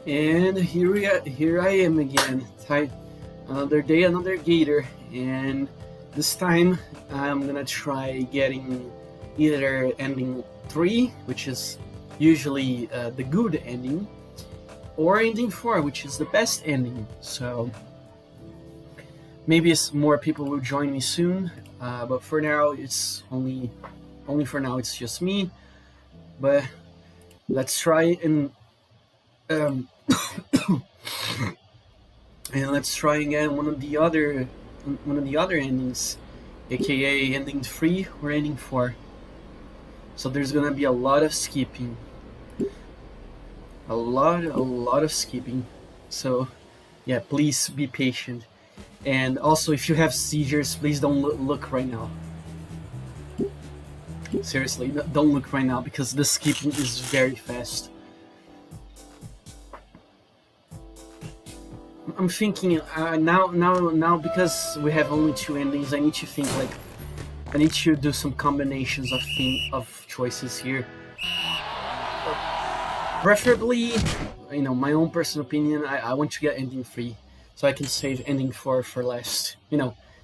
And here I am again. Another day, another Gator, and this time I'm gonna try getting either ending 3, which is usually the good ending, or ending 4, which is the best ending. So maybe more people will join me soon, but for now it's only for now it's just me. But let's try um, and let's try again one of the other endings, aka ending 3 or ending 4. So there's gonna be a lot of skipping, a lot of skipping. So yeah, please be patient. And also, if you have seizures, please don't look right now. Seriously, don't look right now because the skipping is very fast. I'm thinking now because we have only 2 endings. I need to think like I need to do some combinations of choices here. Preferably, my own personal opinion. I want to get ending 3, so I can save ending 4 for last.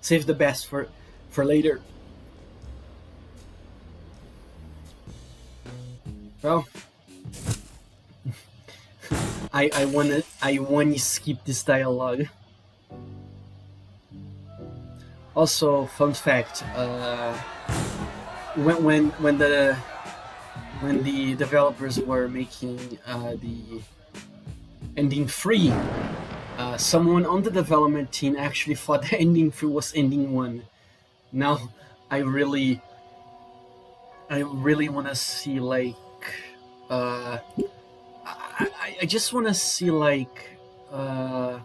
Save the best for later. Well, I wanna skip this dialogue. Also, fun fact: when the developers were making the ending 3, someone on the development team actually thought the ending 3 was ending 1. Now, I really want to see like I just want to see like I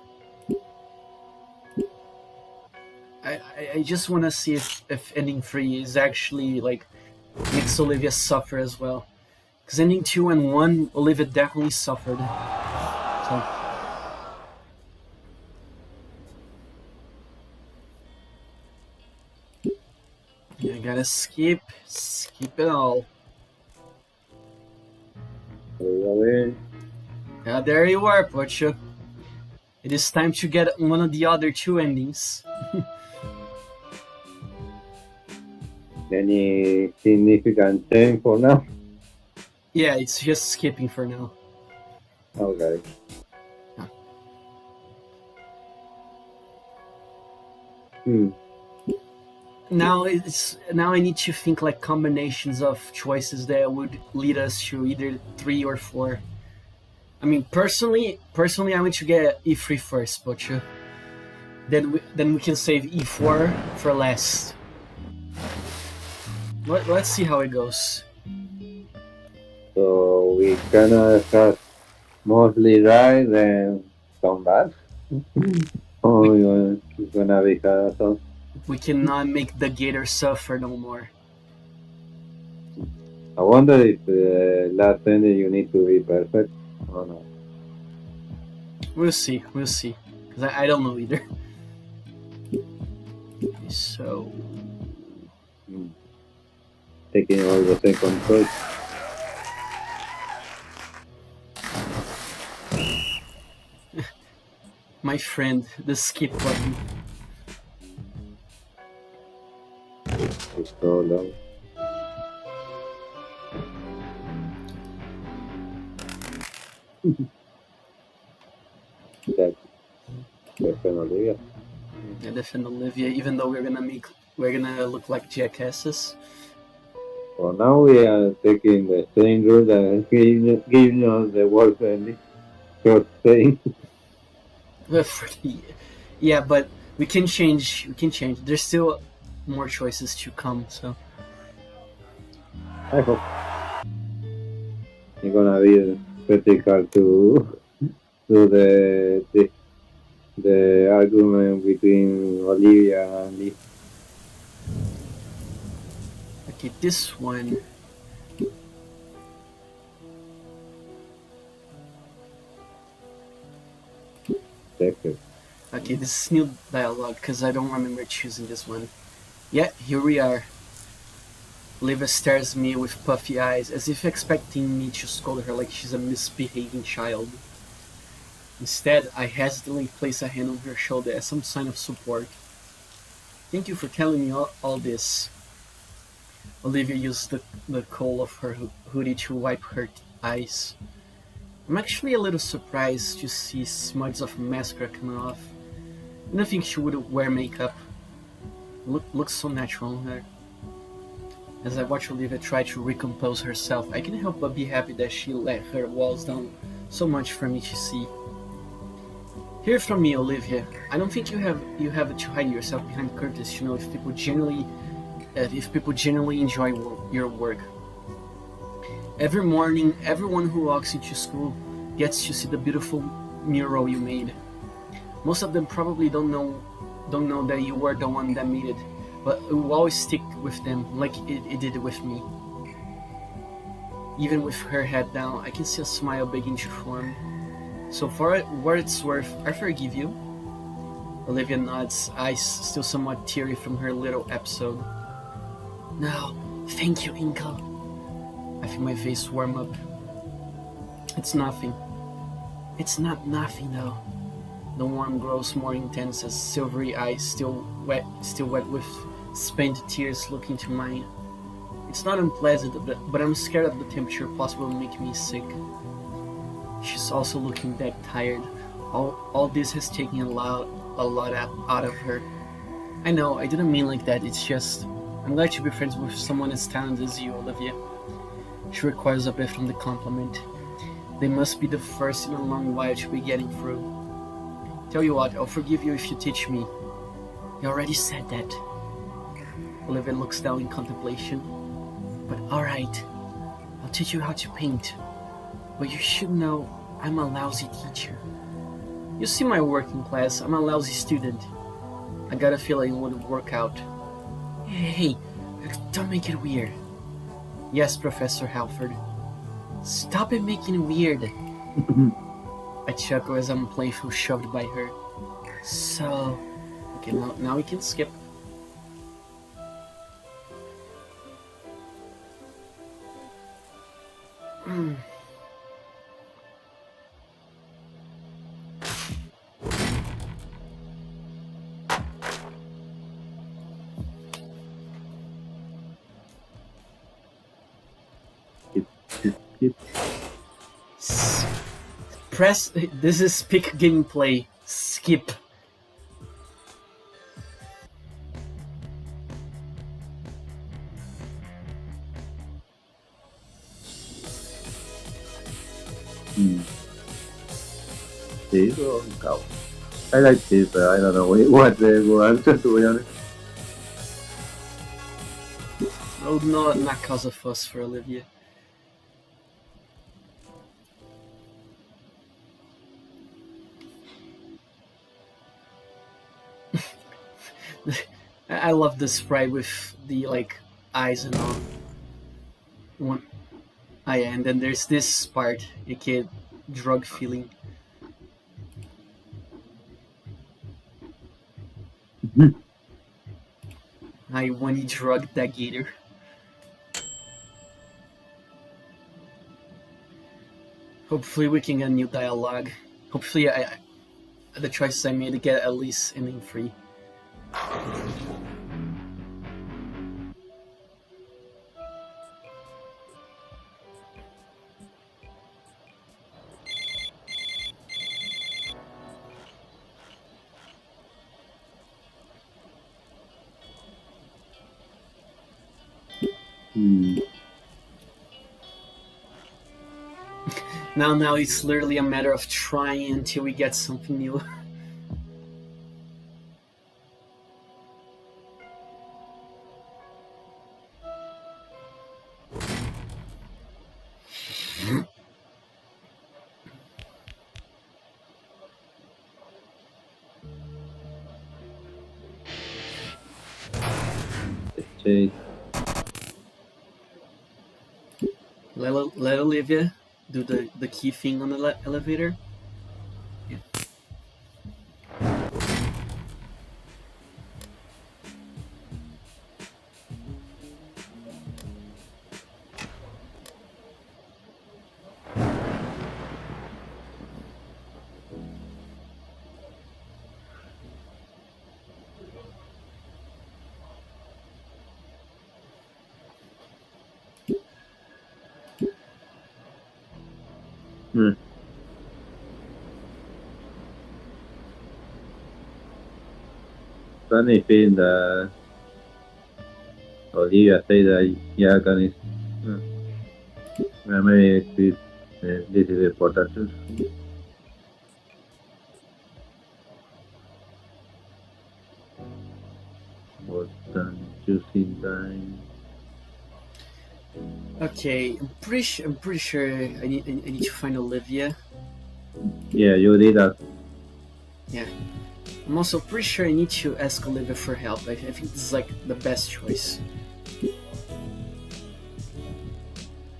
just want to see if ending 3 is actually like makes Olivia suffer as well, because ending 2 and 1 Olivia definitely suffered. So yeah, I gotta skip it all. Yeah, there you are, Pocho. It is time to get one of the other 2 endings. Any significant change for now? Yeah, it's just skipping for now. Okay. Hmm. Now I need to think like combinations of choices that would lead us to either 3 or 4. I mean, personally, I want to get E3 first, but then we can save E4 for last. Let's see how it goes. So we gonna have mostly right and come back. We Oh, it's gonna be hard. we cannot make the Gator suffer no more. I wonder if the last ending you need to be perfect or not. We'll see, because I don't know either. So Hmm. Taking all the second choice. my friend, the skip button. It's so long. That definitely. Yeah. Yeah, defend Olivia, even though we're gonna look like jackasses. For now, we are taking the same route and giving us the worst ending. Short saying. Yeah, but we can change. There's still more choices to come. So I hope it's gonna be pretty hard to do the argument between Olivia and Lee. okay, this one. Decker. Okay, this is new dialogue because I don't remember choosing this one. Yeah, here we are. Olivia stares at me with puffy eyes, as if expecting me to scold her like she's a misbehaving child. Instead, I hesitantly place a hand on her shoulder as some sign of support. Thank you for telling me all this. Olivia used the collar of her hoodie to wipe her eyes. I'm actually a little surprised to see smudges of mascara coming off. I don't think she would wear makeup. Looks so natural on her. As I watch Olivia try to recompose herself, I can't help but be happy that she let her walls down so much for me to see. Hear from me, Olivia. I don't think you have to hide yourself behind curtains to know if people genuinely enjoy your work. Every morning, everyone who walks into school gets to see the beautiful mural you made. Most of them probably don't know that you were the one that made it, but it will always stick with them like it did with me. Even with her head down, I can see a smile begin to form. So for what it's worth, I forgive you. Olivia nods, eyes still somewhat teary from her little episode. No, thank you, Inka. I feel my face warm up. It's nothing. It's not nothing though. The warmth grows more intense as silvery eyes still wet with spent tears look into mine. It's not unpleasant, but I'm scared of the temperature possibly make me sick. She's also looking that tired. All this has taken a lot out of her. I know, I didn't mean like that, it's just I'm glad to be friends with someone as talented as you, Olivia. She recoils a bit from the compliment. They must be the first in a long while to be getting through. Tell you what, I'll forgive you if you teach me. You already said that. Olivia looks down in contemplation. But alright, I'll teach you how to paint. But you should know I'm a lousy teacher. You see my work in class, I'm a lousy student. I got a feeling it wouldn't work out. Hey, don't make it weird. Yes, Professor Halford. Stop it making it weird. I chuckle as I'm playful shoved by her. So, okay, now we can skip. Skip. Press. This is pick gameplay. Skip. This or cow? I like this, but I don't know what the was, to be honest. Oh, no, not cause a fuss for Olivia. I love the sprite with the like eyes and all. One, and then there's this part, a kid drug feeling. I Wani drug that Gator. Hopefully we can get new dialogue. Hopefully the choices I made to get at least ending free. Now it's literally a matter of trying until we get something new. Chase. Let Olivia do the key thing on the elevator. Yeah. Hmm. Funny thing that Olivia said that Yagan is maybe this is important too. Was done choosing time. Okay, I'm pretty sure I need to find Olivia. Yeah, you did that. Yeah. I'm also pretty sure I need to ask Olivia for help. I think this is like the best choice.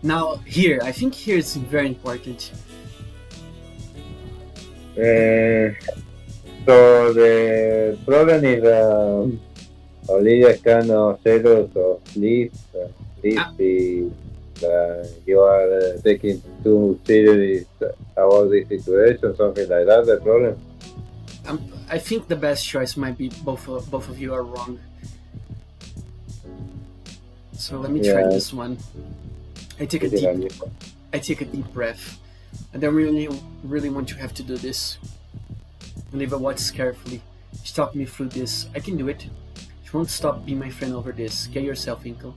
Now, here, I think here is very important. Uh, so the problem is Olivia is kind of jealous of Liz. Liz, Ah, you are taking too serious about this situation, something like that. The problem. I think the best choice might be both of you are wrong. So let me try Yeah, this one. I take a it is deep unusual. I take a deep breath. I don't really want to have to do this. Olivia watches carefully. She talked me through this. I can do it. She won't stop being my friend over this. Get yourself, Inkle.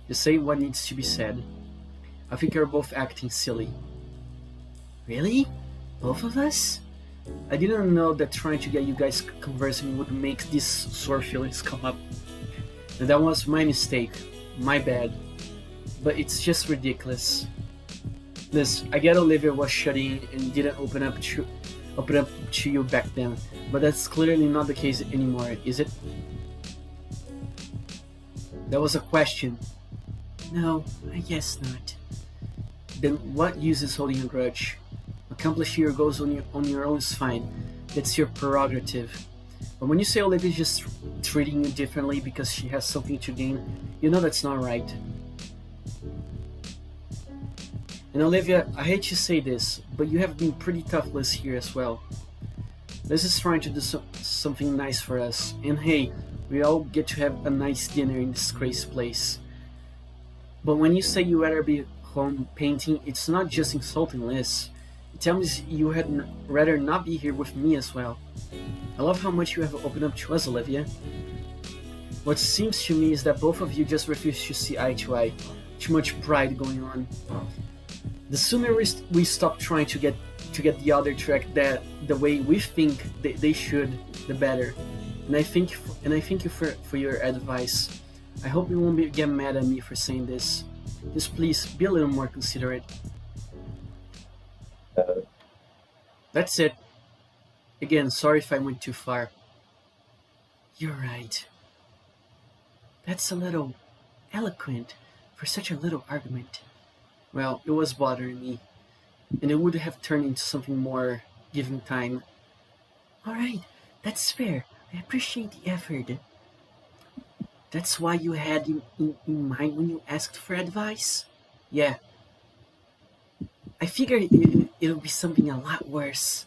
Just say what needs to be said. I think you're both acting silly. Really? Both of us? I didn't know that trying to get you guys conversing would make these sore feelings come up. And that was my mistake. My bad. But it's just ridiculous. Liz, I get Olivia was shutting and didn't open up to you back then, but that's clearly not the case anymore, is it? That was a question. No, I guess not. Then what use is holding a grudge? Accomplishing your goals on your own is fine. That's your prerogative. But when you say Olivia's just treating you differently because she has something to gain, you know that's not right. And Olivia, I hate to say this, but you have been pretty toughless here as well. Liz is trying to do something nice for us, and hey, we all get to have a nice dinner in this crazy place. But when you say you rather be home painting, it's not just insulting Liz. It tells me you had rather not be here with me as well. I love how much you have opened up to us, Olivia. What seems to me is that both of you just refuse to see eye to eye. Too much pride going on. The sooner we stop trying to get the other track that the way we think they should, the better. And I thank you for your advice. I hope you won't get mad at me for saying this. Just please be a little more considerate. Uh, That's it. Again, sorry if I went too far. You're right. That's a little eloquent for such a little argument. Well, it was bothering me, and it would have turned into something more given time. Alright, that's fair. I appreciate the effort. That's why you had in mind when you asked for advice? Yeah, I figured it'll be something a lot worse.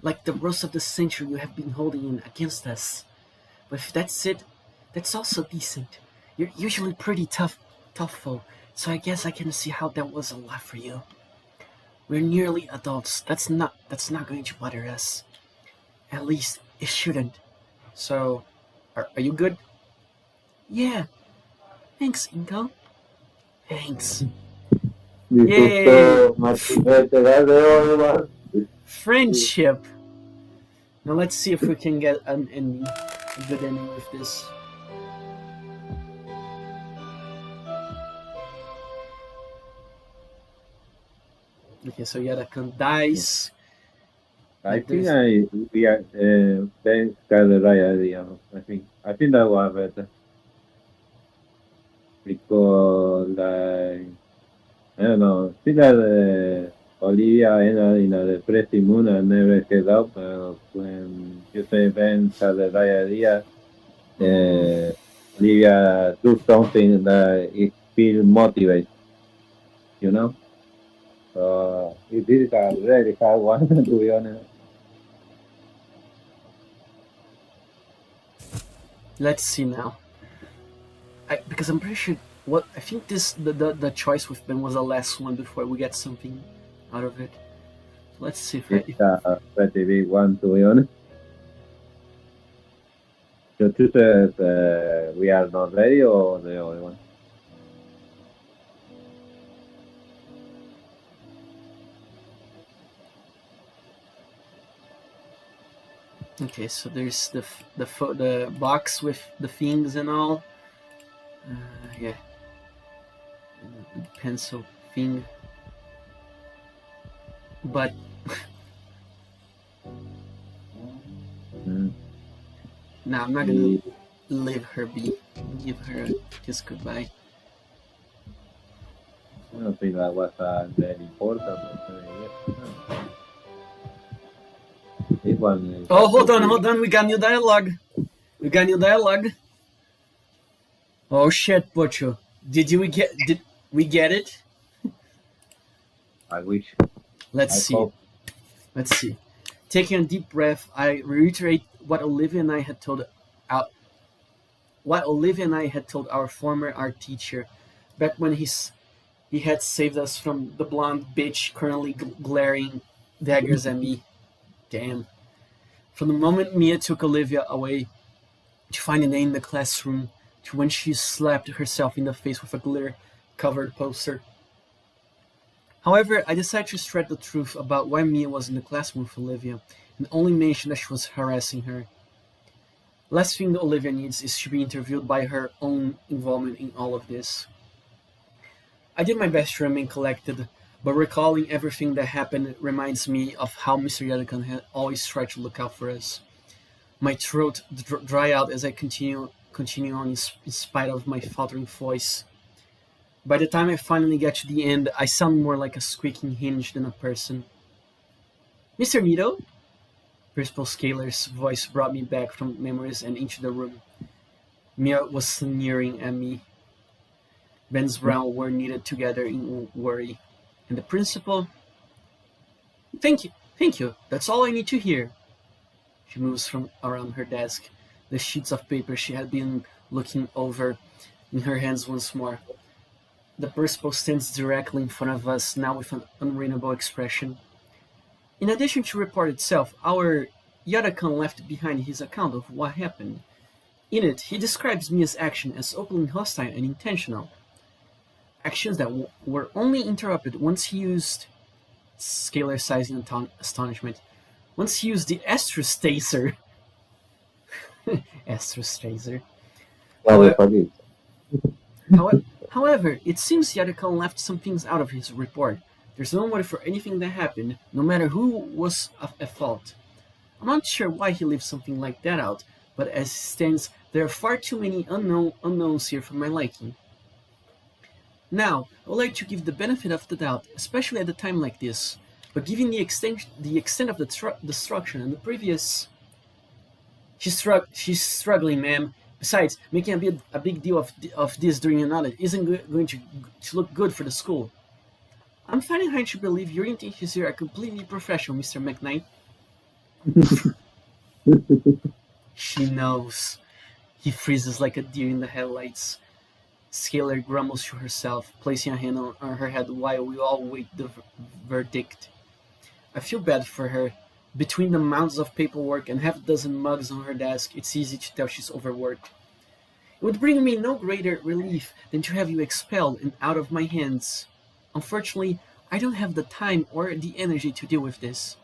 Like the roast of the century you have been holding in against us. But if that's it, that's also decent. You're usually pretty tough, so I guess I can see how that was a lot for you. We're nearly adults. That's not going to bother us. At least it shouldn't. So, are you good? Yeah. Thanks, Inko. Thanks. this is Yay! so motivated. That's the only one. Friendship. Now let's see if we can get an ending, a good ending with this. Okay, so Yadakan dies. I Like think there's we are Ben got the right idea. I think that was better because like I don't know. See that Olivia in a depressive mood and never get up. When you say Ben had the right idea, uh, Olivia do something that it feel motivated. You know. It is a really hard one to be honest. let's see now. Because I'm pretty sure what I think the choice with Ben was the last one before we get something out of it. Let's see if I. It's a pretty big one, to be honest. So you said we are not ready, or the other one? Okay, so there's the box with the things and all. Yeah, and the pencil thing. But Mm. no, I'm not gonna The, leave her be. Give her a kiss goodbye. I don't think that was very important. But, this one is Oh, a hold on, pretty. hold on. We got new dialogue. We got new dialogue. Oh shit, Butcho. Did we get it? I wish. Let's I see. hope. Let's see. Taking a deep breath, I reiterate what Olivia and I had told our, our former art teacher back when he had saved us from the blonde bitch currently glaring daggers at me. Damn. From the moment Mia took Olivia away to find an A in the classroom to when she slapped herself in the face with a glitter covered poster. However, I decided to stretch the truth about why Mia was in the classroom with Olivia and only mention that she was harassing her. Last thing Olivia needs is to be interviewed by her own involvement in all of this. I did my best to remain collected, but recalling everything that happened reminds me of how Mr. Yadakan had always tried to look out for us. My throat dry out as I continue on in spite of my faltering voice. By the time I finally get to the end, I sound more like a squeaking hinge than a person. Mr. Mito? Principal Scalar's voice brought me back from memories and into the room. Mia was sneering at me. Ben's brows were knitted together in worry. And the principal? Thank you, that's all I need to hear. She moves from around her desk, the sheets of paper she had been looking over in her hands once more. The principal stands directly in front of us, now with an unreadable expression. In addition to the report itself, our Yadakan left behind his account of what happened. In it, he describes Mia's action as openly hostile and intentional. Actions that were only interrupted once he used scalar size in astonishment. Once he used the astrostaser. Astrostaser. Sorry However, for this. However, it seems Yadakan left some things out of his report. There's no motive for anything that happened, no matter who was at fault. I'm not sure why he left something like that out, but as it stands, there are far too many unknowns here for my liking. Now, I would like to give the benefit of the doubt, especially at a time like this, but given the extent of the destruction and the previous... She's struggling, ma'am. Besides, making a big deal of this during an audit isn't going to look good for the school. I'm finding hard to believe your intentions here are completely professional, Mr. McKnight. She knows. He freezes like a deer in the headlights. Scalar grumbles to herself, placing a hand on her head while we all wait the verdict. I feel bad for her. Between the mounds of paperwork and half a dozen mugs on her desk, it's easy to tell she's overworked. It would bring me no greater relief than to have you expelled and out of my hands. Unfortunately, I don't have the time or the energy to deal with this.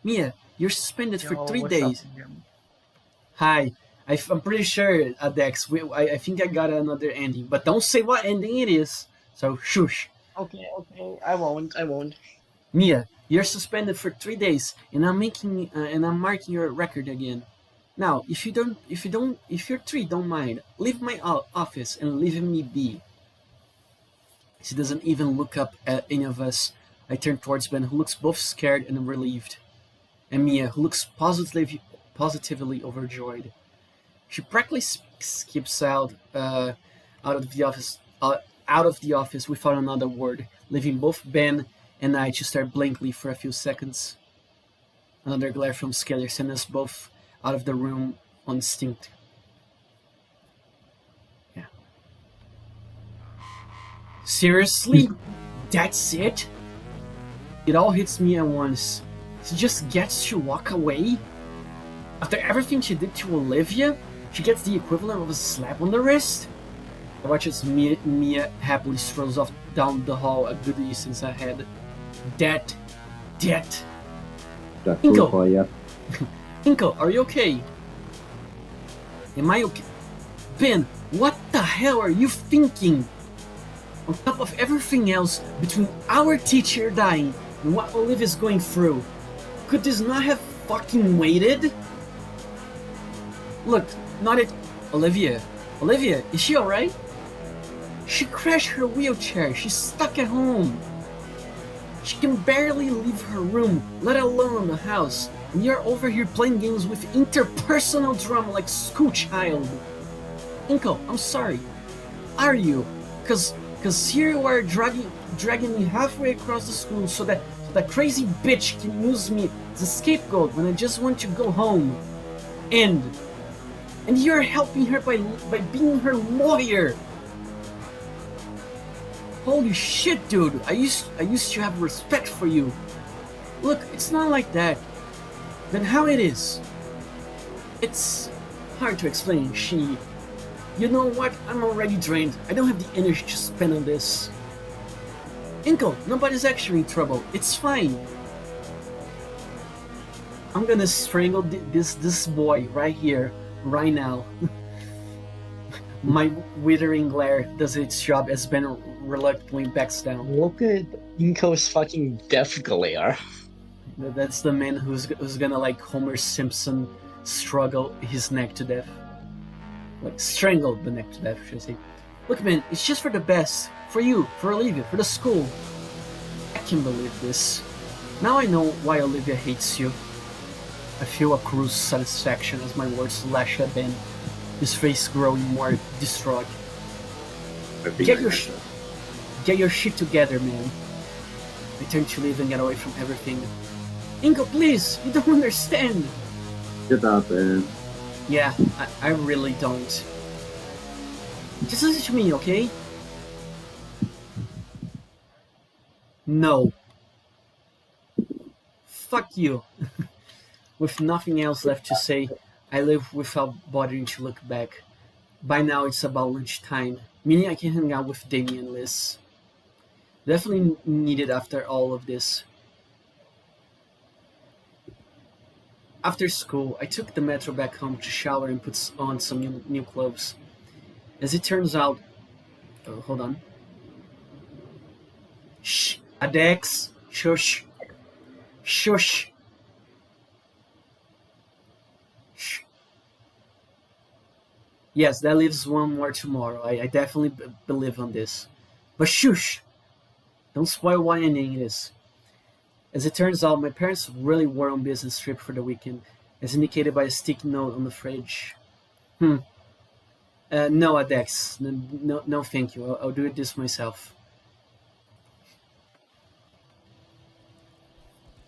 Mia, you're suspended for Yo, 3 days. Jim? Hi. I'm pretty sure, Dex, I think I got another ending, but don't say what ending it is. So, shush. Okay, I won't. Mia, you're suspended for 3 days, and I'm marking your record again. Now, if your three don't mind, leave my office and leave me be. She doesn't even look up at any of us. I turn towards Ben, who looks both scared and relieved, and Mia, who looks positively overjoyed. She practically skips out of the office without another word, leaving both Ben and I to stare blankly for a few seconds. Another glare from Scalar sent us both out of the room on instinct. Yeah. Seriously? That's it? It all hits me at once. She just gets to walk away? After everything she did to Olivia, she gets the equivalent of a slap on the wrist? I watch as Mia happily strolls off down the hall a good distance ahead. Dead. Da Ingo. culpa ya. Inko, are you okay? Am I okay? Ben, what the hell are you thinking? On top of everything else, between our teacher dying and what Olivia's going through, could this not have fucking waited? Look, not at Olivia. Olivia, is she alright? She crashed her wheelchair. She's stuck at home. She can barely leave her room, let alone the house. And you're over here playing games with interpersonal drama like schoolchild. Inko, I'm sorry. Are you? Cause here you are dragging me halfway across the school so that crazy bitch can use me as a scapegoat when I just want to go home. And you're helping her by being her lawyer. Holy shit, dude! I used to have respect for you. Look, it's not like that. Then how it is? It's hard to explain. You know what? I'm already drained. I don't have the energy to spend on this. Inko, nobody's actually in trouble. It's fine. I'm gonna strangle this boy right here, right now. My withering glare does its job as Ben reluctantly backs down. Look at Inko's fucking death glare. That's the man who's gonna like Homer Simpson struggle his neck to death. Like strangle the neck to death, should I say. Look man, it's just for the best. For you, for Olivia, for the school. I can't believe this. Now I know why Olivia hates you. I feel a cruise satisfaction as my words lash at Ben, his face growing more distraught. Get your shit together, man. I turn to leave and get away from everything. Ingo, please! You don't understand! Shut up, man. Yeah, I really don't. Just listen to me, okay? No. Fuck you. With nothing else left to say, I leave without bothering to look back. By now it's about lunchtime, meaning I can hang out with Damien and Liz. Definitely needed after all of this. After school, I took the metro back home to shower and put on some new clothes. As it turns out... Oh, hold on. Shh! Adex! Shush! Shush! Shh. Yes, that leaves one more tomorrow. I definitely believe on this. But shush! Don't spoil why ending it is. As it turns out, my parents really were on business trip for the weekend, as indicated by a sticky note on the fridge. No, Adex. No, thank you. I'll do this myself.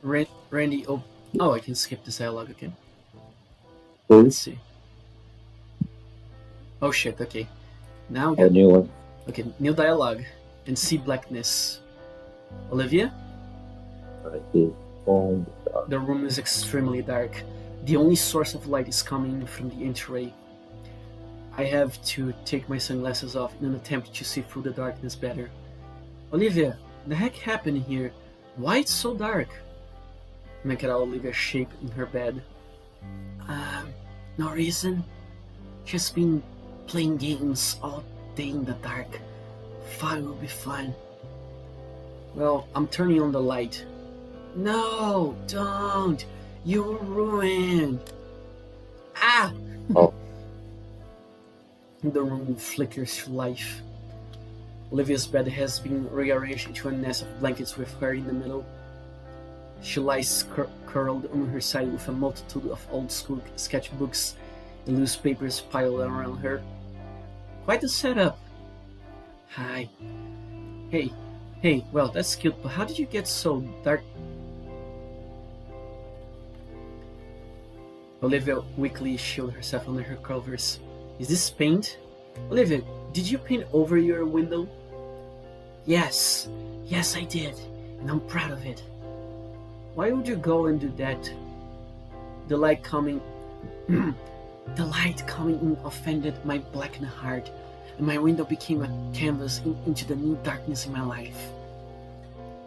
Randy, oh, I can skip this dialogue, okay. Let's see. Oh shit, okay. Now A new one. Okay, new dialogue. And see blackness. Olivia? The room is extremely dark. The only source of light is coming from the entryway. I have to take my sunglasses off in an attempt to see through the darkness better. Olivia, the heck happened here? Why it's so dark? Make out Olivia's shape in her bed. No reason. Just been playing games all day in the dark. Thought it would be fun. Well, I'm turning on the light. No, don't! You will ruin! Ah! Oh. The room flickers to life. Olivia's bed has been rearranged into a nest of blankets with her in the middle. She lies curled on her side with a multitude of old-school sketchbooks and loose papers piled around her. Quite a setup. Hi. Hey, well, that's cute, but how did you get so dark? Olivia weakly shielded herself under her covers. Is this paint? Olivia, did you paint over your window? Yes, I did, and I'm proud of it. Why would you go and do that? The light coming the light coming in offended my blackened heart, and my window became a canvas into the new darkness in my life.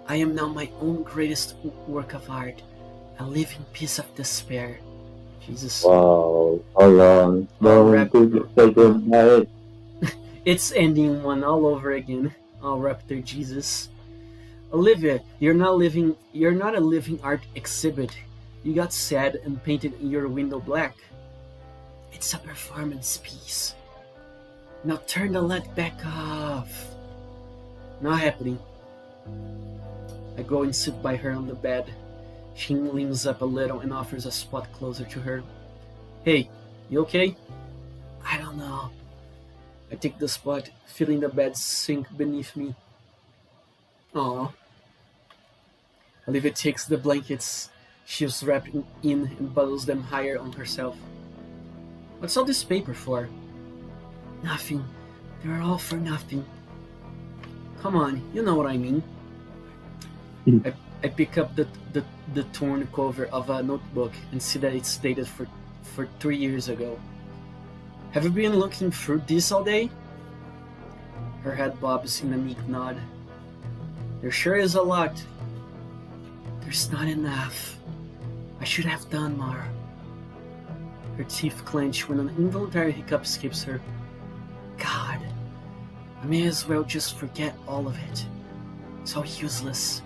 I am now my own greatest work of art, a living piece of despair. Jesus. Wow, hold on. Rap- Don't do the goodnight. It's ending one all over again. Oh, Raptor Jesus. Olivia, you're not a living art exhibit. You got sad and painted your window black. It's a performance piece. Now turn the light back off. Not happening. I go and sit by her on the bed. She leans up a little and offers a spot closer to her. Hey, you okay? I don't know. I take the spot, feeling the bed sink beneath me. Aww. Olivia takes the blankets she was wrapped in and bundles them higher on herself. What's all this paper for? Nothing. They're all for nothing. Come on, you know what I mean. I pick up the torn cover of a notebook and see that it's dated for 3 years ago. Have you been looking through this all day? Her head bobs in a meek nod. There sure is a lot. There's not enough. I should have done more. Her teeth clench when an involuntary hiccup escapes her. God, I may as well just forget all of it. It's all useless.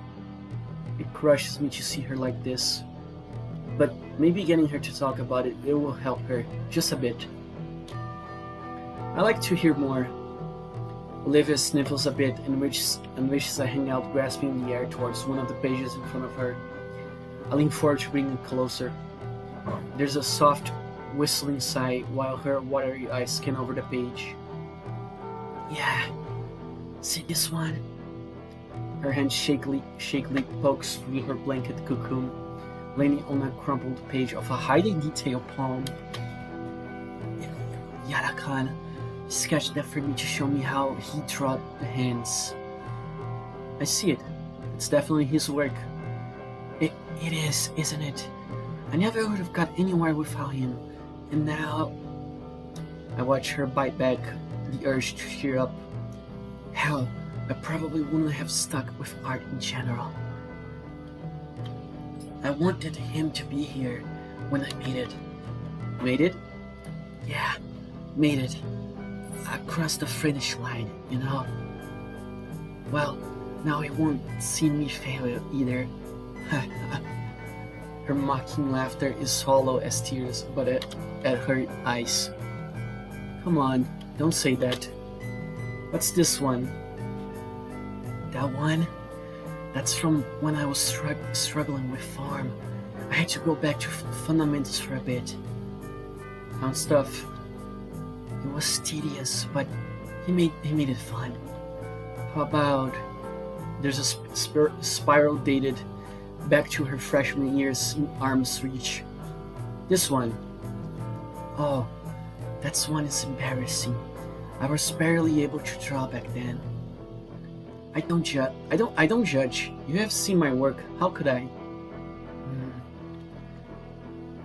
It crushes me to see her like this. But maybe getting her to talk about it will help her, just a bit. I like to hear more. Olivia sniffles a bit and wishes I hang out, grasping the air towards one of the pages in front of her. I lean forward to bring it closer. There's a soft, whistling sigh while her watery eyes scan over the page. Yeah, see this one? Her hand shakily pokes through her blanket cocoon, landing on a crumpled page of a highly detailed poem. Yarakan sketched that for me to show me how he drew the hands. I see it. It's definitely his work. It is, isn't it? I never would have got anywhere without him. And now... I watch her bite back the urge to cheer up. Hell, I probably wouldn't have stuck with art in general. I wanted him to be here when I made it. Made it? Yeah, made it. Across the finish line, you know? Well, now he won't see me fail either. Her mocking laughter is hollow as tears, but at her eyes. Come on, don't say that. What's this one? That one? That's from when I was struggling with form. I had to go back to fundamentals for a bit. Found stuff. It was tedious, but he made it fun. How about there's a spiral dated back to her freshman years in arm's reach. This one. Oh, that one is embarrassing. I was barely able to draw back then. I don't judge. You have seen my work. How could I?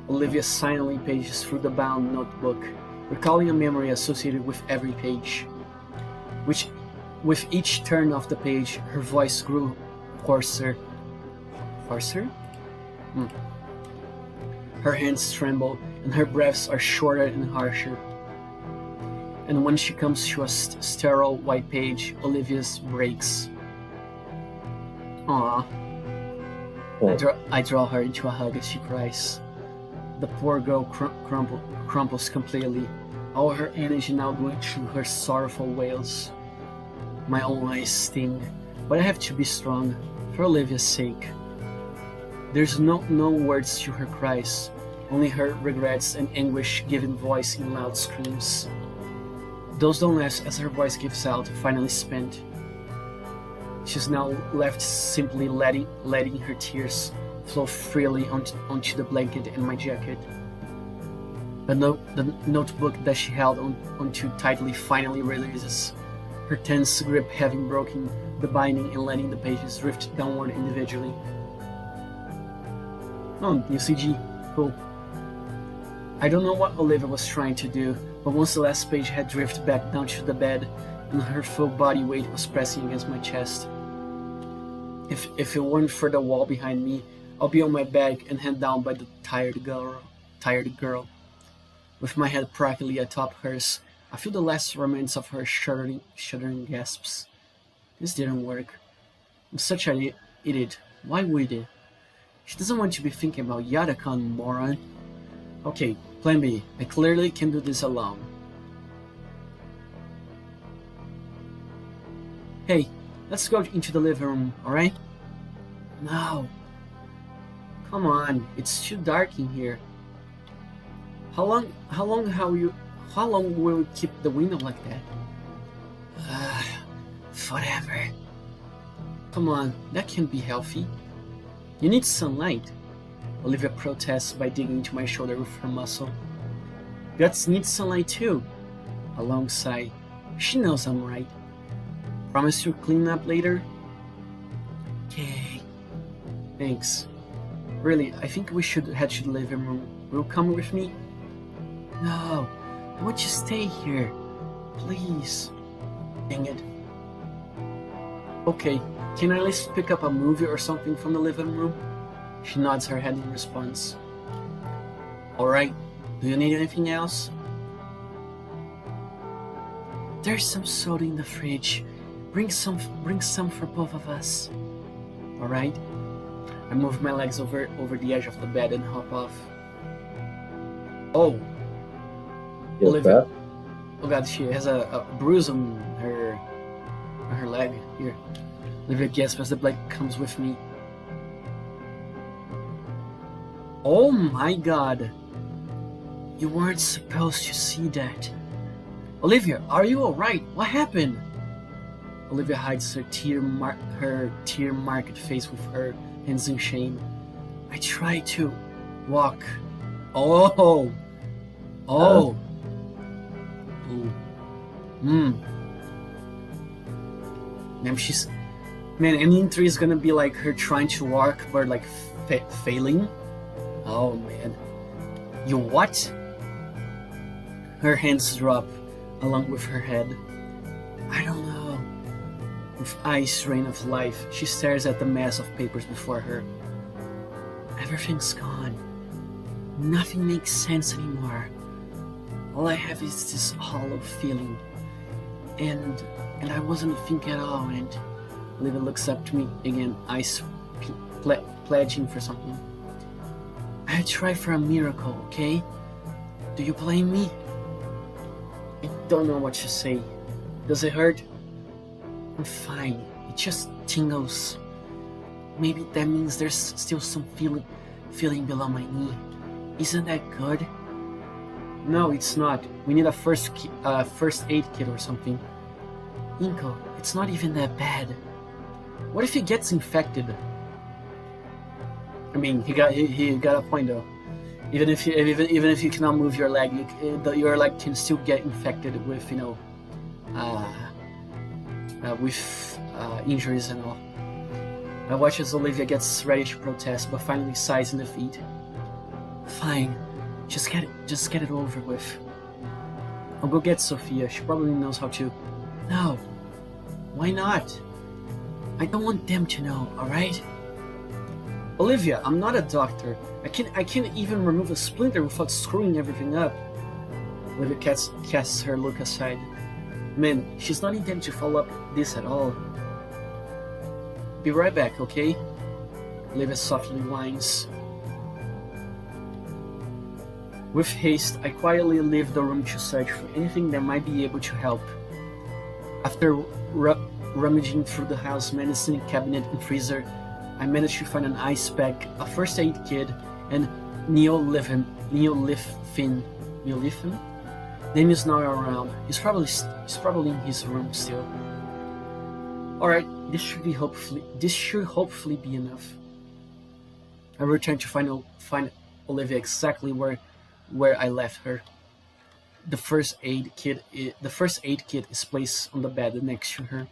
Olivia silently pages through the bound notebook, recalling a memory associated with every page. Which, with each turn of the page, her voice grew hoarser. Hoarser? Her hands tremble, and her breaths are shorter and harsher. And when she comes to a sterile white page, Olivia's breaks. Aww. I draw her into a hug as she cries. The poor girl crumples completely, all her energy now going through her sorrowful wails. My own eyes sting, but I have to be strong, for Olivia's sake. There's no words to her cries, only her regrets and anguish given voice in loud screams. Those don't last as her voice gives out, finally spent. She's now left simply letting her tears flow freely onto the blanket and my jacket. The notebook that she held onto tightly finally releases, her tense grip having broken the binding and letting the pages drift downward individually. Oh, new CG. Cool. I don't know what Olivia was trying to do, but once the last page had drifted back down to the bed, and her full body weight was pressing against my chest. If it weren't for the wall behind me, I'll be on my back and head down by the tired girl. With my head practically atop hers, I feel the last remnants of her shuddering gasps. This didn't work. I'm such an idiot. Why would it? She doesn't want to be thinking about Yadakon, moron. Okay, plan B. I clearly can do this alone. Hey, let's go into the living room, alright? No. Come on, it's too dark in here. How long will you keep the window like that? Whatever. Come on, that can't be healthy. You need sunlight. Olivia protests by digging into my shoulder with her muscle. Guts needs sunlight too. A long sigh. She knows I'm right. Promise to clean up later? Okay. Thanks. Really, I think we should head to the living room. Will you come with me? No, I want you to stay here. Please. Dang it. Okay, can I at least pick up a movie or something from the living room? She nods her head in response. Alright, do you need anything else? There's some soda in the fridge. Bring some for both of us. Alright. I move my legs over the edge of the bed and hop off. Oh. Yes, Olivia. Pat? Oh god, she has a bruise on her leg. Here. Olivia gasps as the blood comes with me. Oh my god. You weren't supposed to see that. Olivia, are you alright? What happened? Olivia hides her tear-marked face with her hands in shame. I try to walk. Oh. Ooh. Man, ending 3 is gonna be like her trying to walk, but like failing. Oh man. You what? Her hands drop along with her head. I don't know. With eyes drained of life, she stares at the mass of papers before her. Everything's gone. Nothing makes sense anymore. All I have is this hollow feeling. And I wasn't thinking at all, and Olivia looks up to me again, eyes pledging for something. I tried for a miracle, okay? Do you blame me? I don't know what to say. Does it hurt? I'm fine. It just tingles. Maybe that means there's still some feeling below my knee. Isn't that good? No, it's not. We need a first aid kit or something. Inko, it's not even that bad. What if he gets infected? I mean, he got a point though. Even if you cannot move your leg, your leg can still get infected with injuries and all. I watch as Olivia gets ready to protest, but finally sighs in defeat. Fine, just get it over with. I'll go get Sophia. She probably knows how to. No, why not? I don't want them to know. All right? Olivia, I'm not a doctor. I can't even remove a splinter without screwing everything up. Olivia casts her look aside. Man, she's not intending to follow up this at all. Be right back, okay? Olivia softly whines. With haste, I quietly leave the room to search for anything that might be able to help. After rummaging through the house medicine cabinet and freezer, I managed to find an ice pack, a first aid kit, and neolithin. Name is not around. He's probably in his room still. Alright, this should hopefully be enough. I return to find Olivia exactly where I left her. The first aid kit is placed on the bed next to her.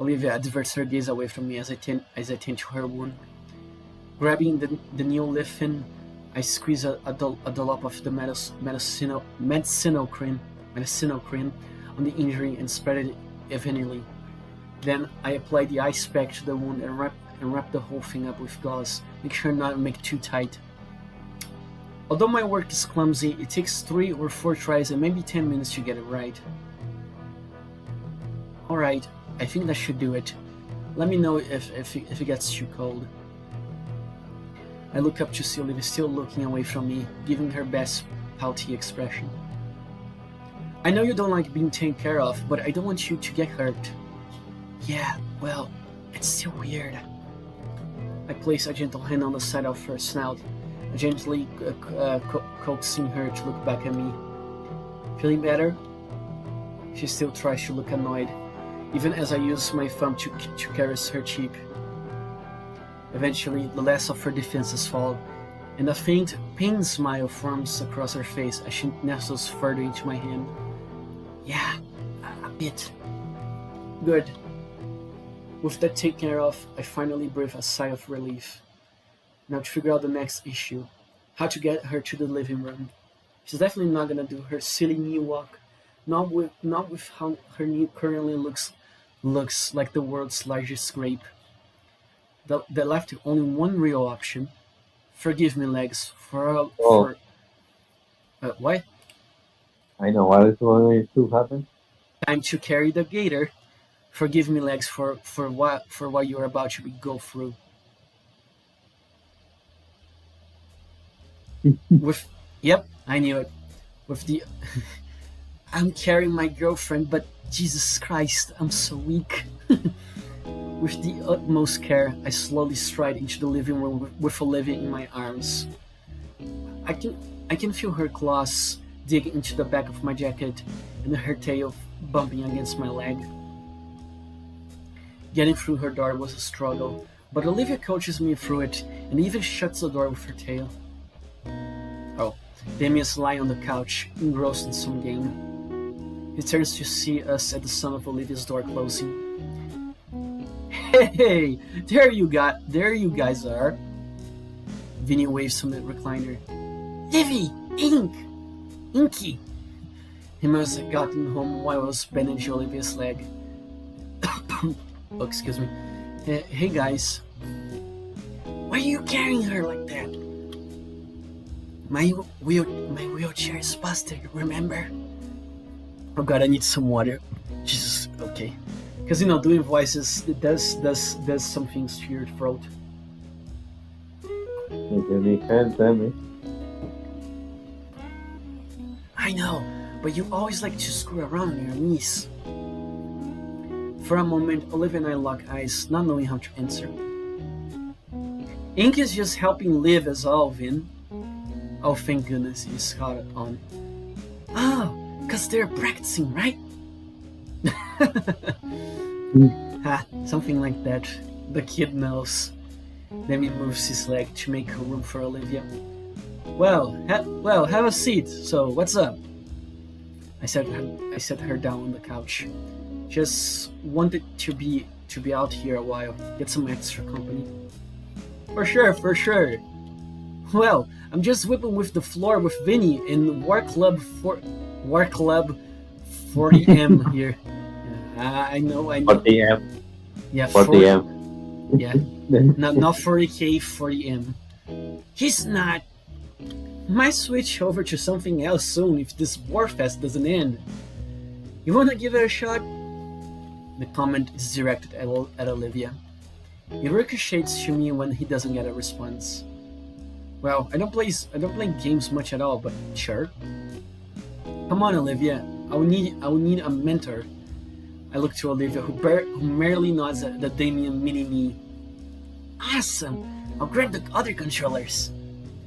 Olivia diverts her gaze away from me as I tend to her wound. Grabbing the new leaf-in, I squeeze a dollop of the medicinal cream on the injury and spread it evenly. Then I apply the ice pack to the wound and wrap the whole thing up with gauze. Make sure not to make it too tight. Although my work is clumsy, it takes 3 or 4 tries and maybe 10 minutes to get it right. Alright, I think that should do it. Let me know if it gets too cold. I look up to see Olivia still looking away from me, giving her best pouty expression. I know you don't like being taken care of, but I don't want you to get hurt. Yeah, well, it's still weird. I place a gentle hand on the side of her snout, gently coaxing her to look back at me. Feeling better? She still tries to look annoyed, even as I use my thumb to caress her cheek. Eventually, the last of her defenses fall, and a faint, pained smile forms across her face as she nestles further into my hand. Yeah, a bit. Good. With that taken care of, I finally breathe a sigh of relief. Now to figure out the next issue. How to get her to the living room. She's definitely not gonna do her silly knee walk. Not with how her knee currently looks like the world's largest grape. That left only one real option. Forgive me, legs, for what? I know what is going to happen. Time to carry the gator. Forgive me, legs, for what you're about to go through. Yep, I knew it. With the, I'm carrying my girlfriend, but Jesus Christ, I'm so weak. With the utmost care, I slowly stride into the living room with Olivia in my arms. I can feel her claws dig into the back of my jacket and her tail bumping against my leg. Getting through her door was a struggle, but Olivia coaches me through it and even shuts the door with her tail. Oh, Damien's lying on the couch, engrossed in some game. He turns to see us at the sound of Olivia's door closing. Hey, there you guys are. Vinny waves from the recliner. Livy, Inky. He must have gotten home while I was bandaging Olivia's leg. Oh, excuse me. Hey guys. Why are you carrying her like that? My wheelchair is busted, remember? Oh god, I need some water. Jesus, okay. Because doing voices, it does some things to your throat. You can't tell me. I know, but you always like to screw around on your knees. For a moment, Olivia and I lock eyes, not knowing how to answer. Ink is just helping Liv as all, Vin. Oh, thank goodness he's caught on. Oh, because they're practicing, right? Something like that. The kid knows. Then he moves his leg to make room for Olivia. Well, have a seat. So, what's up? I set her down on the couch. Just wanted to be out here a while, get some extra company. For sure. Well, I'm just whipping with the floor with Vinny in War Club 40M here. I know. 40M. Yeah, 40M. Yeah, not 40K, 40M. He's not. Might switch over to something else soon if this Warfest doesn't end. You wanna give it a shot? The comment is directed at Olivia. He ricochets to me when he doesn't get a response. Well, I don't play games much at all, but sure. Come on, Olivia. I will need a mentor. I look to Olivia, who merely nods at the Damien mini-me. Awesome! I'll grab the other controllers.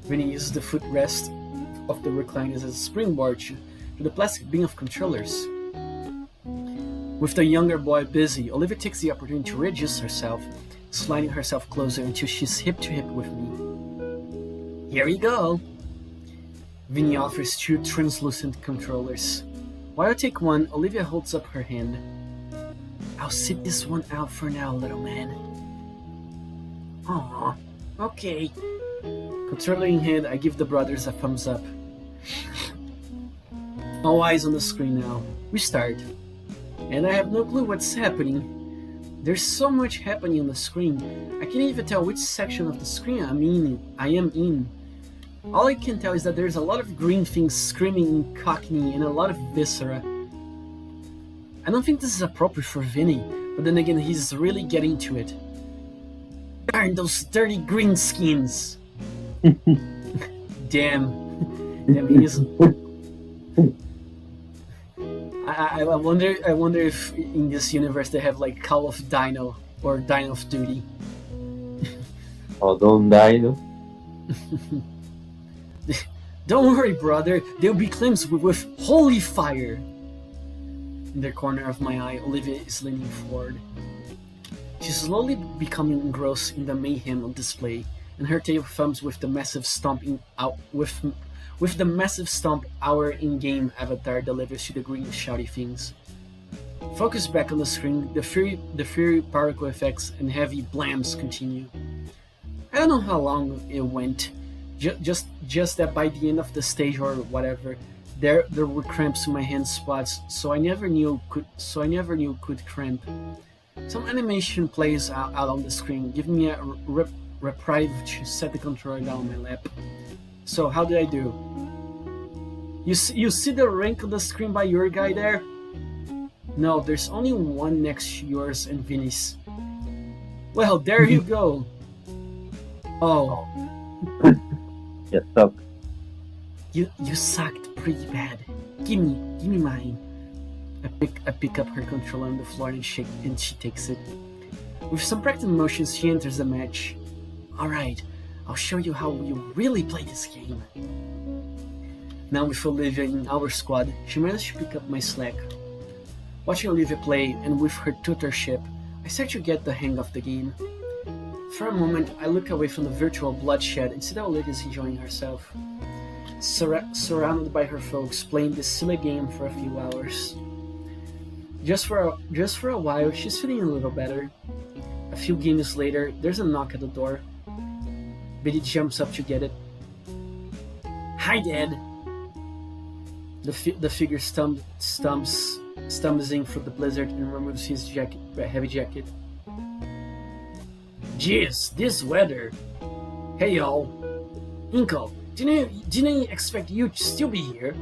Vinny uses the footrest of the recliners as a springboard to the plastic bin of controllers. With the younger boy busy, Olivia takes the opportunity to readjust herself, sliding herself closer until she's hip to hip with me. Here we go! Vinny offers 2 translucent controllers. While I take one, Olivia holds up her hand. I'll sit this one out for now, little man. Aww, Okay. Controller in hand, I give the brothers a thumbs up. All eyes on the screen now. We start. And I have no clue what's happening. There's so much happening on the screen. I can't even tell which section of the screen I am in. All I can tell is that there's a lot of green things screaming in Cockney and a lot of viscera. I don't think this is appropriate for Vinny, but then again, he's really getting to it. Darn those dirty green skins! Damn, he is. I wonder if in this universe they have like Call of Dino or Dino of Duty. Oh, don't Dino. Don't worry, brother. They'll be cleansed with holy fire. In the corner of my eye, Olivia is leaning forward. She's slowly becoming engrossed in the mayhem on display, and her tail thumbs with the massive stomp with the massive stomp our in-game avatar delivers to the green shouty things. Focus back on the screen, the fury particle effects and heavy blams continue. I don't know how long it went, just that by the end of the stage or whatever, there were cramps in my hand spots, so I never knew could cramp. Some animation plays out on the screen, giving me a reprieve to set the controller down on my lap. So how did I do? You see the rank on the screen by your guy there? No, there's only one next to yours and Vinny's. Well, there you go. Oh. You suck. You sucked pretty bad. Give me mine. I pick up her controller on the floor and she takes it. With some practice motions, she enters the match. Alright, I'll show you how you really play this game. Now with Olivia in our squad, she managed to pick up my slack. Watching Olivia play, and with her tutorship, I start to get the hang of the game. For a moment, I look away from the virtual bloodshed and see that Olivia is enjoying herself, surrounded by her folks, playing this silly game for a few hours. Just for a while, she's feeling a little better. A few games later, there's a knock at the door. Biddy jumps up to get it. Hi, Dad. The figure stumbles in through the blizzard and removes his heavy jacket. Jeez, this weather. Hey, y'all. Inko, didn't expect you to still be here.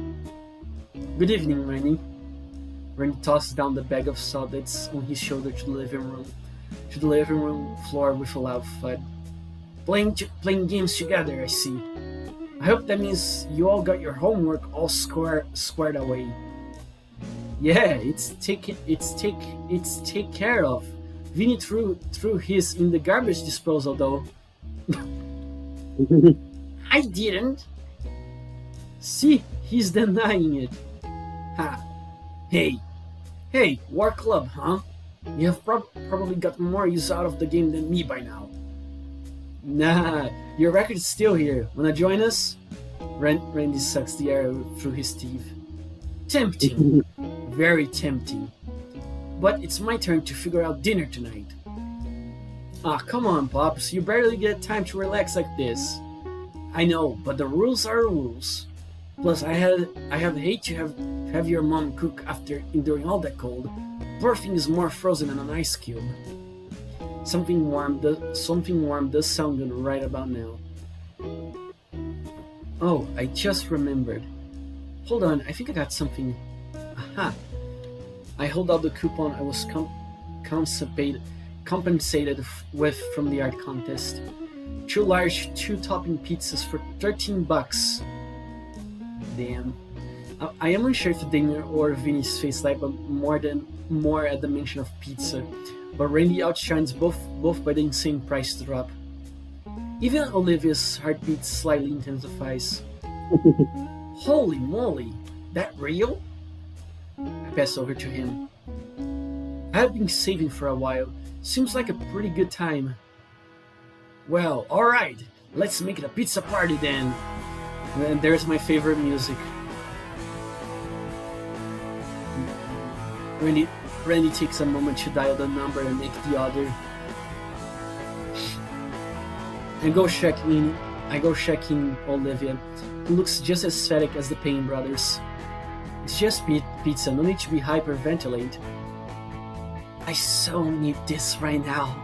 Good evening, Randy. Randy tosses down the bag of salt that's on his shoulder to the living room floor with a loud thud. Playing games together, I see. I hope that means you all got your homework all squared away. Yeah, it's take care of. Vinny threw his in the garbage disposal though. I didn't. See, he's denying it. Ha. Hey, War Club, huh? You have probably got more use out of the game than me by now. Nah, your record's still here. Wanna join us? Randy sucks the air through his teeth. Tempting. Very tempting. But it's my turn to figure out dinner tonight. Ah, come on, Pops. You barely get time to relax like this. I know, but the rules are rules. Plus, I have hate to have your mom cook after enduring all that cold. Poor thing is more frozen than an ice cube. Something warm does sound good right about now. Oh, I just remembered. Hold on, I think I got something. Aha! I hold out the coupon I was compensated with from the art contest. 2 large, 2 topping pizzas for $13. Damn. I am unsure if Daniel or Vinny's face light up more at the mention of pizza, but Randy outshines both by the insane price drop. Even Olivia's heartbeat slightly intensifies. Holy moly, that real? I pass over to him. I have been saving for a while. Seems like a pretty good time. Well, alright, let's make it a pizza party then. And there's my favorite music. Randy takes a moment to dial the number and make the order. I go checking Olivia, who looks just as aesthetic as the Payne brothers. It's just pizza, no need to be hyperventilate. I so need this right now.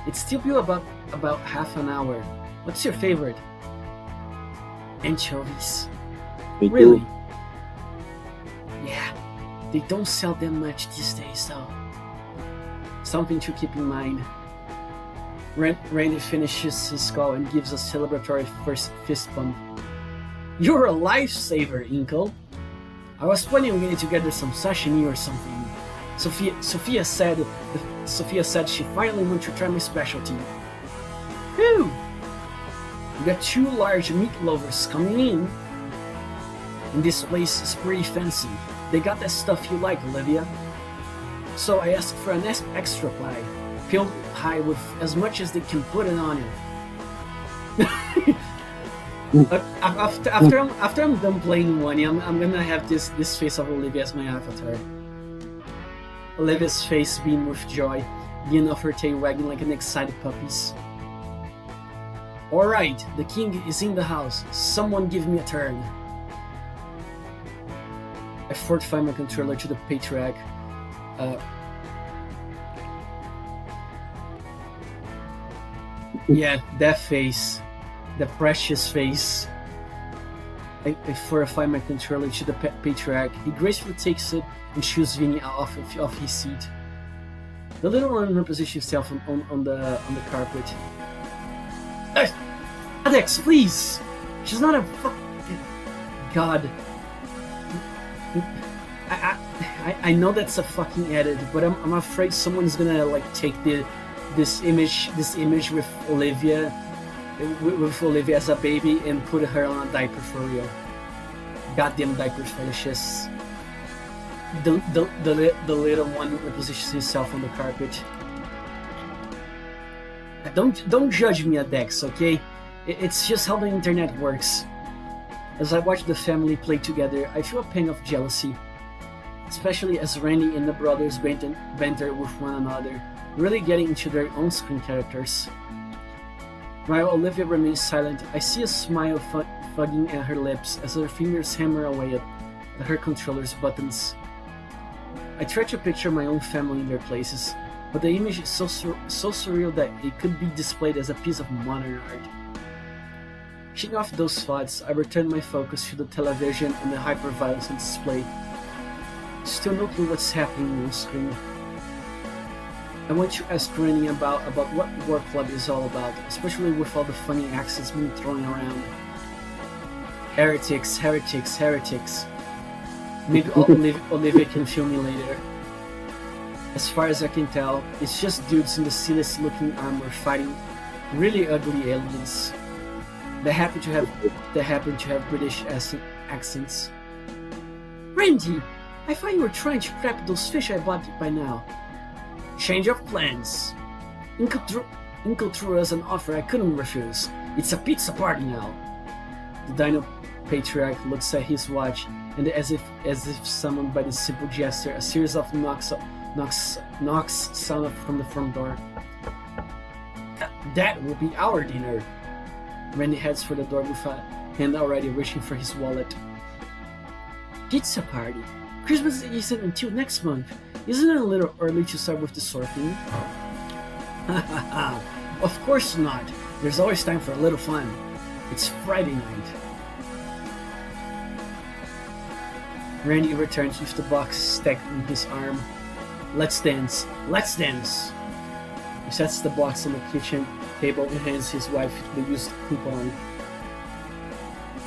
It's still been about half an hour. What's your favorite? Anchovies. Me too. Really? Yeah, they don't sell them much these days though. Something to keep in mind. Randy finishes his call and gives a celebratory first fist bump. You're a lifesaver, Inkle. I was planning on getting together some sashimi or something. Sophia said she finally wants to try my specialty. Whew! We got 2 large meat lovers coming in. And this place is pretty fancy. They got that stuff you like, Olivia. So I asked for an extra pie, filled high with as much as they can put it on it. After I'm done playing Wani, I'm gonna have this face of Olivia as my avatar. Olivia's face beamed with joy, the end of her tail wagging like an excited puppy's. Alright, the king is in the house. Someone give me a turn. I fortify my controller to the patriarch. Yeah, that face. The precious face. I fortify my controller to the patriarch. He gracefully takes it and shoos Vinny off his seat. The little one repositions himself on the carpet. Adex, please! She's not a fucking god. I know that's a fucking edit, but I'm afraid someone's gonna like take this image with Olivia as a baby and put her on a diaper for real. Goddamn diaper fetishes. The little one repositions himself on the carpet. Don't judge me, Adex, okay? It's just how the internet works. As I watch the family play together, I feel a pang of jealousy, especially as Randy and the brothers banter with one another, really getting into their own screen characters. While Olivia remains silent, I see a smile fugging at her lips as her fingers hammer away at her controller's buttons. I try to picture my own family in their places, but the image is so surreal that it could be displayed as a piece of modern art. Shaking off those thoughts, I return my focus to the television and the hyperviolence on display. Still no clue what's happening on screen. I want to ask Randy about what War Club is all about, especially with all the funny accents being thrown around. Heretics, heretics, heretics. Maybe Olivia can film me later. As far as I can tell, it's just dudes in the silliest looking armor fighting really ugly aliens. They happen to have British accents. Randy, I thought you were trying to grab those fish I bought by now. Change of plans. Inkle threw us an offer I couldn't refuse. It's a pizza party now. The Dino Patriarch looks at his watch, and as if summoned by this simple gesture, a series of knocks sound up from the front door. That will be our dinner. Randy heads for the door with a hand already reaching for his wallet. Pizza party? Christmas isn't until next month. Isn't it a little early to start with the sorting? Of course not. There's always time for a little fun. It's Friday night. Randy returns with the box stacked in his arm. Let's dance. Let's dance. He sets the box on the kitchen table and hands his wife the used coupon.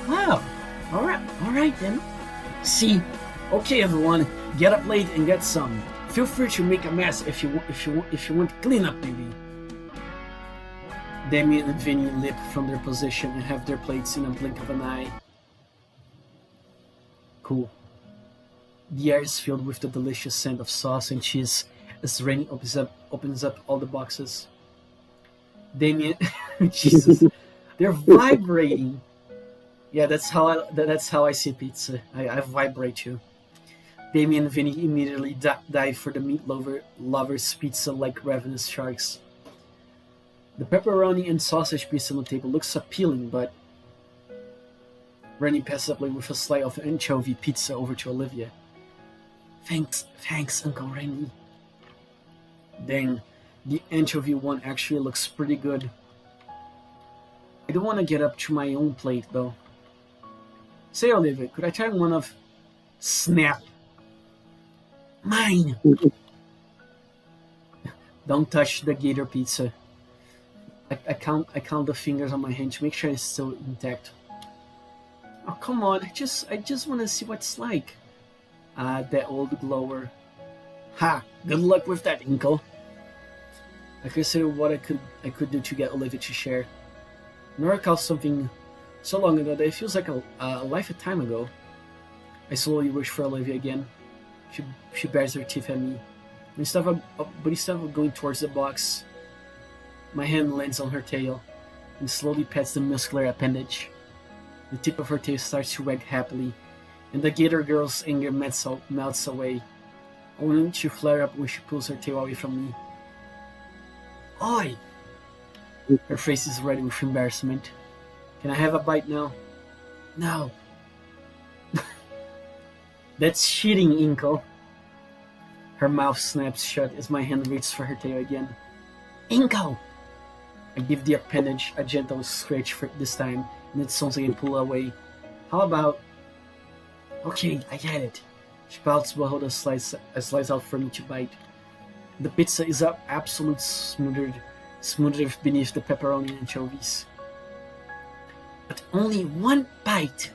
Wow. All right then. See. Okay, everyone, get up late and get some. Feel free to make a mess if you want cleanup duty. Damien and Vinny leap from their position and have their plates in a blink of an eye. Cool. The air is filled with the delicious scent of sauce and cheese as Rainy opens up all the boxes. Damien, Jesus, they're vibrating. Yeah, that's how I see pizza. I vibrate too. Damien and Vinny immediately dive for the meat lovers pizza like ravenous sharks. The pepperoni and sausage piece on the table looks appealing, but Rennie passes up with a slice of anchovy pizza over to Olivia. Thanks, Uncle Rennie. Dang, the anchovy one actually looks pretty good. I don't want to get up to my own plate, though. Say, Olivia, could I try one of... Snap! Mine! Don't touch the Gator pizza. I count the fingers on my hand to make sure it's still intact. Oh, come on, I just want to see what it's like. That old glower. Ha! Good luck with that, Inkle. I consider what I could do to get Olivia to share. Nora recalls something so long ago that it feels like a lifetime ago. I slowly reach for Olivia again. She bares her teeth at me. But instead of going towards the box, my hand lands on her tail and slowly pets the muscular appendage. The tip of her tail starts to wag happily, and the Gator girl's anger melts away, only to flare up when she pulls her tail away from me. Oi! Her face is red with embarrassment. Can I have a bite now? No. That's cheating, Inkle. Her mouth snaps shut as my hand reaches for her tail again. Inkle! I give the appendage a gentle scratch for this time, and it sounds like I pull away. How about... Okay, I get it. She pouts but holds a slice out for me to bite. The pizza is an absolute smothered beneath the pepperoni and anchovies. But only one bite!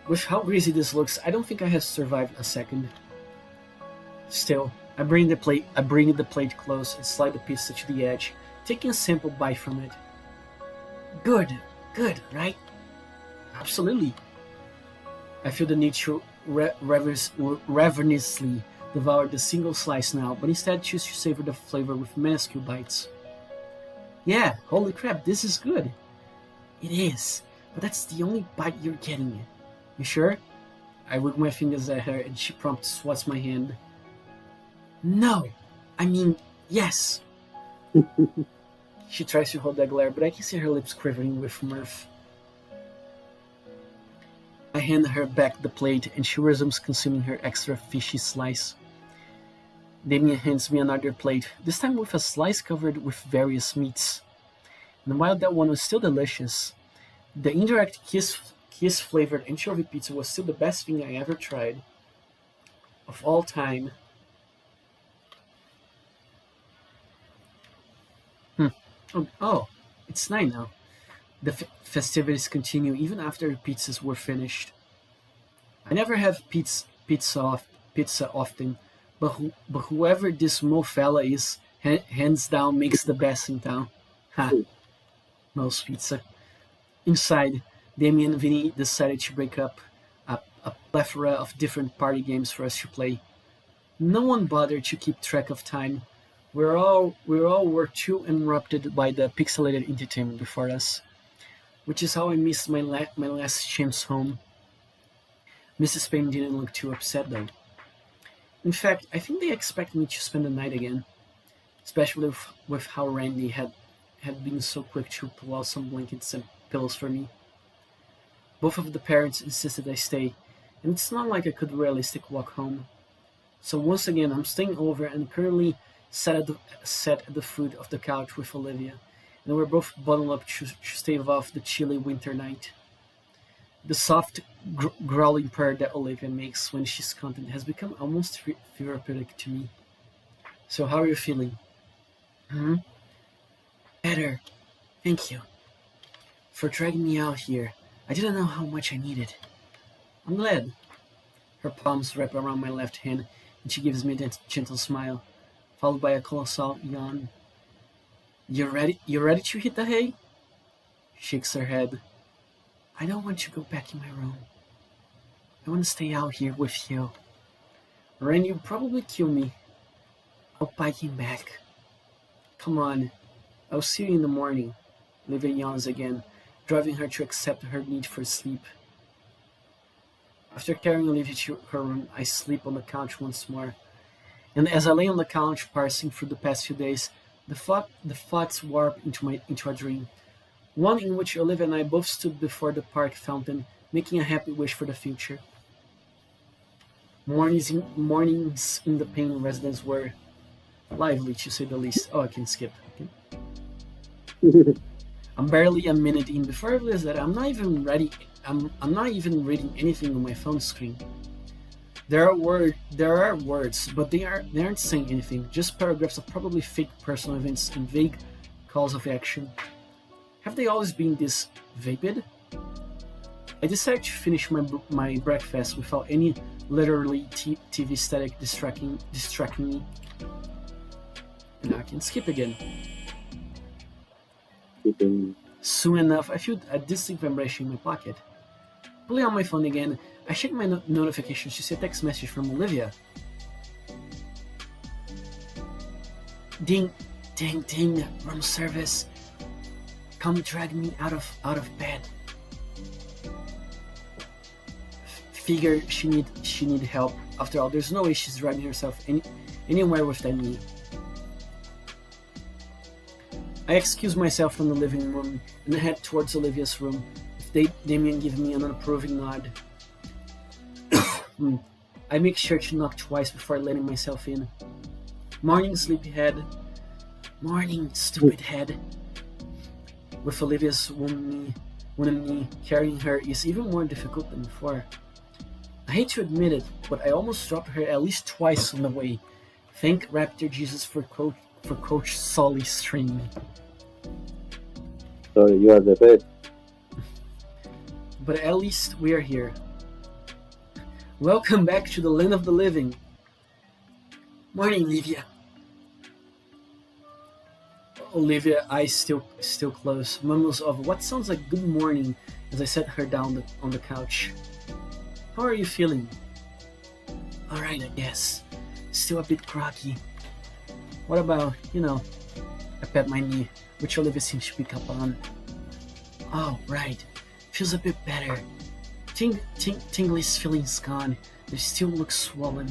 With how greasy this looks, I don't think I have survived a second. Still, I bring the plate close and slide the pizza to the edge, taking a simple bite from it. Good, right? Absolutely. I feel the need to ravenously devour the single slice now, but instead choose to savor the flavor with minuscule bites. Yeah, holy crap, this is good. It is, but that's the only bite you're getting. You sure? I wiggle my fingers at her and she promptly swats my hand. No, I mean, yes. She tries to hold that glare, but I can see her lips quivering with mirth. I hand her back the plate and she resumes consuming her extra fishy slice. Damien hands me another plate, this time with a slice covered with various meats. And while that one was still delicious, the indirect kiss-flavored anchovy pizza was still the best thing I ever tried. Of all time. Oh, it's night now. The festivities continue even after the pizzas were finished. I never have pizza often, but whoever this Mo fella is, hands down makes the best in town. Ha! Mo's pizza. Inside, Damien and Vinny decided to break up a plethora of different party games for us to play. No one bothered to keep track of time. We all were too interrupted by the pixelated entertainment before us, which is how I missed my last chance home. Mrs. Payne didn't look too upset though. In fact, I think they expected me to spend the night again, especially with how Randy had been so quick to pull out some blankets and pillows for me. Both of the parents insisted I stay, and it's not like I could realistically walk home. So once again, I'm staying over and currently sat at the foot of the couch with Olivia, and we're both bundled up to stave off the chilly winter night. The soft, growling purr that Olivia makes when she's content has become almost therapeutic to me. So how are you feeling? Better. Thank you. For dragging me out here. I didn't know how much I needed. I'm glad. Her palms wrap around my left hand, and she gives me a gentle smile, followed by a colossal yawn. You ready to hit the hay? Shakes her head. I don't want to go back in my room. I want to stay out here with you. Ren, you'll probably kill me. I'll bite him back. Come on. I'll see you in the morning. Olivia yawns again, driving her to accept her need for sleep. After carrying Olivia to her room, I sleep on the couch once more. And as I lay on the couch parsing through the past few days, The thoughts warp into a dream, one in which Olivia and I both stood before the park fountain, making a happy wish for the future. Mornings in the Payne residence were lively, to say the least. Oh, I can skip. Okay. I'm barely a minute in before I realize that I'm not even ready. I'm not even reading anything on my phone screen. There are words, but they aren't saying anything. Just paragraphs of probably fake personal events and vague calls of action. Have they always been this vapid? I decided to finish my breakfast without any literally TV static distracting me. Now I can skip again. Soon enough, I feel a distinct vibration in my pocket. Pulling out my phone again, I check my notifications to see a text message from Olivia. Ding, ding, ding, room service. Come drag me out of bed. Figure she need help. After all, there's no way she's dragging herself anywhere without me. I excuse myself from the living room and head towards Olivia's room. If Damien give me an approving nod. I make sure to knock twice before letting myself in. Morning, sleepyhead. Morning, stupid head. With Olivia's one knee carrying her is even more difficult than before. I hate to admit it, but I almost dropped her at least twice on the way. Thank Raptor Jesus for Coach Sully streaming. Sorry, you are the best. But at least we are here. Welcome back to the land of the living. Morning, Olivia. Olivia, eyes still closed, mumbles of what sounds like good morning as I set her down on the couch. How are you feeling? Alright, I guess. Still a bit groggy. What about, I pat my knee, which Olivia seems to pick up on. Oh, right. Feels a bit better. Tingly's feeling's gone. They still look swollen.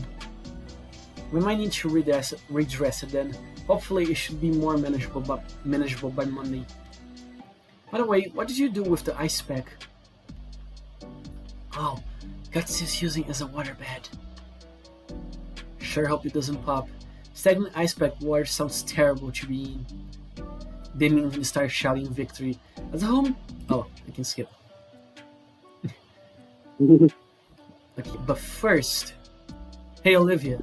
We might need to redress it then. Hopefully it should be more manageable by Monday. By the way, what did you do with the ice pack? Oh, Guts is using as a waterbed. Sure hope it doesn't pop. Stagnant ice pack water sounds terrible to be in. Damien even starts shouting victory. At home? Oh, I can skip. Okay, but first... Hey, Olivia.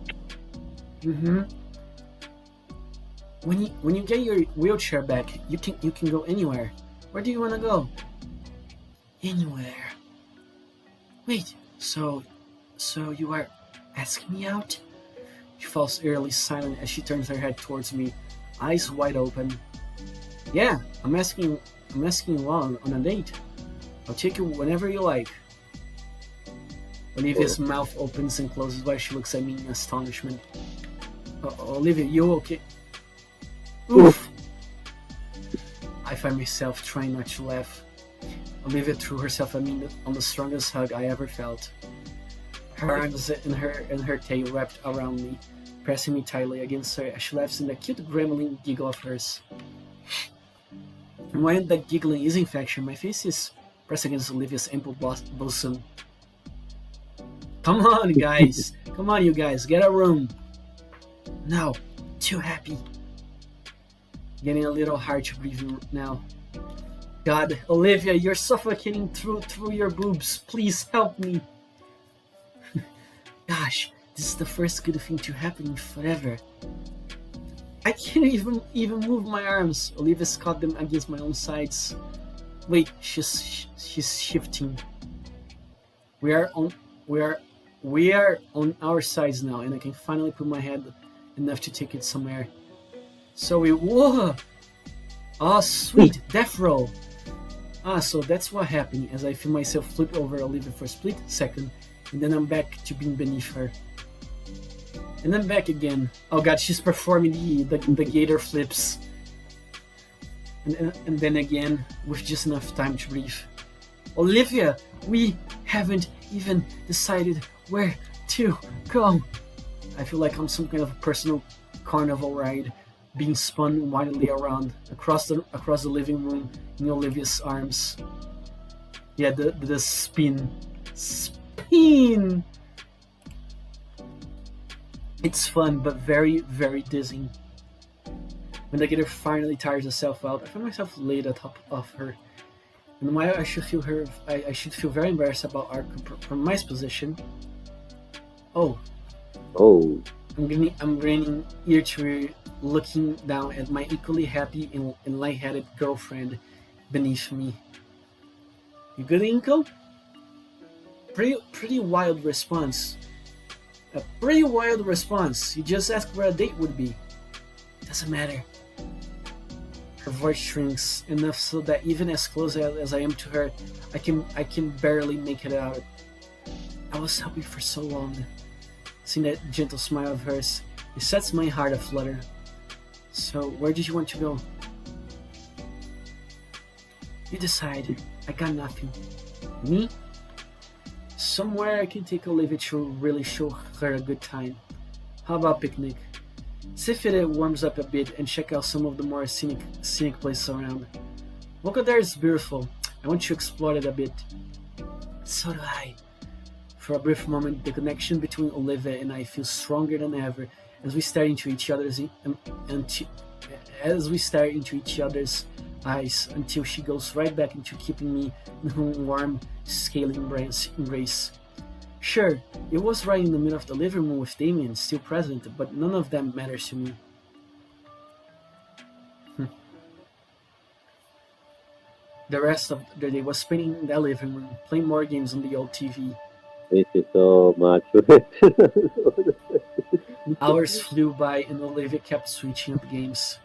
When you get your wheelchair back, you can go anywhere. Where do you want to go? Anywhere. Wait, so you are asking me out? She falls eerily silent as she turns her head towards me, eyes wide open. Yeah, I'm asking you on a date. I'll take you whenever you like. Olivia's mouth opens and closes while she looks at me in astonishment. Olivia, you okay? Oof! I find myself trying not to laugh. Olivia threw herself at me on the strongest hug I ever felt. Her arms and her tail wrapped around me, pressing me tightly against her as she laughs in the cute gremlin giggle of hers. And when that giggling is infection, my face is pressed against Olivia's ample bosom. Come on, guys! Come on, you guys, get a room! No, too happy. Getting a little hard to breathe now. God, Olivia, you're suffocating through your boobs. Please help me. Gosh, this is the first good thing to happen in forever. I can't even move my arms. Olivia's caught them against my own sides. Wait, she's shifting. We are on our sides now, and I can finally put my head enough to take it somewhere. So whoa! Oh, sweet, death roll. So that's what happened as I feel myself flip over Olivia for a split second, and then I'm back to being beneath her. And then back again. Oh god, she's performing the gator flips. And then again, with just enough time to breathe. Olivia, we haven't even decided where to go. I feel like I'm some kind of a personal carnival ride. being spun wildly around across the living room in Olivia's arms. Yeah, the spin. It's fun, but very, very dizzying. When the Gator finally tires herself out, I find myself laid atop of her. And while I should feel very embarrassed about our compromised position. Oh, Oh, I'm grinning ear to ear, looking down at my equally happy and lightheaded girlfriend beneath me. You good, Inko? Pretty wild response. A pretty wild response. You just asked where a date would be. Doesn't matter. Her voice shrinks enough so that even as close as I am to her, I can barely make it out. I was happy for so long. Seeing that gentle smile of hers, it sets my heart aflutter. So, where did you want to go? You decide. I got nothing. Me? Somewhere I can take Olivia to really show her a good time. How about picnic? See if it warms up a bit and check out some of the more scenic places around. Boca there is beautiful. I want to explore it a bit. So do I. For a brief moment, the connection between Olivia and I feels stronger than ever as we stare into each other's eyes until she goes right back into keeping me in her warm, scaly embrace. Sure, it was right in the middle of the living room with Damien still present, but none of that matters to me. The rest of the day was spent in that living room, playing more games on the old TV. this is so much. Hours flew by and Olivia kept switching up games.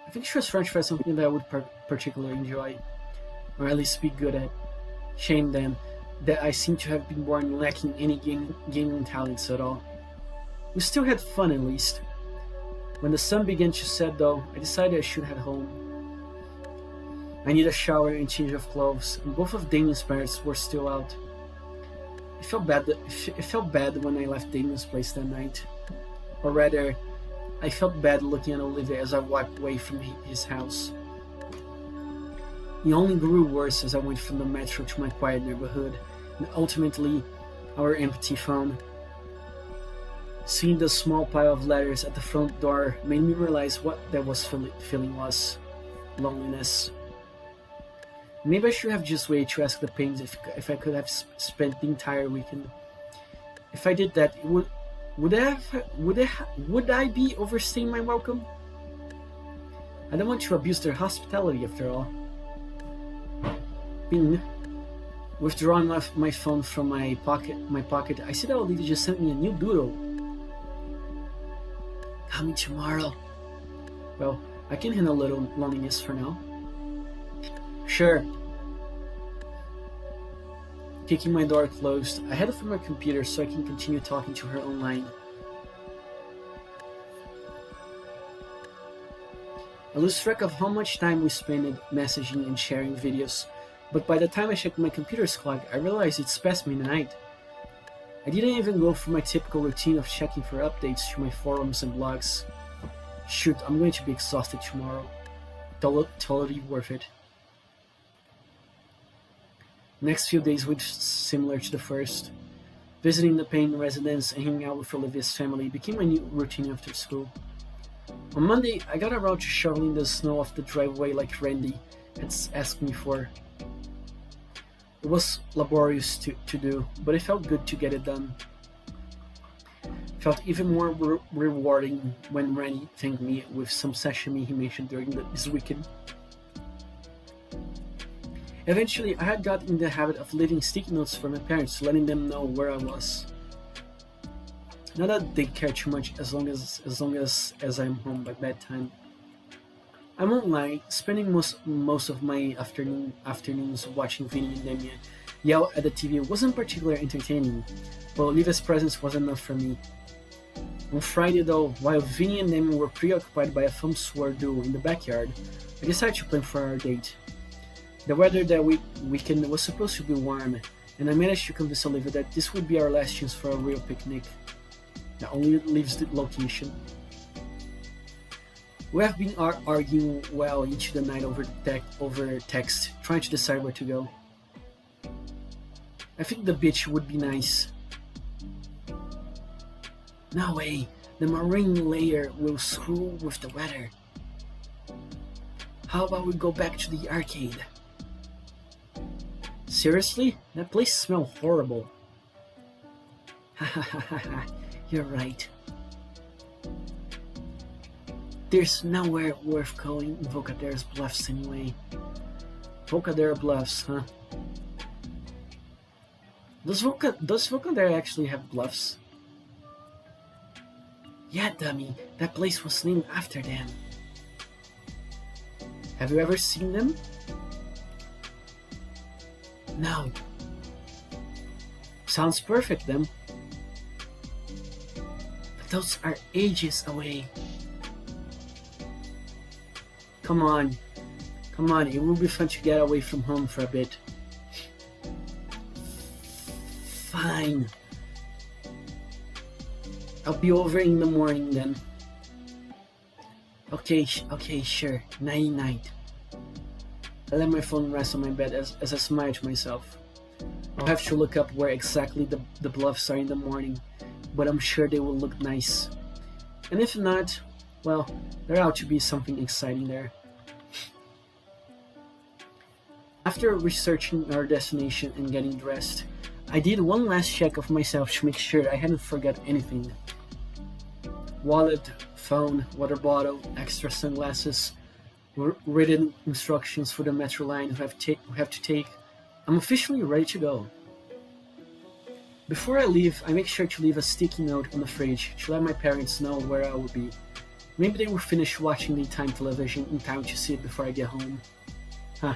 I think she was trying to find something that I would particularly enjoy, or at least be good at. Shame then, that I seem to have been born lacking any gaming talents at all. We still had fun at least. When the sun began to set though, I decided I should head home. I need a shower and change of clothes, and both of Damien's parents were still out. It felt bad when I left Damien's place that night. Or rather, I felt bad looking at Olivia as I walked away from his house. It only grew worse as I went from the metro to my quiet neighborhood, and ultimately, our empty phone. Seeing the small pile of letters at the front door made me realize what that feeling was. Loneliness. Maybe I should have just waited to ask the Paynes if I could have spent the entire weekend. If I did that, would I be overstaying my welcome? I don't want to abuse their hospitality after all. Bing. Withdrawing my phone from my pocket, I see that Olivia just sent me a new doodle. Coming tomorrow. Well, I can handle a little loneliness for now. Sure. Kicking my door closed, I headed for my computer so I can continue talking to her online. I lose track of how much time we spent messaging and sharing videos, but by the time I checked my computer's clock, I realized it's past midnight. I didn't even go through my typical routine of checking for updates to my forums and blogs. Shoot, I'm going to be exhausted tomorrow. Totally worth it. Next few days were similar to the first. Visiting the Payne residence and hanging out with Olivia's family became my new routine after school. On Monday, I got around to shoveling the snow off the driveway like Randy had asked me for. It was laborious to do, but it felt good to get it done. It felt even more rewarding when Randy thanked me with some sashimi he mentioned during this weekend. Eventually, I had got in the habit of leaving sticky notes for my parents, letting them know where I was. Not that they care too much as long as I'm home by bedtime. I won't lie, spending most of my afternoons watching Vinny and Damien yell at the TV wasn't particularly entertaining, but Olivia's presence was enough for me. On Friday though, while Vinny and Damien were preoccupied by a thumb sword duel in the backyard, I decided to plan for our date. The weather that weekend was supposed to be warm, and I managed to convince Olivia that this would be our last chance for a real picnic. That only leaves the location. We have been arguing well into the night over text, trying to decide where to go. I think the beach would be nice. No way, the marine layer will screw with the weather. How about we go back to the arcade? Seriously? That place smells horrible. Hahaha, you're right. There's nowhere worth going in Volcadera's Bluffs anyway. Volcadera Bluffs, huh? Does Volcadera actually have bluffs? Yeah, dummy, that place was named after them. Have you ever seen them? No. Sounds perfect then. But those are ages away. Come on, it will be fun to get away from home for a bit. Fine. I'll be over in the morning then. Okay, sure. Night. I let my phone rest on my bed as I smile to myself. I'll have to look up where exactly the bluffs are in the morning, but I'm sure they will look nice. And if not, well, there ought to be something exciting there. After researching our destination and getting dressed, I did one last check of myself to make sure I hadn't forgot anything. Wallet, phone, water bottle, extra sunglasses, written instructions for the metro line we have to take. I'm officially ready to go. Before I leave, I make sure to leave a sticky note on the fridge to let my parents know where I will be. Maybe they will finish watching daytime television in time to see it before I get home. Huh.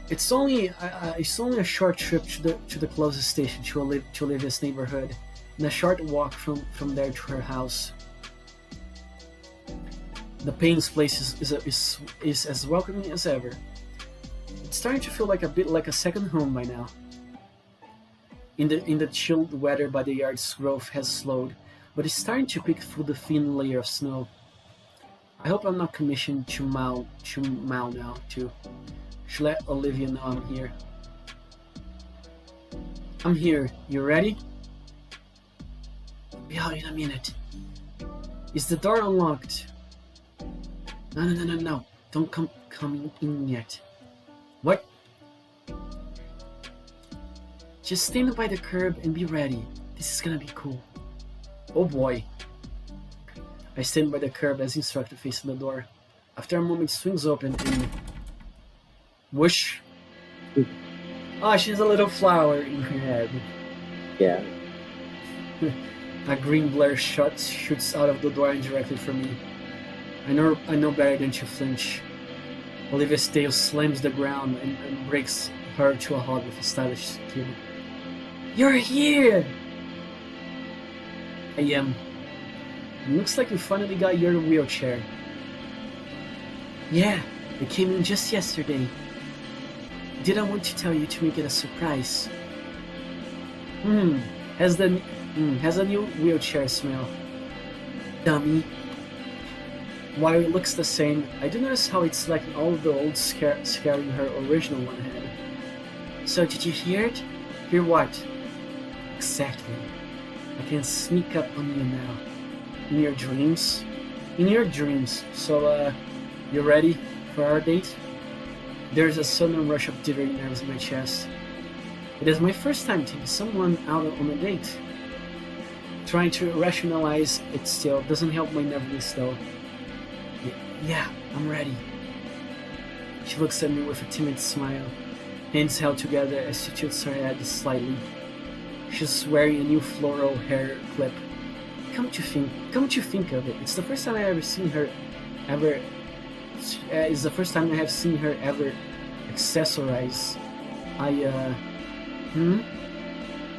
It's only a short trip to the closest station to Olivia's neighborhood, and a short walk from there to her house. The Payne's place is as welcoming as ever. It's starting to feel a bit like a second home by now. In the chilled weather by the yard's growth has slowed, but it's starting to pick through the thin layer of snow. I hope I'm not commissioned to mow now too. Should let Olivia know I'm here. I'm here. You ready? Be out in a minute. Is the door unlocked? No. Don't come in yet. What? Just stand by the curb and be ready. This is gonna be cool. Oh boy. I stand by the curb as instructed facing the door. After a moment, it swings open and... whoosh! Ah, she's a little flower in her head. Yeah. A green blur shoots out of the door and directly for me. I know better than to flinch. Olivia's tail slams the ground and breaks her to a halt with a stylish skid. You're here! I am. It looks like you finally got your wheelchair. Yeah, it came in just yesterday. Didn't want to tell you to make it a surprise. Has a new wheelchair smell. Dummy. While it looks the same, I do notice how it's like all of the old scaring her original one had. So did you hear it? Hear what? Exactly. I can sneak up on you now. In your dreams? In your dreams. So, you ready for our date? There's a sudden rush of jittery nerves in my chest. It is my first time taking someone out on a date. Trying to rationalize it still doesn't help my nervousness though. Yeah, I'm ready. She looks at me with a timid smile, hands held together as she tilts her head slightly. She's wearing a new floral hair clip. Come to think of it, it's the first time I have seen her ever accessorize.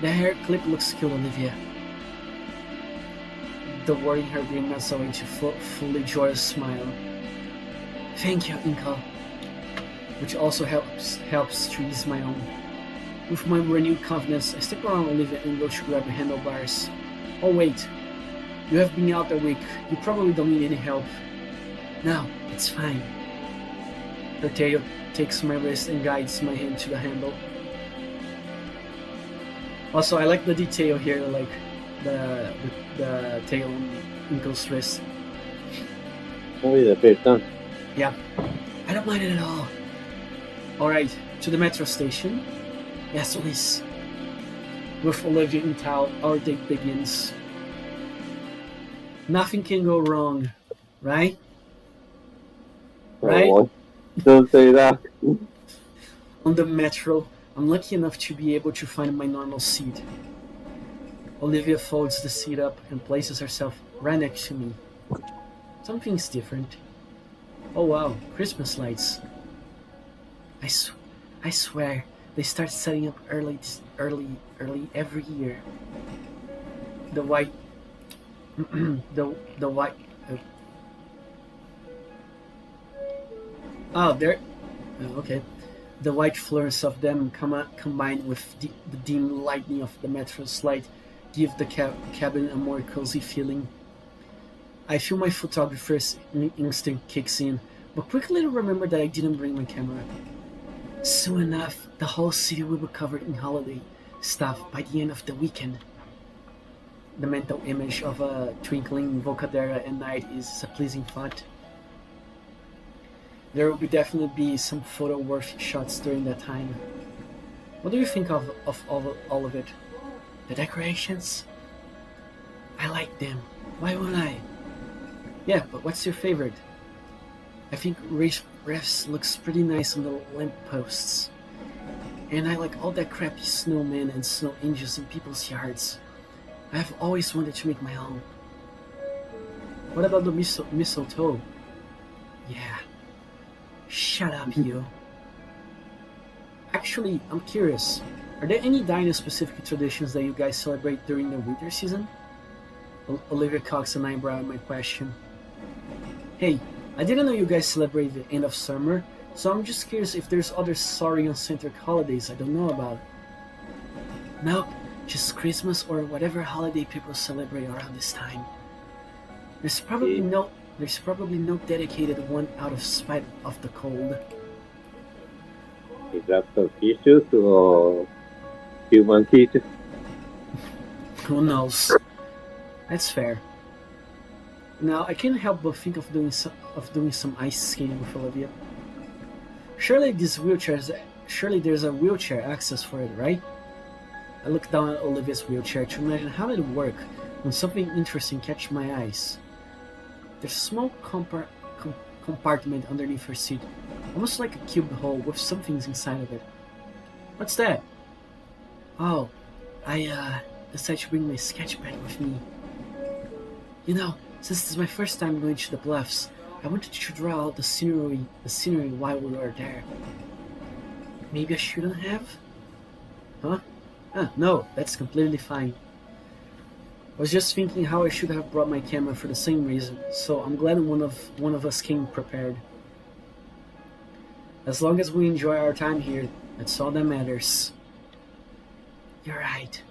The hair clip looks cool, Olivia. The word in her brain melts away into fully joyous smile. Thank you, Inka. Which also helps to ease my own. With my renewed confidence, I step around Olivia and go to grab the handlebars. Oh wait, You have been out a week. You probably don't need any help. No, it's fine. Her tail takes my wrist and guides my hand to the handle. Also, I like the detail here, like the tail on Inko's wrist. Muy de fiesta. Yeah, I don't mind it at all. Alright, to the metro station. Yes, please. With Olivia in tow, our date begins. Nothing can go wrong, right? Right? Oh, don't say that. On the metro, I'm lucky enough to be able to find my normal seat. Olivia folds the seat up and places herself right next to me. Something's different. Oh wow, Christmas lights. I swear, they start setting up early every year. The white, the white. Oh, there. Okay. The white fluorescence of them combined with the dim lighting of the metro's light give the cabin a more cozy feeling. I feel my photographer's instinct kicks in, but quickly remember that I didn't bring my camera. Soon enough, the whole city will be covered in holiday stuff by the end of the weekend. The mental image of a twinkling Volcadera at night is a pleasing thought. There will definitely be some photo-worthy shots during that time. What do you think of all of it? The decorations? I like them. Why wouldn't I? Yeah, but what's your favorite? I think Refs looks pretty nice on the lampposts. And I like all that crappy snowmen and snow angels in people's yards. I have always wanted to make my own. What about the mistletoe? Yeah. Shut up, you. Actually, I'm curious. Are there any dino-specific traditions that you guys celebrate during the winter season? Olivia cocks an eyebrow at my question. Hey, I didn't know you guys celebrate the end of summer, so I'm just curious if there's other Saurian-centric holidays I don't know about. Nope, just Christmas or whatever holiday people celebrate around this time. There's probably no dedicated one out of spite of the cold. Is that suspicious or human teeth? Who knows? That's fair. Now I can't help but think of doing some ice skating with Olivia. Surely there's a wheelchair access for it, right? I look down at Olivia's wheelchair to imagine how it would work when something interesting catches my eyes. There's a small compartment underneath her seat, almost like a cube hole with some things inside of it. What's that? Oh, I decided to bring my sketch pad with me. You know, since this is my first time going to the bluffs, I wanted to draw out the scenery while we were there. Maybe I shouldn't have? Huh? No, that's completely fine. I was just thinking how I should have brought my camera for the same reason, so I'm glad one of us came prepared. As long as we enjoy our time here, that's all that matters. You're right.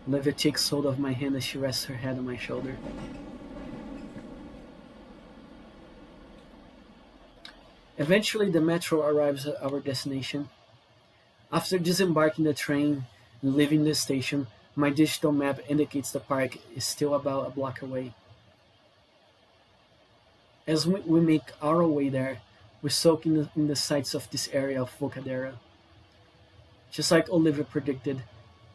Olivia takes hold of my hand as she rests her head on my shoulder. Eventually, the metro arrives at our destination. After disembarking the train and leaving the station, my digital map indicates the park is still about a block away. As we make our way there, we soak in the sights of this area of Volcadera. Just like Olivia predicted,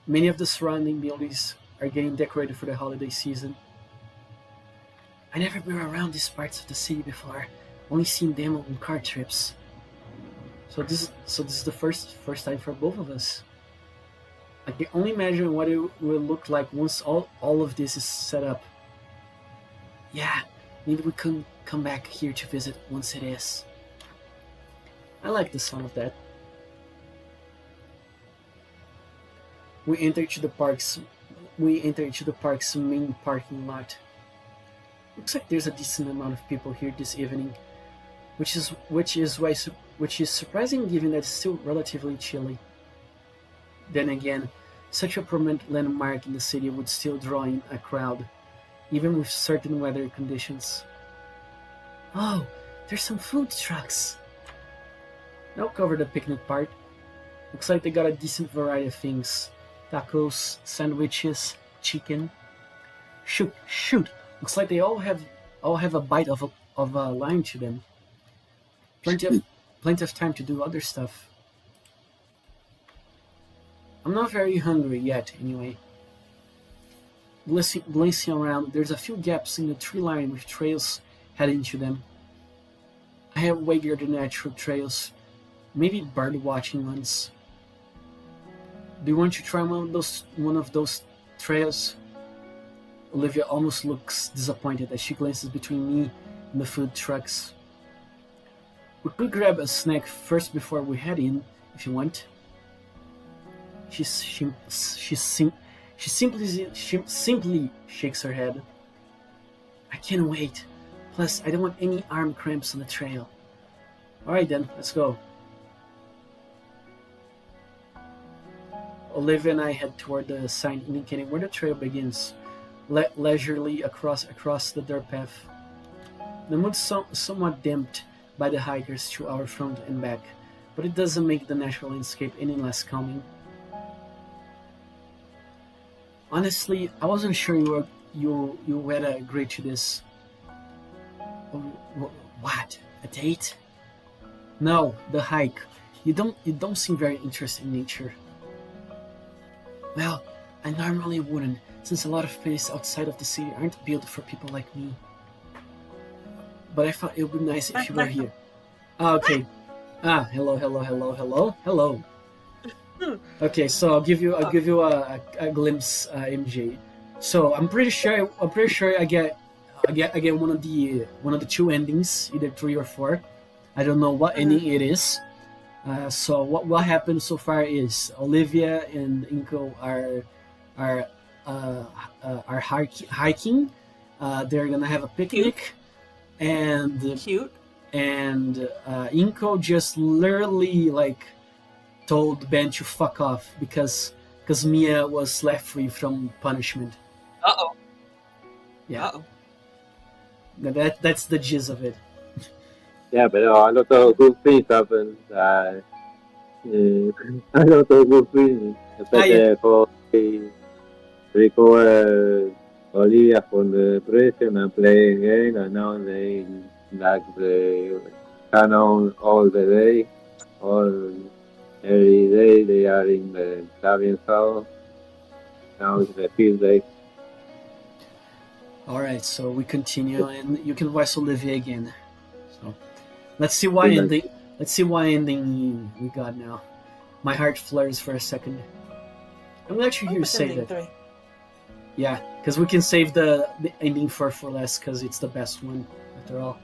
many of the surrounding buildings are getting decorated for the holiday season. I never been around these parts of the city before, only seen them on car trips. So this is the first time for both of us. I can only imagine what it will look like once all of this is set up. Yeah, maybe we can come back here to visit once it is. I like the sound of that. We enter into the park's main parking lot. Looks like there's a decent amount of people here this evening, which is surprising given that it's still relatively chilly. Then again, such a prominent landmark in the city would still draw in a crowd, even with certain weather conditions. Oh, there's some food trucks. Now cover the picnic part. Looks like they got a decent variety of things. Tacos, sandwiches, chicken. Shoot! Looks like they all have a bite of a lime to them. Plenty of time to do other stuff. I'm not very hungry yet, anyway. Glancing around, there's a few gaps in the tree line with trails heading to them. I have wavier than natural trails, maybe bird watching ones. Do you want to try one of those trails? Olivia almost looks disappointed as she glances between me and the food trucks. We could grab a snack first before we head in, if you want. She simply shakes her head. I can't wait. Plus, I don't want any arm cramps on the trail. Alright then, let's go. Olivia and I head toward the sign indicating where the trail begins, leisurely across the dirt path. The mood's somewhat damped by the hikers to our front and back, but it doesn't make the natural landscape any less calming. Honestly, I wasn't sure you had agreed to this. What? A date? No, the hike. You don't seem very interested in nature. Well, I normally wouldn't, since a lot of places outside of the city aren't built for people like me. But I thought it would be nice if you were here. Okay. Hello. Okay, so I'll give you a glimpse, MJ. So I'm pretty sure I get one of the two endings, either 3 or 4. I don't know what ending it is. So what happened so far is Olivia and Inko are hiking. They're gonna have a picnic, and Cute. And Inko just literally told Ben to fuck off because Mia was left free from punishment. Uh-oh. Yeah. Uh-oh. That's the gist of it. Yeah, pero a lot of good things happen. A lot of good things, especially for the recover Olivia from the prison and play again, and now they like the canon all the day, every day they are in the Sabian's house. Now it's the 5th day. All right, so we continue, and you can voice Olivia again. So let's see what ending we got now. My heart flares for a second. I'm glad you hear you say that. 3. Yeah, because we can save the ending for last, because it's the best one after all.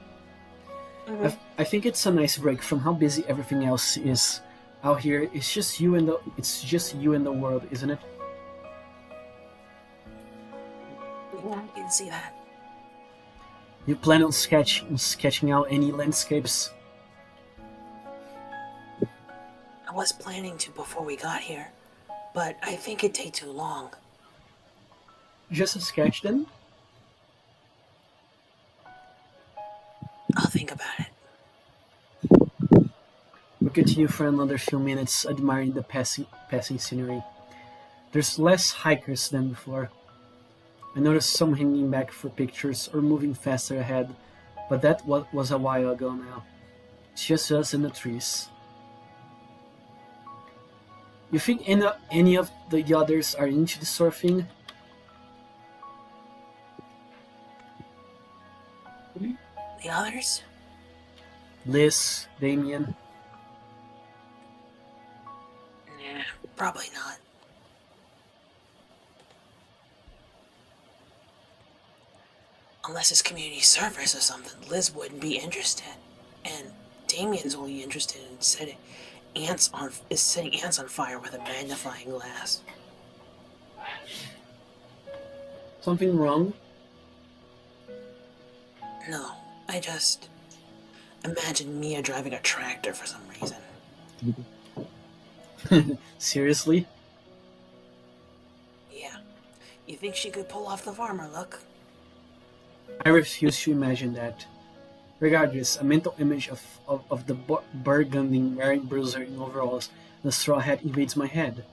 Mm-hmm. I think it's a nice break from how busy everything else is out here. It's just you and the world, isn't it? Yeah, I can see that. You plan on sketching out any landscapes? I was planning to before we got here, but I think it'd take too long. Just a sketch, then? I'll think about it. We continue for another few minutes, admiring the passing scenery. There's less hikers than before. I noticed some hanging back for pictures or moving faster ahead, but that was a while ago now. It's just us and the trees. You think any of the others are into this sort of thing? The others? Liz, Damien. Nah, probably not. Unless it's community service or something, Liz wouldn't be interested. And Damien's only interested in setting ants on fire with a magnifying glass. Something wrong? No, I just imagine Mia driving a tractor for some reason. Seriously? Yeah. You think she could pull off the farmer look? I refuse to imagine that. Regardless, a mental image of the burgundy wearing bruiser in overalls and a straw hat invades my head.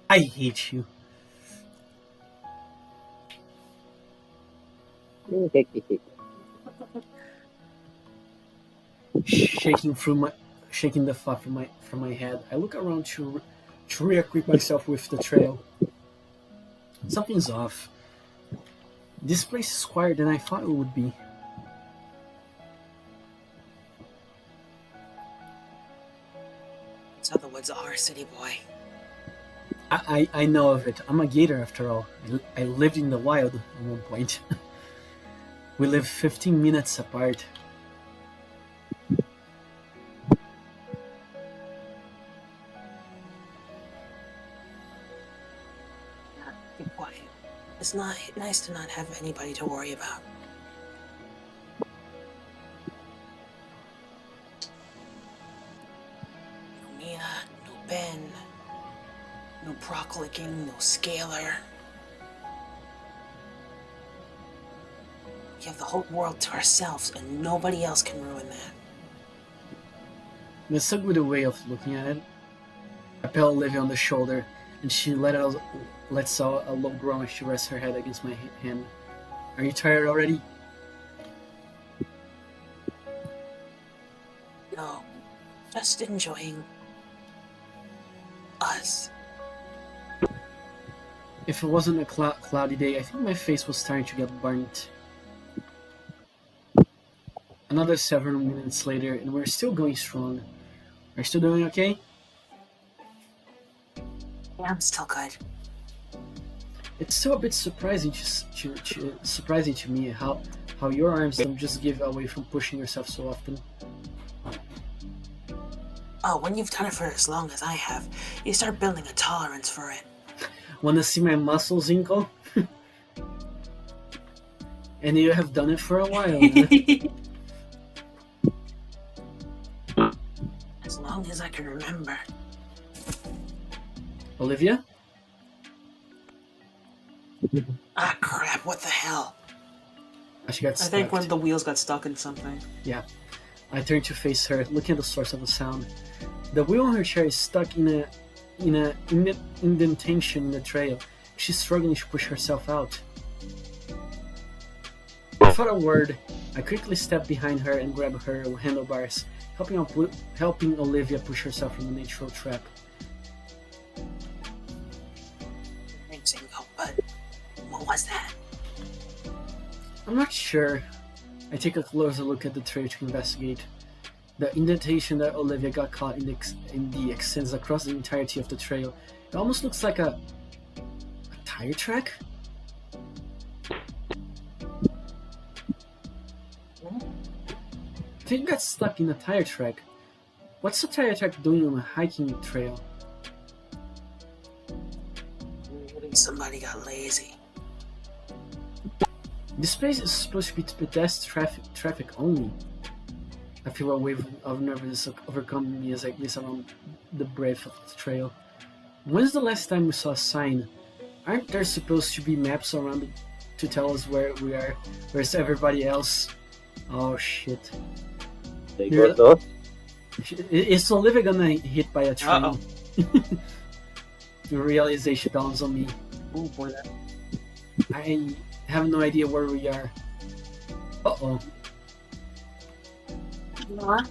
I hate you. Shaking the fluff from my head, I look around to reacquaint myself with the trail. Something's off. This place is quieter than I thought it would be. That's how the woods are, city boy. I know of it. I'm a gator after all. I lived in the wild at one point. We live 15 minutes apart. Be quiet. It's not nice to not have anybody to worry about. No Mia, no Ben, no proc-licking, no scalar. We have the whole world to ourselves, and nobody else can ruin that. That's a good way of looking at it. I pat Olivia on the shoulder, and she lets out a low groan as she rests her head against my hand. Are you tired already? No, just enjoying us. If it wasn't a cloudy day, I think my face was starting to get burnt. Another several minutes later, and we're still going strong. Are you still doing okay? Yeah, I'm still good. It's still a bit surprising to me how your arms don't just give away from pushing yourself so often. Oh, when you've done it for as long as I have, you start building a tolerance for it. Wanna see my muscles, Inko? And you have done it for a while. Huh? As long as I can remember. Olivia? Ah, crap, what the hell? She got I stuck. think when the wheels got stuck in something. Yeah. I turn to face her, looking at the source of the sound. The wheel on her chair is stuck in an indentation in the trail. She's struggling to push herself out. Without a word, I quickly step behind her and grab her handlebars, helping Olivia push herself from the natural trap. Thanks, Ingo, but what was that? I'm not sure. I take a closer look at the trail to investigate. The indentation that Olivia got caught in the extends across the entirety of the trail. It almost looks like a tire track? If it got stuck in a tire track, what's a tire track doing on a hiking trail? Maybe somebody got lazy. This place is supposed to be pedestrian traffic only. I feel a wave of nervousness overcome me as I glance around the breadth of the trail. When's the last time we saw a sign? Aren't there supposed to be maps around it to tell us where we are? Where's everybody else? Oh shit. They got those? Is Olivia gonna hit by a train? Uh-oh. The realization dawns on me. Oh boy, that. I have no idea where we are. Uh-oh. What?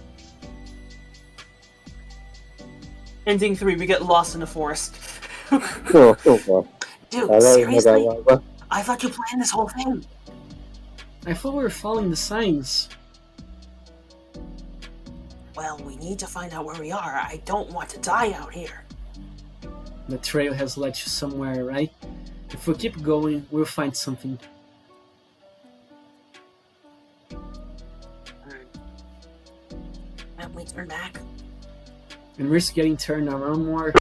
Ending 3, we get lost in the forest. Oh, so far. Dude, I seriously? like I thought you planned this whole thing. I thought we were following the signs. Well, we need to find out where we are. I don't want to die out here. The trail has led you somewhere, right? If we keep going, we'll find something. Can't we turn back? And risk getting turned around more.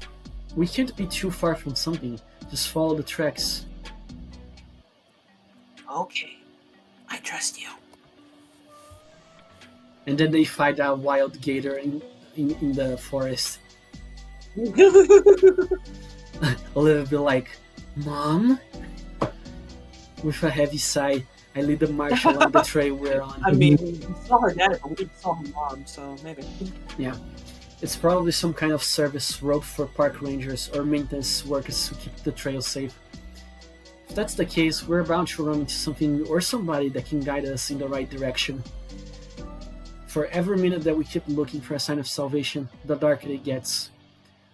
We can't be too far from something. Just follow the tracks. Okay. I trust you. And then they find a wild gator in the forest. Olivia be like, Mom? With a heavy sigh, I lead the march along the trail we're on. I mean, we saw her dad, but we didn't saw her mom, so maybe. Yeah. It's probably some kind of service rope for park rangers or maintenance workers to keep the trail safe. If that's the case, we're bound to run into something or somebody that can guide us in the right direction. For every minute that we keep looking for a sign of salvation, the darker it gets.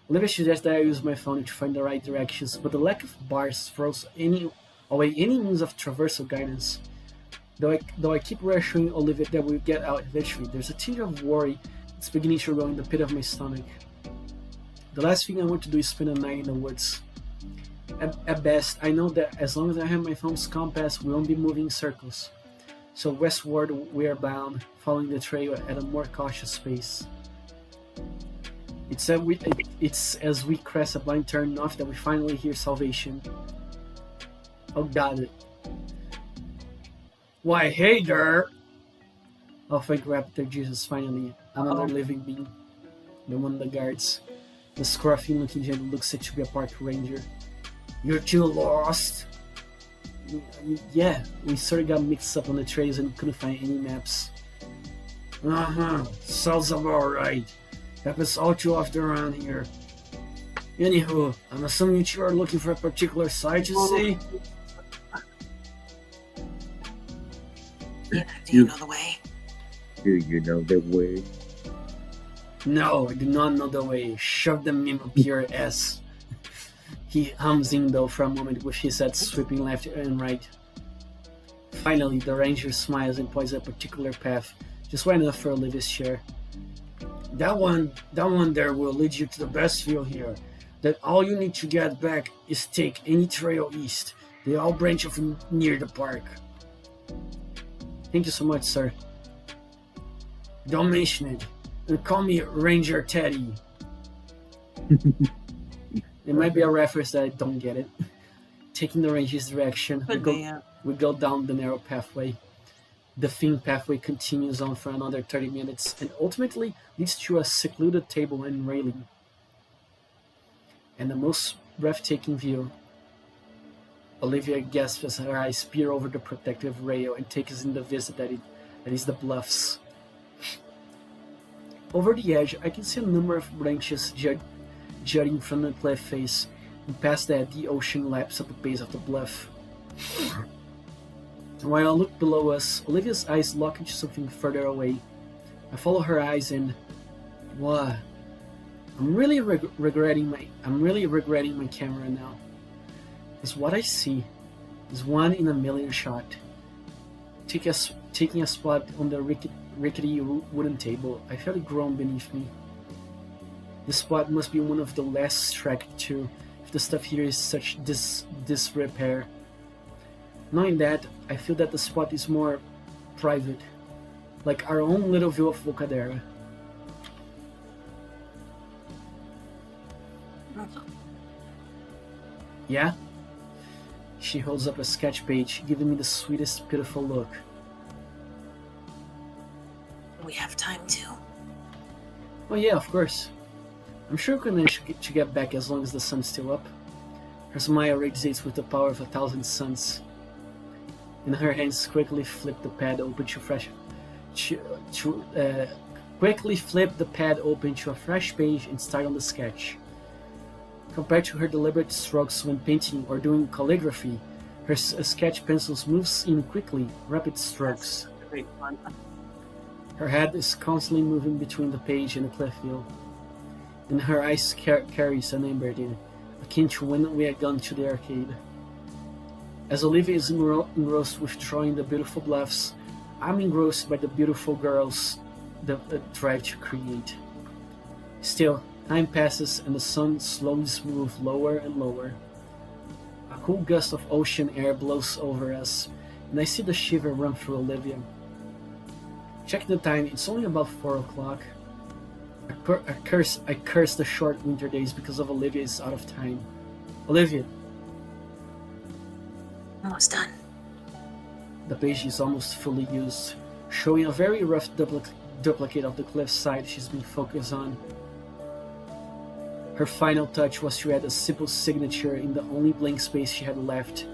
Olivia suggests that I use my phone to find the right directions, but the lack of bars throws away any means of traversal guidance. Though I keep reassuring Olivia that we'll get out eventually, there's a tinge of worry that's beginning to grow in the pit of my stomach. The last thing I want to do is spend a night in the woods. At best, I know that as long as I have my phone's compass, we won't be moving in circles. So westward we are bound, following the trail at a more cautious pace. It's as we crest a blind turn north that we finally hear salvation. Oh god. Why, hey there! Oh, thank Raptor Jesus, finally. Another living being. The one of the guards. The scruffy looking gent looks set to be a park ranger. You're too lost? Yeah, we sort of got mixed up on the trails and couldn't find any maps. Sounds about right. Happens all too often around here. Anywho, I'm assuming that you are looking for a particular site, you see? Do you know the way? Do you know the way? No, I do not know the way. Shove the meme up your ass. He hums in though for a moment with his head sweeping left and right. Finally, the ranger smiles and points a particular path, just wide enough for Olivia's share. That one there will lead you to the best view here. That all you need to get back is take any trail east. They all branch off near the park. Thank you so much, sir. Don't mention it. And call me Ranger Teddy. It might be a reference that I don't get it. Taking the ranger's direction, we go down the narrow pathway. The thin pathway continues on for another 30 minutes and ultimately leads to a secluded table and railing. And the most breathtaking view. Olivia gasps as her eyes peer over the protective rail and take us in the visit that is the bluffs. Over the edge, I can see a number of branches jutting from the cliff face, and past that, the ocean laps at the base of the bluff. While I look below us, Olivia's eyes lock into something further away. I follow her eyes and, wow, I'm really regretting my camera now. Because what I see is one in a million shot. Taking a spot on the rickety wooden table, I felt it groan beneath me. This spot must be one of the last struck too, if the stuff here is such disrepair. Knowing that, I feel that the spot is more private, like our own little view of Volcadera. Yeah? She holds up a sketch page, giving me the sweetest, pitiful look. We have time to. Oh yeah, of course. I'm sure we can manage to get back as long as the sun's still up. Her smile radiates with the power of 1,000 suns. And her hands quickly flip the pad open to a fresh page and start on the sketch. Compared to her deliberate strokes when painting or doing calligraphy, her sketch pencils moves in quickly, rapid strokes. Great fun. Her head is constantly moving between the page and the cliff view, and her eyes carries an embering, akin to when we had gone to the arcade. As Olivia is engrossed with drawing the beautiful bluffs, I'm engrossed by the beautiful girls that drive to create. Still, time passes and the sun slowly moves lower and lower. A cool gust of ocean air blows over us, and I see the shiver run through Olivia. Checking the time, it's only about 4 o'clock. I curse the short winter days because of Olivia is out of time. Olivia! Almost done. The page is almost fully used, showing a very rough duplicate of the cliffside she's been focused on. Her final touch was to add a simple signature in the only blank space she had left,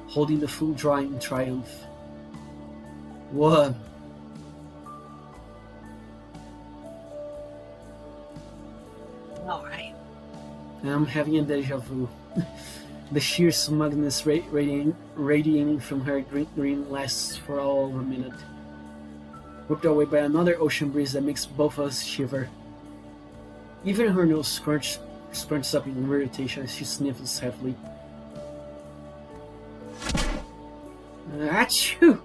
holding the full drawing in triumph. What? Alright. I'm having a deja vu. The sheer smugness radiating from her green lasts for all of a minute. Whipped away by another ocean breeze that makes both of us shiver. Even her nose scrunches up in irritation as she sniffles heavily. Achoo!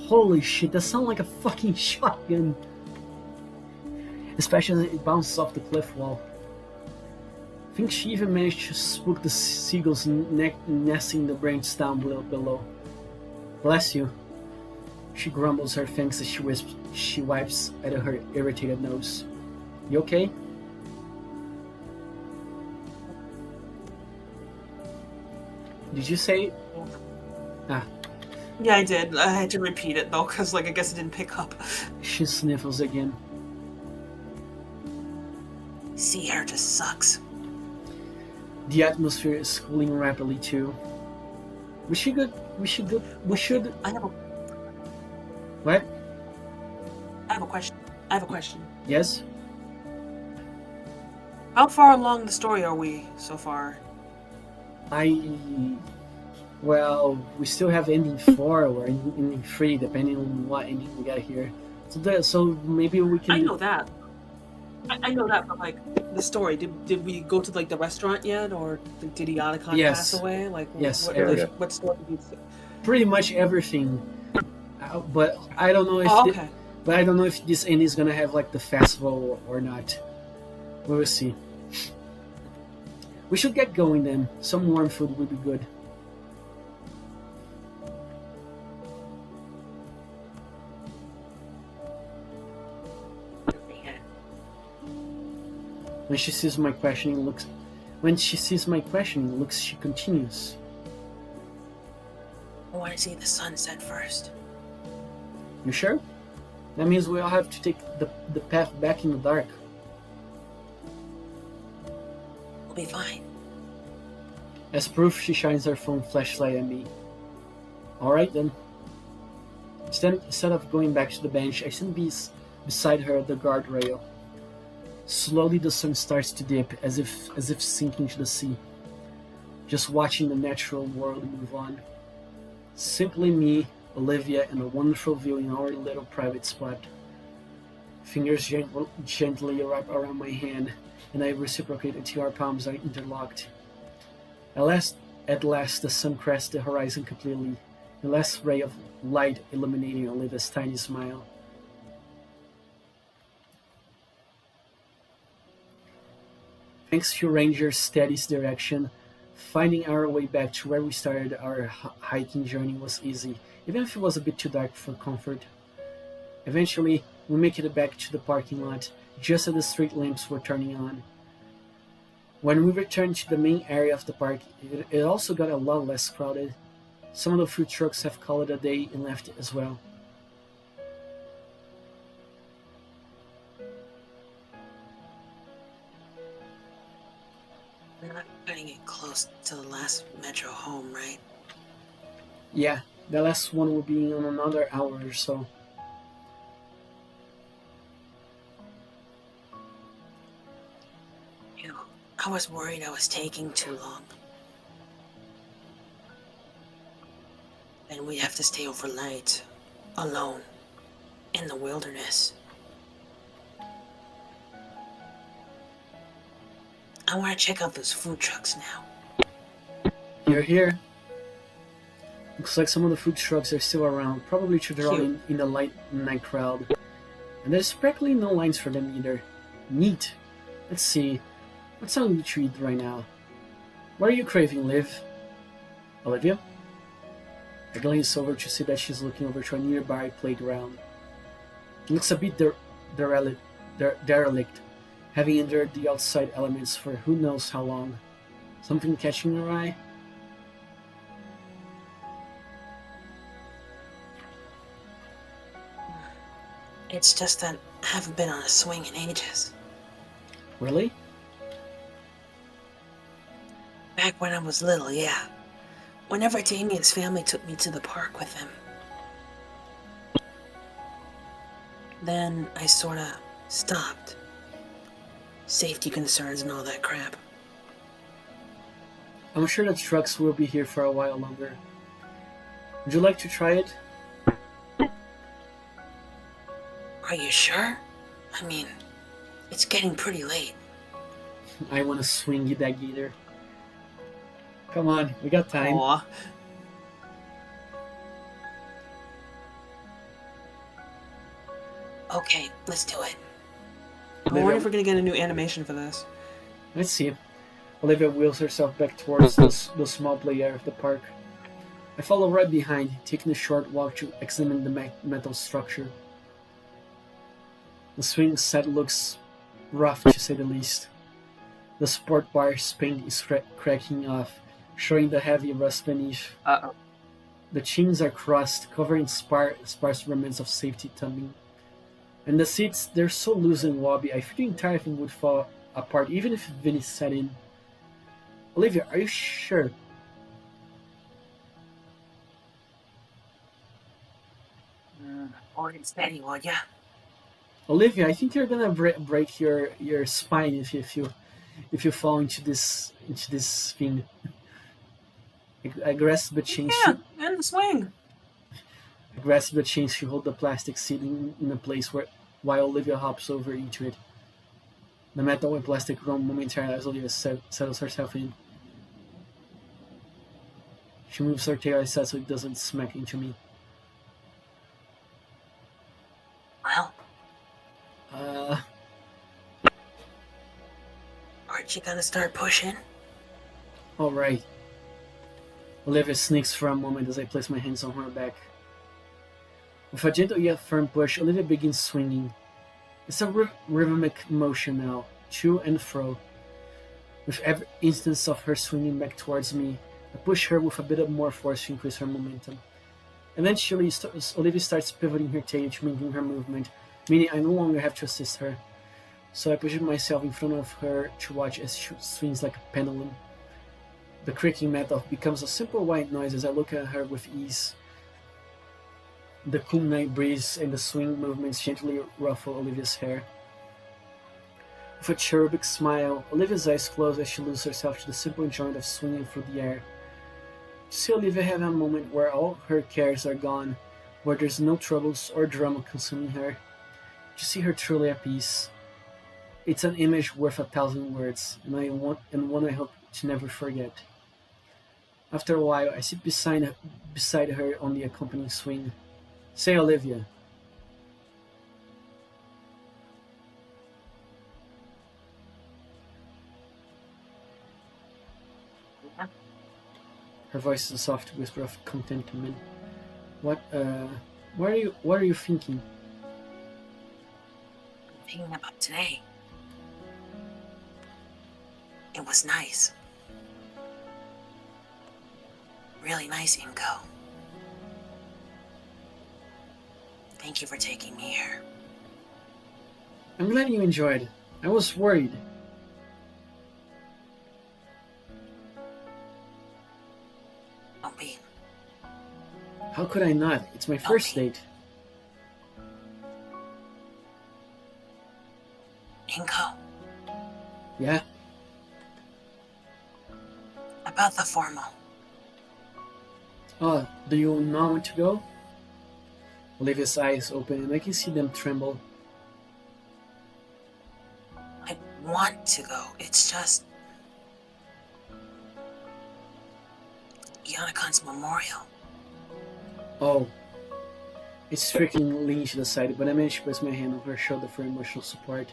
Holy shit, that sounds like a fucking shotgun. Especially as it bounces off the cliff wall. I think she even managed to spook the seagulls nesting the branch down below. Bless you. She grumbles her thanks as she wipes at her irritated nose. You okay? Did you say? Yeah, I did. I had to repeat it though, because I guess it didn't pick up. She sniffles again. Sea air just sucks. The atmosphere is cooling rapidly too. We should. I have a What? question. Yes? How far along the story are we so far? Well, we still have ending 4 or ending 3, depending on what ending we got here. So maybe we can. I know that. I know that, but the story. Did we go to the restaurant yet, or did Iadakon Yes. pass away? Yes, what story did you say? Pretty much everything. But I don't know if. Oh, okay. But I don't know if this ending is gonna have the festival or not. We will see. We should get going then. Some warm food would be good. When she sees my questioning looks, she continues. I want to see the sunset first. You sure? That means we all have to take the path back in the dark. We'll be fine. As proof, she shines her phone flashlight at me. Alright then. Instead of going back to the bench, I stand beside her at the guardrail. Slowly the sun starts to dip, as if sinking to the sea. Just watching the natural world move on. Simply me, Olivia, and a wonderful view in our little private spot. Fingers gently wrap around my hand, and I reciprocate until our palms are interlocked. At last the sun crests the horizon completely, the last ray of light illuminating Olivia's tiny smile. Thanks to Ranger's steady direction, finding our way back to where we started our hiking journey was easy, even if it was a bit too dark for comfort. Eventually, we make it back to the parking lot, just as the street lamps were turning on. When we returned to the main area of the park, it also got a lot less crowded. Some of the food trucks have called it a day and left as well. We're not cutting it close to the last metro home, right? Yeah, the last one will be in another hour or so. I was worried I was taking too long. And we'd have to stay overnight, alone, in the wilderness. I want to check out those food trucks now. You're here. Looks like some of the food trucks are still around, probably to draw in the light night crowd. And there's practically no lines for them either. Neat. Let's see. What's something to eat right now? What are you craving, Liv? Olivia? I glance over to see that she's looking over to a nearby playground. It looks a bit derelict, having endured the outside elements for who knows how long. Something catching your eye? It's just that I haven't been on a swing in ages. Really? Back when I was little, yeah. Whenever Damien's family took me to the park with them. Then I sorta stopped. Safety concerns and all that crap. I'm sure the trucks will be here for a while longer. Would you like to try it? Are you sure? I mean, it's getting pretty late. I want to swing you that Gator. Come on, we got time. Aw. Okay, let's do it. I wonder if we're gonna get a new animation for this. Let's see. Olivia wheels herself back towards the small play area of the park. I follow right behind, taking a short walk to examine the metal structure. The swing set looks rough, to say the least. The support bar's paint is cracking off, showing the heavy rust beneath. Uh-oh. The chins are crossed, covering sparse remnants of safety tumbling. And the seats, they're so loose and wobbly, I feel the entire thing would fall apart even if Vinny sat in. Olivia, are you sure? Hold it steady, would ya? Olivia, I think you're gonna break your spine if you fall into this thing. I grasp the chains. Yeah, and the swing. I grasp the chains to hold the plastic seat in a place while Olivia hops over into it. The metal and plastic roam momentarily as Olivia settles herself in. She moves her tail aside so it doesn't smack into me. Well, Uh, aren't you gonna start pushing? alright. Olivia sneaks for a moment as I place my hands on her back. With a gentle yet firm push, Olivia begins swinging. It's a rhythmic motion now, to and fro. With every instance of her swinging back towards me, I push her with a bit more force to increase her momentum. Eventually, Olivia starts pivoting her tail to maintain her movement, meaning I no longer have to assist her. So I push myself in front of her to watch as she swings like a pendulum. The creaking metal becomes a simple white noise as I look at her with ease. The cool night breeze and the swing movements gently ruffle Olivia's hair. With a cherubic smile, Olivia's eyes close as she loses herself to the simple enjoyment of swinging through the air. To see Olivia have a moment where all her cares are gone, where there's no troubles or drama consuming her, to see her truly at peace. It's an image worth 1,000 words, and one I hope to never forget. After a while, I sit beside her on the accompanying swing. Say, Olivia. Yeah. Her voice is a soft whisper of contentment. What are you thinking? I'm thinking about today. It was nice. Really nice, Inko. Thank you for taking me here. I'm glad you enjoyed it. I was worried. Don't be. How could I not? It's my first date. Inko, Yeah? about the formal. Oh, do you not want to go? Olivia's eyes open and I can see them tremble. I want to go. It's just Yanakon's memorial. Oh. It's freaking leaning to the side, but I managed to place my hand on her shoulder for emotional support.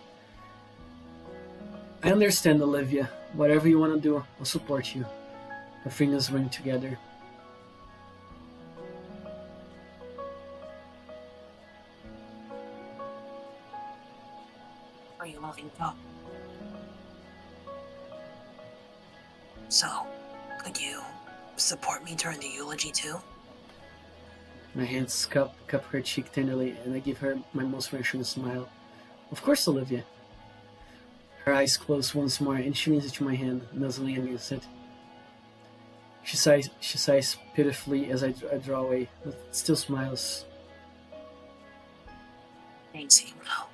I understand, Olivia. Whatever you want to do, I'll support you. Her fingers ring together. Are you loving Joe? So, could you support me during the eulogy too? My hands cup her cheek tenderly, and I give her my most reassuring smile. Of course, Olivia. Her eyes close once more, and she leans into my hand, nuzzling against it. She sighs pitifully as I draw away, but still smiles. Thanks, Emo.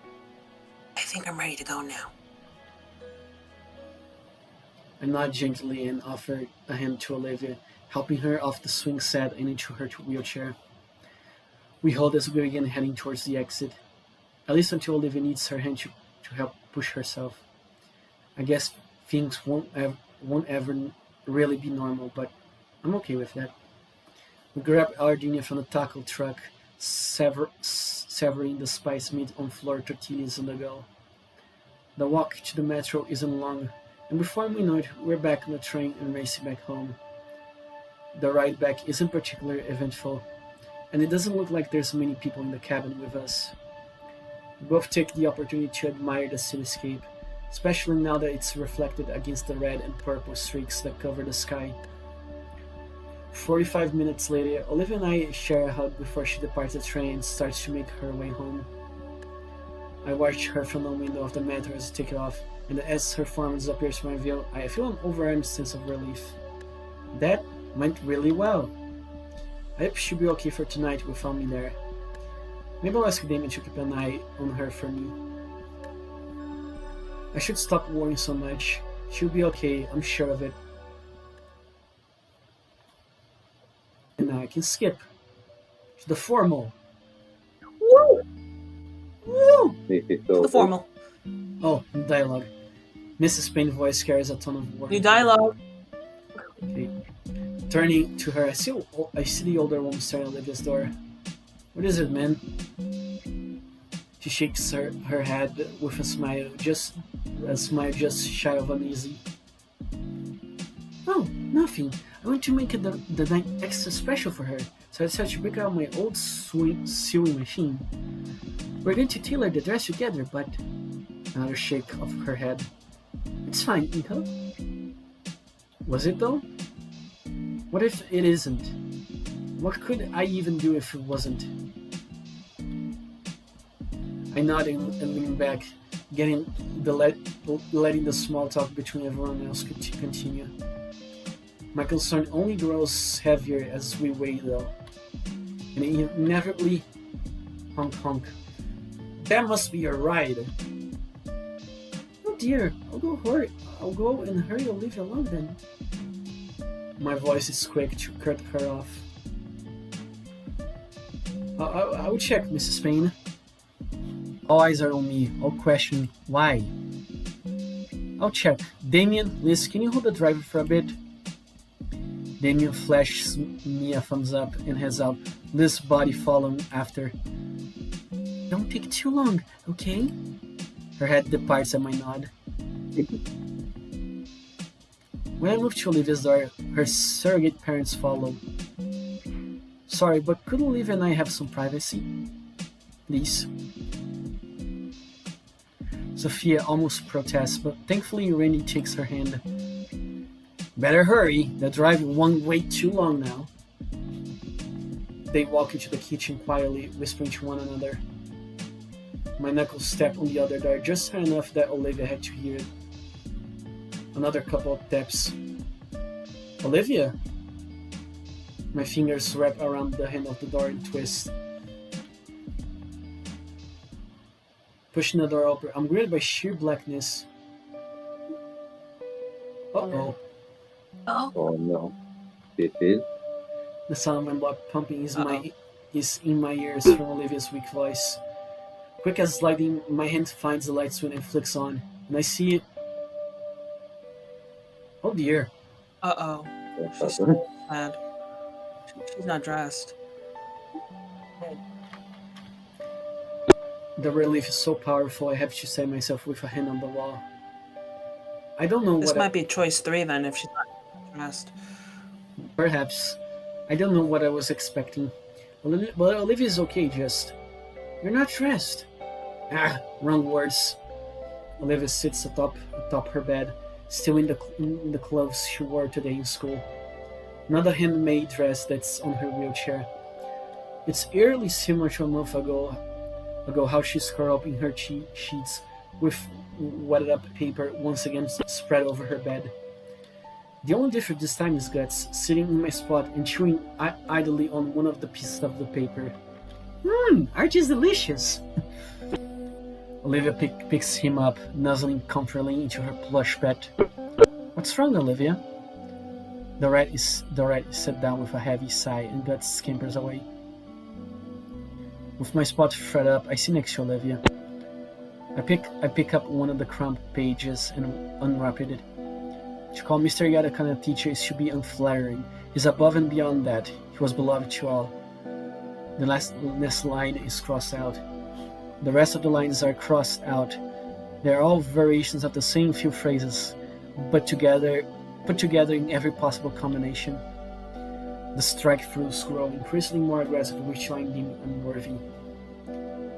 I think I'm ready to go now. I nod gently and offer a hand to Olivia, helping her off the swing set and into her wheelchair. We hold as we begin heading towards the exit, at least until Olivia needs her hand to help push herself. I guess things won't ever really be normal, but I'm okay with that. We grab Ardenia from the taco truck, severing the spice meat on floor tortillas on the go. The walk to the metro isn't long, and before we know it, we're back on the train and racing back home. The ride back isn't particularly eventful, and it doesn't look like there's many people in the cabin with us. We both take the opportunity to admire the cityscape, especially now that it's reflected against the red and purple streaks that cover the sky. 45 minutes later, Olivia and I share a hug before she departs the train and starts to make her way home. I watch her from the window of the metro as it takes off, and as her form disappears from my view, I feel an overwhelming sense of relief. That went really well. I hope she'll be okay for tonight without me there. Maybe I'll ask Damien to keep an eye on her for me. I should stop worrying so much. She'll be okay, I'm sure of it. And now I can skip to the formal. Woo! Woo! This is so The formal. Oh, dialogue. Mrs. Payne's voice carries a tone of warning. New dialogue. Okay. Turning to her, I see the older woman staring at Olivia's door. What is it, man? She shakes her head with a smile just shy of uneasy. Oh, nothing. I want to make the night extra special for her, so I decided to break out my old sewing machine. We're going to tailor the dress together, but... Another shake of her head. It's fine, Inko. Was it though? What if it isn't? What could I even do if it wasn't? I nod and lean back, letting the small talk between everyone else continue. My concern only grows heavier as we wait, though, and inevitably, honk honk. That must be your ride. Oh dear, I'll go and hurry Olivia along then. My voice is quick to cut her off. I will check, Mrs. Payne. All eyes are on me. I'll question why. I'll check. Damien, Liz, can you hold the driver for a bit? Damien flashes me a thumbs up and heads out, Liz's body following after. Don't take too long, okay? Her head departs at my nod. When I move to Olivia's door, her surrogate parents follow. Sorry, but could Olivia and I have some privacy? Please. Sophia almost protests, but thankfully Randy takes her hand. Better hurry, the drive won't wait too long now. They walk into the kitchen quietly, whispering to one another. My knuckles step on the other door just high enough that Olivia had to hear it. Another couple of taps. Olivia? My fingers wrap around the handle of the door and twist. Pushing the door open, I'm greeted by sheer blackness. Uh-oh. Oh no. This is? The sound of my blood pumping is in my ears from Olivia's weak voice. Quick as lightning, my hand finds the light switch and flicks on, and I see it. Oh dear. Uh-oh. She's so sad. She's not dressed. The relief is so powerful, I have to save myself with a hand on the wall. I don't know This what might be choice 3 then, if she's not dressed. Perhaps. I don't know what I was expecting. But Olivia's okay, just... You're not dressed. Ah, wrong words. Olivia sits atop her bed, still in the clothes she wore today in school. Not a handmade dress that's on her wheelchair. It's eerily similar to a month ago how she's curled up in her sheets with wetted up paper once again spread over her bed. The only difference this time is Guts, sitting in my spot and chewing idly on one of the pieces of the paper. Aren't these delicious? Olivia picks him up, nuzzling comfortably into her plush pet. What's wrong, Olivia? The rat is set down with a heavy sigh and Guts scampers away. With my spot fed up, I sit next to Olivia. I pick up one of the crumpled pages and unwrap it. To call Mr. Yadakana a teacher is to be unflattering. He's above and beyond that. He was beloved to all. The next line is crossed out. The rest of the lines are crossed out. They are all variations of the same few phrases, but put together in every possible combination. The strike-throughs grow increasingly more aggressive, which I deem unworthy.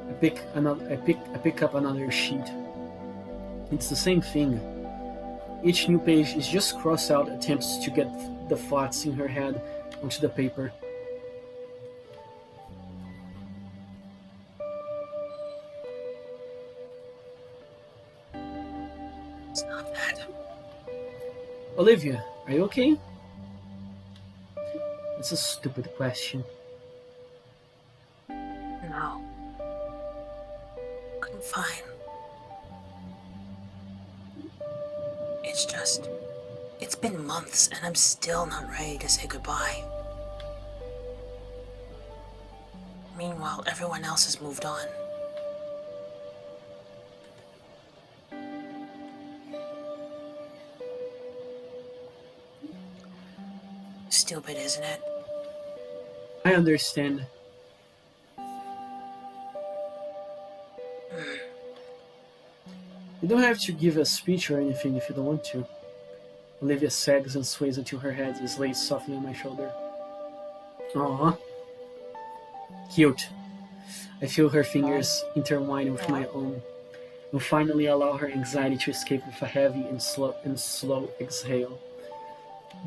I pick up another sheet. It's the same thing. Each new page is just crossed out attempts to get the thoughts in her head onto the paper. It's not that. Olivia, are you okay? It's a stupid question. No. I'm fine. It's just... It's been months and I'm still not ready to say goodbye. Meanwhile, everyone else has moved on. Stupid, isn't it? I understand. You don't have to give a speech or anything if you don't want to. Olivia sags and sways until her head is laid softly on my shoulder. Aww. Cute. I feel her fingers intertwine with my own, and finally allow her anxiety to escape with a heavy and slow exhale.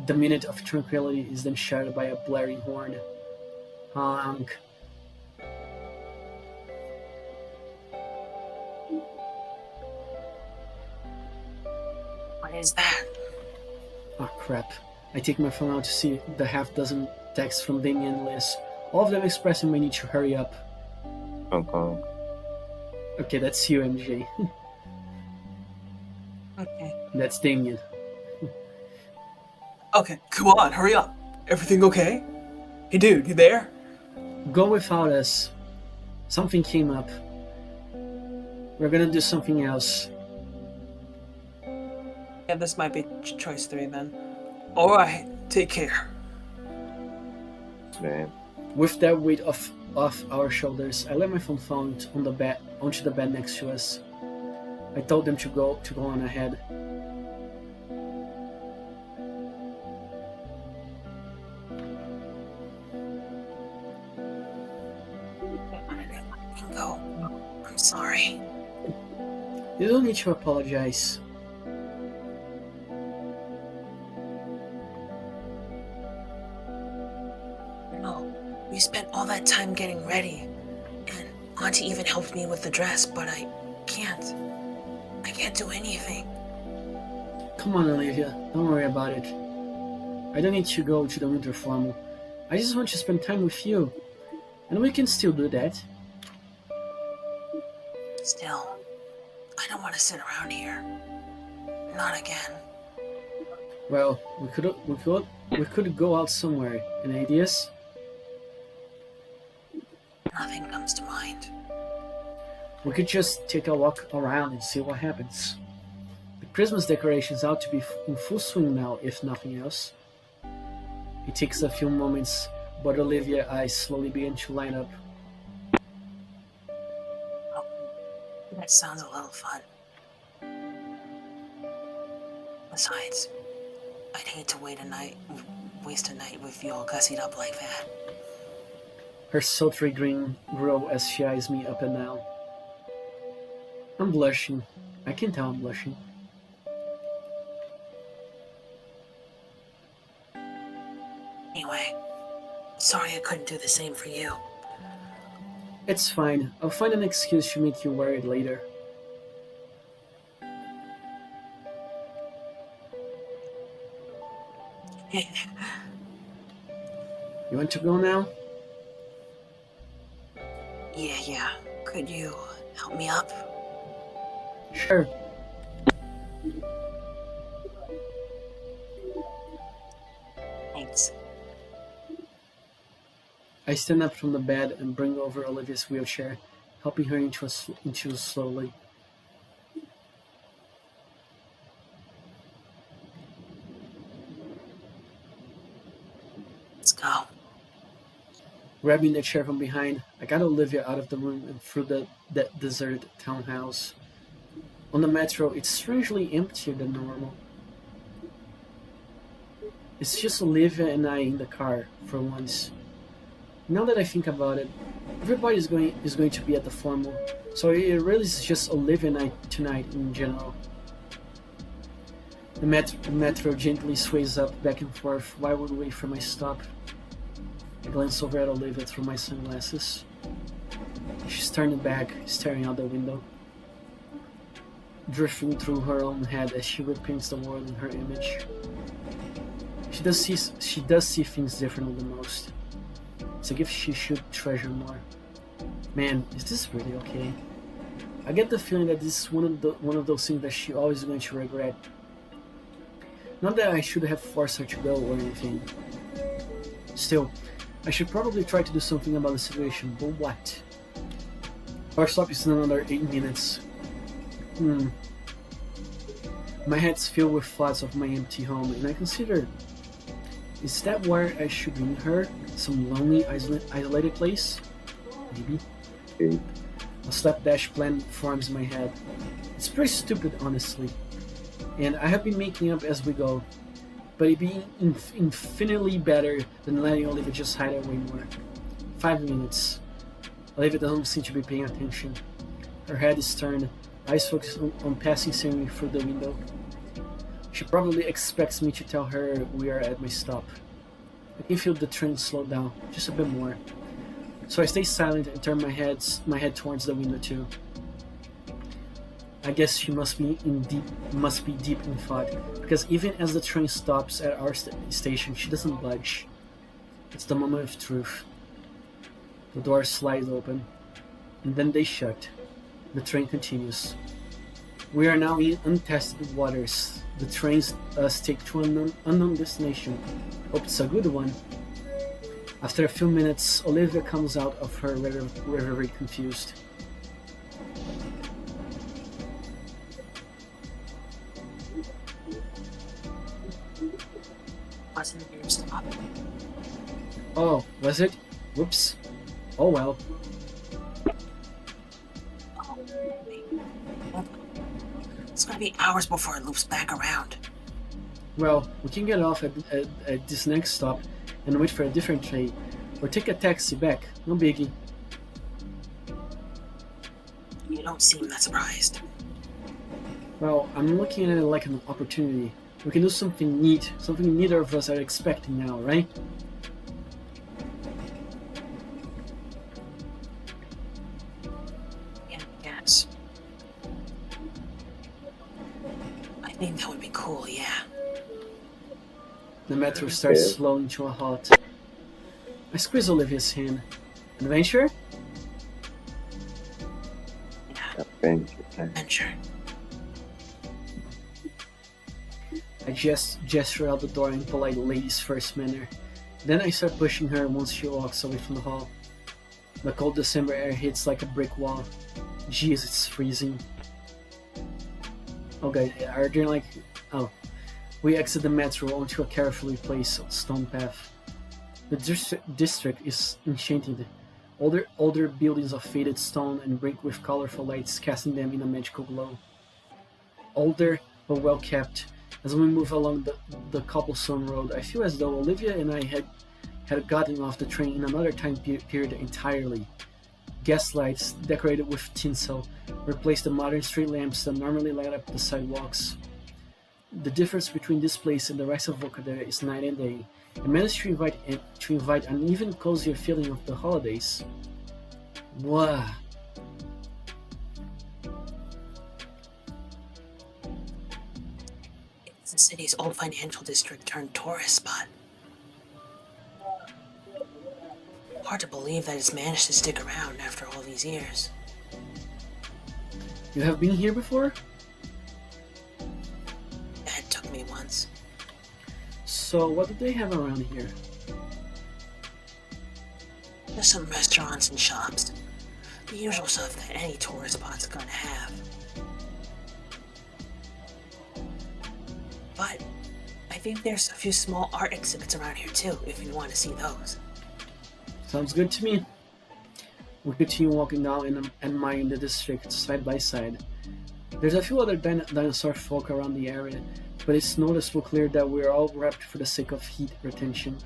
The minute of tranquility is then shattered by a blaring horn. Honk. What is that? Oh crap. I take my phone out to see the half-dozen texts from Damien and Liz, all of them expressing my need to hurry up. Okay. Okay, that's you, MJ. Okay. That's Damien. Okay, come on, hurry up. Everything okay? Hey dude, you there? Go without us. Something came up. We're gonna do something else. Yeah, this might be choice 3 then. Alright, take care. Man. With that weight off our shoulders, I let my phone fall onto the bed next to us. I told them to go on ahead. Ingo, I'm sorry. You don't need to apologize. No, we spent all that time getting ready, and Auntie even helped me with the dress, but I can't do anything. Come on, Olivia. Don't worry about it. I don't need to go to the winter formal. I just want to spend time with you. And we can still do that. Still, I don't want to sit around here. Not again. Well, we could go out somewhere. Any ideas? Nothing comes to mind. We could just take a walk around and see what happens. The Christmas decorations ought to be in full swing now, if nothing else. It takes a few moments, but Olivia's eyes slowly begin to line up. Oh, that sounds a little fun. Besides, I'd hate to waste a night with you all gussied up like that. Her sultry grin grows as she eyes me up and down. I'm blushing. I can tell I'm blushing. Anyway, sorry I couldn't do the same for you. It's fine. I'll find an excuse to make you wear it later. You want to go now? Yeah. Could you help me up? Sure. Thanks. I stand up from the bed and bring over Olivia's wheelchair, helping her into slowly. Let's go. Grabbing the chair from behind, I got Olivia out of the room and through that deserted townhouse. On the metro, it's strangely emptier than normal. It's just Olivia and I in the car, for once. Now that I think about it, everybody is going to be at the formal, so it really is just Olivia and I tonight in general. The metro gently sways up back and forth while we wait for my stop. I glance over at Olivia through my sunglasses. She's turning back, staring out the window, drifting through her own head as she repaints the world in her image. She does see things differently than most. It's a gift she should treasure more. Man, is this really okay? I get the feeling that this is one of those things that she always going to regret. Not that I should have forced her to go or anything. Still, I should probably try to do something about the situation, but what? Our stop is in another 8 minutes. My head's filled with thoughts of my empty home, and I consider, is that where I should bring her? Some lonely, isolated place? Maybe. Okay. A slapdash plan forms in my head. It's pretty stupid, honestly, and I have been making up as we go, but it'd be infinitely better than letting Olivia just hide away more. 5 minutes. Olivia doesn't seem to be paying attention. Her head is turned, eyes focused on passing scenery through the window. She probably expects me to tell her we are at my stop. I can feel the train slow down, just a bit more. So I stay silent and turn my head towards the window too. I guess she must be deep in thought, because even as the train stops at our station, she doesn't budge. It's the moment of truth. The doors slide open, and then they shut. The train continues. We are now in untested waters. The trains us take to an unknown destination. Hope it's a good one. After a few minutes, Olivia comes out of her reverie confused. Wasn't your stop? Oh, was it? Whoops. Oh well. Oh, wait. It's gonna be hours before it loops back around. Well, we can get off at this next stop and wait for a different train, or take a taxi back. No biggie. You don't seem that surprised. Well, I'm looking at it like an opportunity. We can do something neat, something neither of us are expecting now, right? Yeah, yes. I think that would be cool, yeah. The metro starts Okay. slowing to a halt. I squeeze Olivia's hand. Adventure? Yeah, adventure. I just gesture out the door in polite ladies' first manner. Then I start pushing her once she walks away from the hall. The cold December air hits like a brick wall. Jeez, it's freezing. Okay, are there like... Oh. We exit the metro onto a carefully placed stone path. The district is enchanted. Older buildings of faded stone and brick with colorful lights casting them in a magical glow. Older but well kept. As we move along the cobblestone road, I feel as though Olivia and I had gotten off the train in another time period entirely. Gas lights, decorated with tinsel, replaced the modern street lamps that normally light up the sidewalks. The difference between this place and the rest of Vocadera is night and day. It managed to invite an even cozier feeling of the holidays. Wow. It's the city's old financial district turned tourist spot. Hard to believe that it's managed to stick around after all these years. You have been here before? Ed took me once. So what do they have around here? There's some restaurants and shops. The usual stuff that any tourist spot's gonna have. But I think there's a few small art exhibits around here too, if you want to see those. Sounds good to me. We continue walking down and admiring the district side by side. There's a few other dinosaur folk around the area, but it's noticeable clear that we're all wrapped for the sake of heat retention.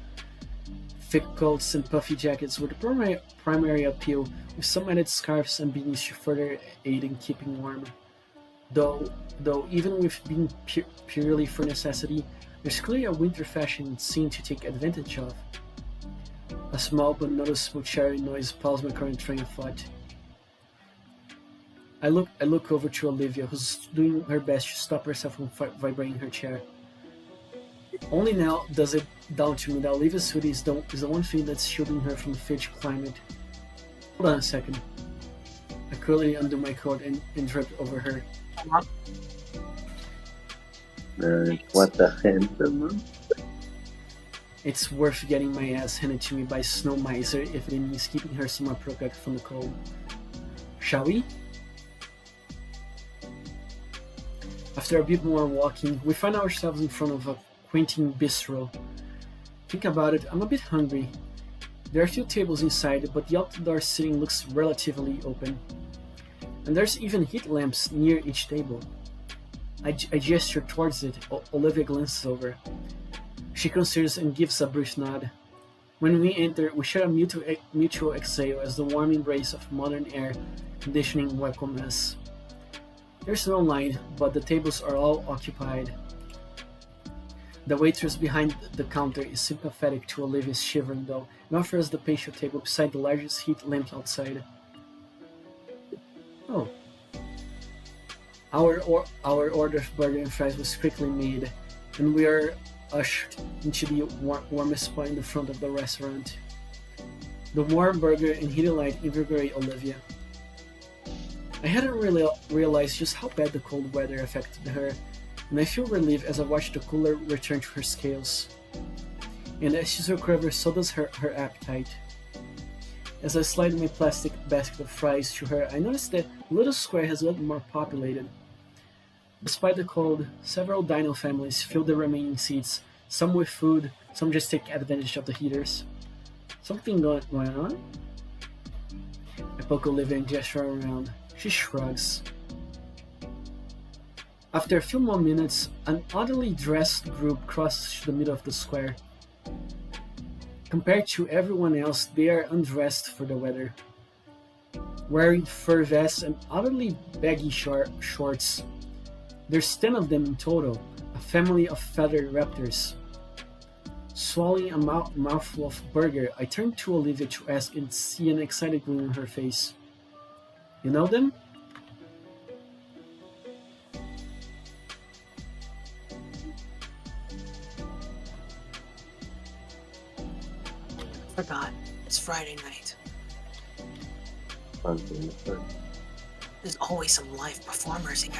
Thick coats and puffy jackets were the primary appeal, with some added scarves and beanies to further aid in keeping warm. Though even with being purely for necessity, there's clearly a winter fashion scene to take advantage of. A small but noticeable cherry noise pulls my current train of thought. I look over to Olivia, who's doing her best to stop herself from vibrating her chair. Only now does it dawn to me that Olivia's hoodie is the one thing that's shielding her from the frigid climate. Hold on a second. I quickly undo my coat and drape over her. What the hell? It's worth getting my ass handed to me by Snow Miser if it means keeping her somewhat protected from the cold. Shall we? After a bit more walking, we find ourselves in front of a quainting bistro. Think about it, I'm a bit hungry. There are a few tables inside, but the outdoor seating looks relatively open. And there's even heat lamps near each table. I gesture towards it. Olivia glances over. She considers and gives a brief nod. When we enter, we share a mutual exhale as the warm embrace of modern air conditioning welcomes us. There's no line, but the tables are all occupied. The waitress behind the counter is sympathetic to Olivia's shivering though, and offers the patio table beside the largest heat lamp outside. Oh. Our order of burger and fries was quickly made, and we are ushered into the warmest spot in the front of the restaurant. The warm burger and heated light invigorate Olivia. I hadn't really realized just how bad the cold weather affected her, and I feel relieved as I watch the cooler return to her scales. And as she recovers, so does her appetite. As I slide my plastic basket of fries to her, I notice that the little square has gotten more populated. Despite the cold, several dino families fill the remaining seats, some with food, some just take advantage of the heaters. Something going on? I poke Olivia and gesture around. She shrugs. After a few more minutes, an oddly dressed group crosses the middle of the square. Compared to everyone else, they are undressed for the weather. Wearing fur vests and oddly baggy shorts. There's 10 of them in total, a family of feathered raptors. Swallowing a mouthful of burger, I turn to Olivia to ask and see an excited gleam on her face. You know them? Forgot. It's Friday night. There's always some live performers here.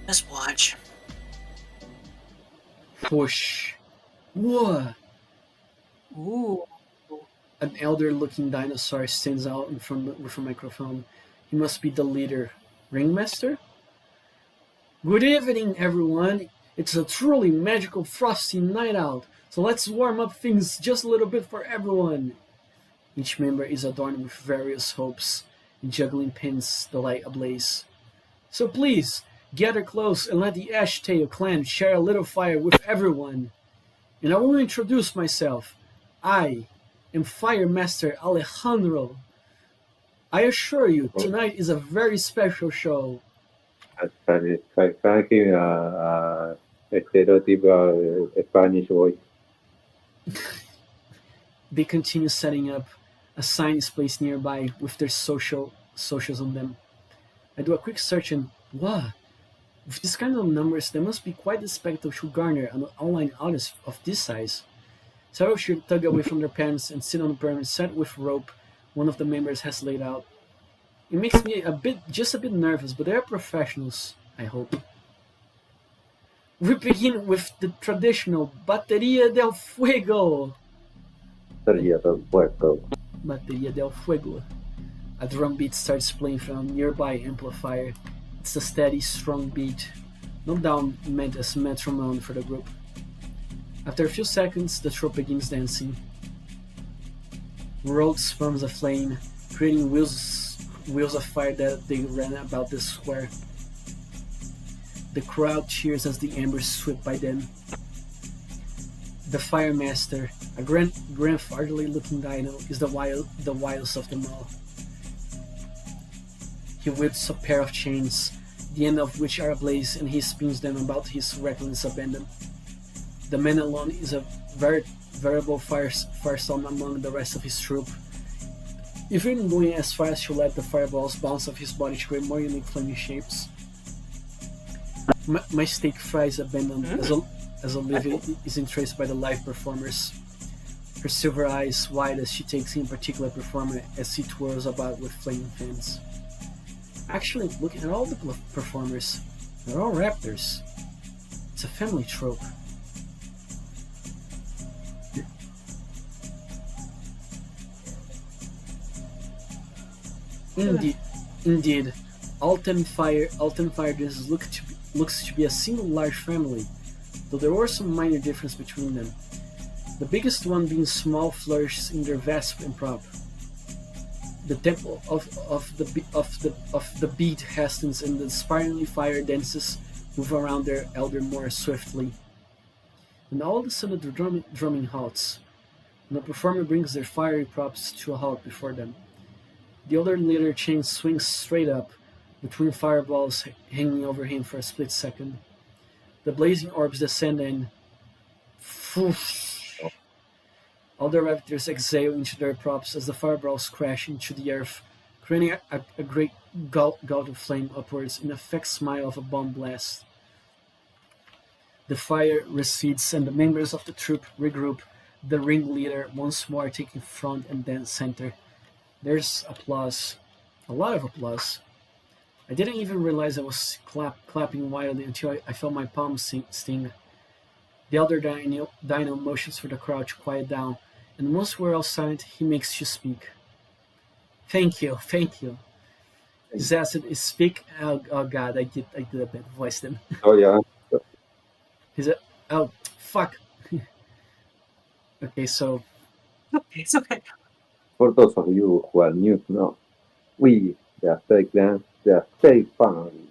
Just watch. Whoosh. Whoa! Ooh. An elder-looking dinosaur stands out in front with a microphone. He must be the leader. Ringmaster? Good evening, everyone. It's a truly magical frosty night out, so let's warm up things just a little bit for everyone. Each member is adorned with various hopes and juggling pins the light ablaze. So please, gather close and let the Ashtail clan share a little fire with everyone. And I will introduce myself. I am Fire Master Alejandro. I assure you, tonight is a very special show. Fucking estereotypical Spanish voice. They continue setting up. A sign is placed nearby with their socials on them. I do a quick search and wow, with this kind of numbers, there must be quite a spectacle to garner an online audience of this size. Several shoot tug away from their pants and sit on the berm set with rope one of the members has laid out. It makes me just a bit nervous, but they're professionals, I hope. We begin with the traditional Bateria del Fuego. Sería del puerto. Bateria del Fuego. A drum beat starts playing from a nearby amplifier. It's a steady, strong beat, no doubt meant as metronome for the group. After a few seconds, the troop begins dancing. Road spurns a flame, creating wheels of fire that they ran about the square. The crowd cheers as the embers sweep by them. The fire master, a grandfatherly-looking dino, is the wildest of them all. He whips a pair of chains, the end of which are ablaze, and he spins them about his reckless abandon. The man alone is a variable firestorm among the rest of his troop, even going as far as to let the fireballs bounce off his body to create more unique flaming shapes. My steak fries abandoned as Olivia is entraced by the live performers. Her silver eyes wide as she takes in particular performer as he twirls about with flaming fans. Actually, looking at all the performers, they're all raptors. It's a family trope. Indeed, all ten fire dances looks to be a single large family, though there were some minor differences between them. The biggest one being small flourishes in their vast and prop. The temple of the beat hastens, and the spirally fire dances move around their elder more swiftly. And all of a sudden the drumming halts, and the performer brings their fiery props to a halt before them. The older leader chain swings straight up, between fireballs hanging over him for a split second. The blazing orbs descend and all the raptors exhale into their props as the fireballs crash into the earth, creating a great gout of flame upwards in a fake smile of a bomb blast. The fire recedes and the members of the troop regroup, the ringleader once more taking front and then center. There's applause. A lot of applause. I didn't even realize I was clapping wildly until I felt my palms sting. The elder dino motions for the crowd to quiet down, and once we're all silent, he makes you speak. Thank you. His acid is speak. Oh god, I did a bad voice then. Oh yeah. Oh fuck. Okay, so It's okay. For those of you who are new to know, we, the Aztec Clan, the Aztec family.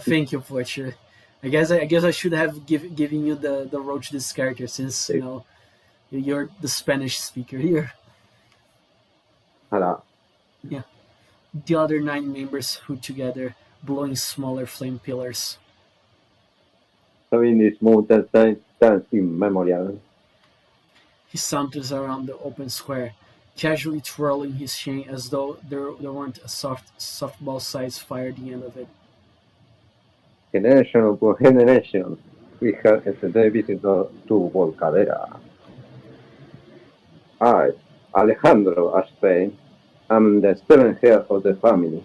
thank you, Butcher. I guess I should have given you the role to this character since you know you're the Spanish speaker here. Hello. Yeah. The other 9 members hoot together, blowing smaller flame pillars. Having this mountain dancing memorial. He saunters around the open square, casually twirling his chain as though there weren't a softball-sized fire at the end of it. Generation upon generation, we have yesterday visited to Volcadera. I, Alejandro Aspe, am the 7th heir of the family.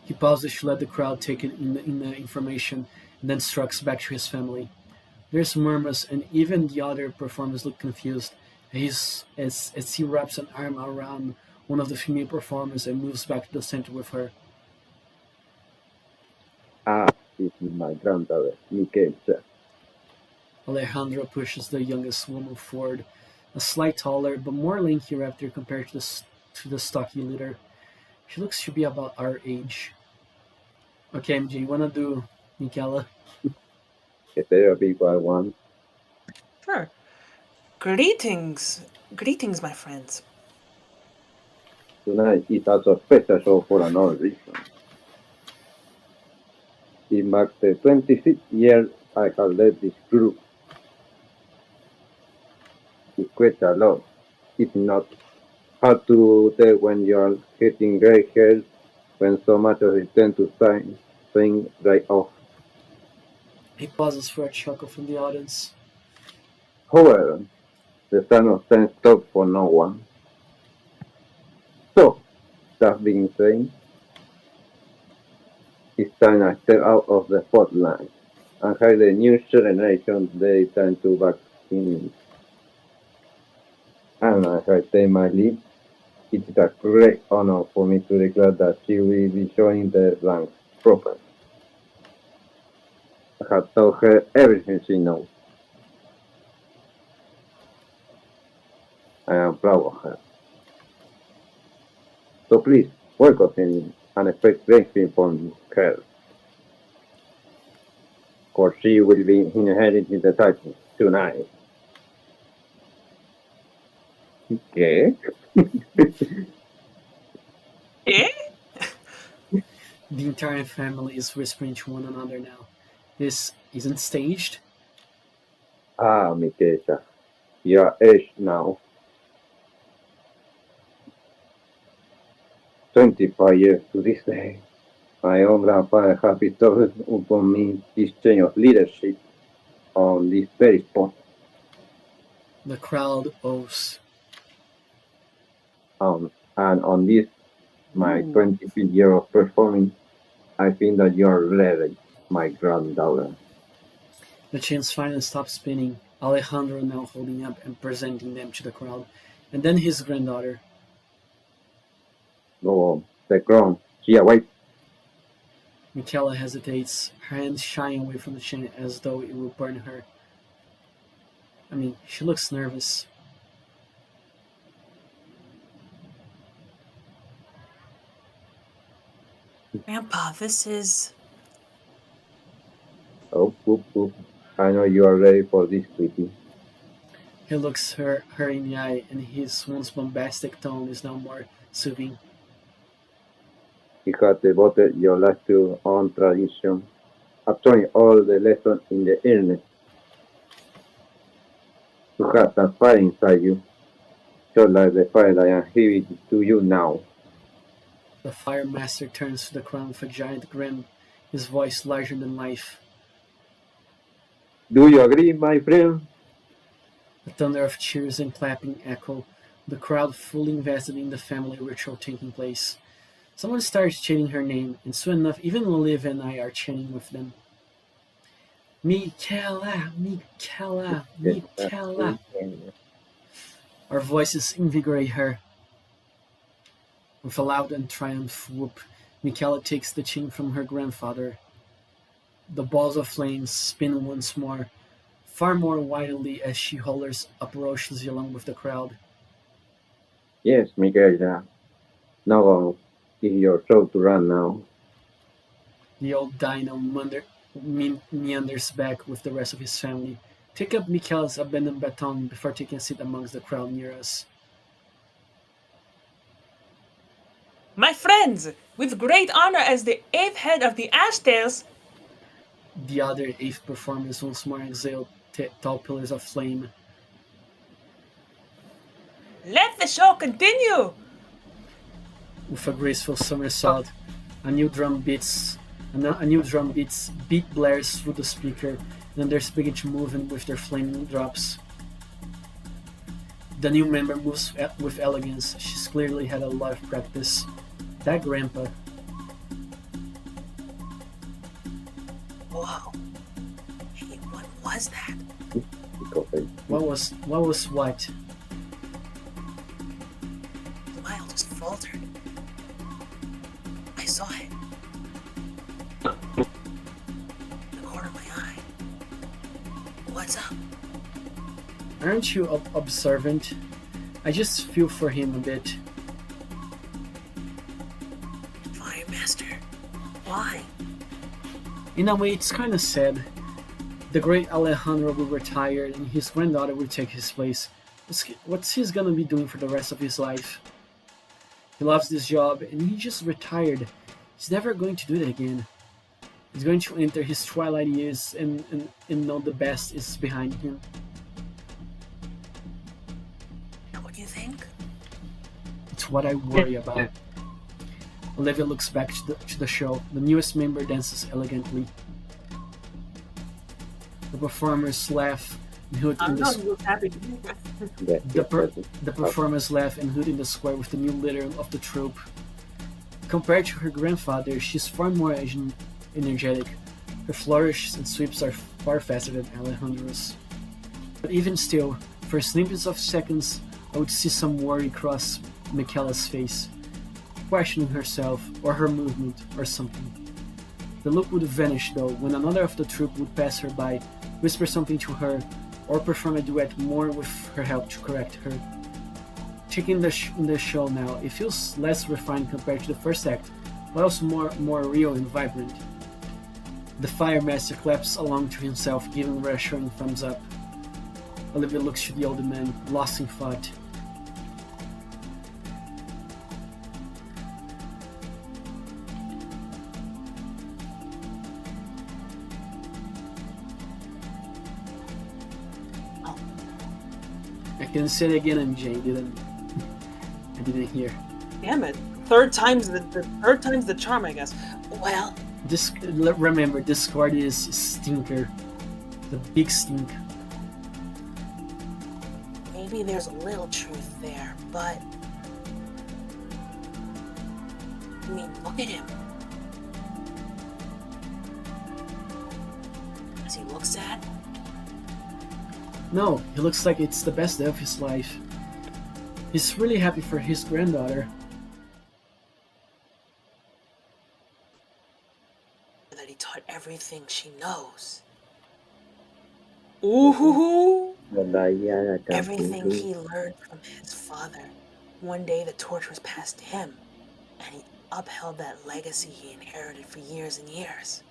He pauses to let the crowd take in the information, and then struts back to his family. There's murmurs, and even the other performers look confused as he wraps an arm around one of the female performers and moves back to the center with her. This is my granddaughter, Michael. Alejandro pushes the youngest woman forward, a slight taller but more lanky raptor compared to the stocky leader. She looks to be about our age. Okay, MJ, you wanna do Michaela? Is there a big white one? Sure. Greetings, my friends. Tonight is also a special show for another reason. It marks the 26th year I have led this group. It's quite a lot. It's not hard to tell when you are getting gray hairs, when so much of it tends to swing right off. He pauses for a chuckle from the audience. However, the sun of time stopped for no one. So, that being said, it's time I step out of the spotlight and have the new generation dedicated to vaccines. And as I take my leave, it is a great honor for me to declare that she will be joining the ranks proper. I have told her everything she knows. I am proud of her. So please, welcome him and expect great things from her. For she will be inheriting the title tonight. Okay? Eh? The entire family is whispering to one another now. This isn't staged. Ah, Mikesa, you are aged now. 25 years to this day. My own grandfather has bestowed upon me this change of leadership on this very spot. The crowd oaths. And on this, my Ooh. 25th year of performing, I think that you are ready, my granddaughter. The chains finally stop spinning, Alejandro now holding up and presenting them to the crowd, and then his granddaughter. Go on, the crown, she awaits. Michaela hesitates, her hands shying away from the chain as though it will burn her. She looks nervous. Grandpa, this is. Oh, whoop. I know you are ready for this, sweetie. He looks her in the eye, and his once bombastic tone is now more soothing. You have devoted your life to own tradition, absorbing all the lessons in the illness. You have that fire inside you, just like the fire that I am giving to you now. The fire master turns to the crowd with a giant grin, his voice larger than life. Do you agree, my friend? The thunder of cheers and clapping echo, the crowd fully invested in the family ritual taking place. Someone starts chanting her name, and soon enough, even Olivia and I are chanting with them. Michaela, Michaela, Michaela. Our voices invigorate her. With a loud and triumphant whoop, Michaela takes the chain from her grandfather. The balls of flames spin once more, far more wildly as she hollers uproariously along with the crowd. Yes, Miguel. Now is your show to run now. The old dino meanders back with the rest of his family. Take up Michaela's abandoned baton before taking a seat amongst the crowd near us. My friends, with great honor as the 8th head of the Ashtails. The other 8th performers once more exhale tall pillars of flame. Let the show continue! With a graceful somersault, a new drum beat blares through the speaker, and then there's begin to move in with their flaming drops. The new member moves with elegance. She's clearly had a lot of practice. That grandpa. Whoa. Hey, what was that? What was what? The smile just faltered. I saw it. In the corner of my eye. What's up? Aren't you observant? I just feel for him a bit. Fire Master. Why? In a way, it's kinda sad. The great Alejandro will retire and his granddaughter will take his place. What's he gonna be doing for the rest of his life? He loves this job and he just retired. He's never going to do it again. He's going to enter his twilight years and know the best is behind him. What do you think? It's what I worry about. Olivia looks back to the show. The newest member dances elegantly. The performers laugh, Hood I in don't know. the He was happy to be there. The performers laugh and Hood in the square with the new leader of the troupe. Compared to her grandfather, she's far more energetic. Her flourishes and sweeps are far faster than Alejandro's. But even still, for snippets of seconds, I would see some worry cross Michaela's face, questioning herself or her movement or something. The look would vanish though when another of the troupe would pass her by, whisper something to her, or perform a duet more with her help to correct her. Checking the show now, it feels less refined compared to the first act, but also more real and vibrant. The Fire Master claps along to himself, giving a reassuring thumbs up. Olivia looks to the older man, lost in thought. I can say it again, MJ. I didn't hear. Damn it! Third time's the charm, I guess. Well, Remember, Discord is stinker, the big stink. maybe there's a little truth there, but I mean, look at him. Does he look sad? No, he looks like it's the best day of his life. He's really happy for his granddaughter. That he taught everything she knows. Ooh. Everything he learned from his father. One day the torch was passed to him, and he upheld that legacy he inherited for years and years.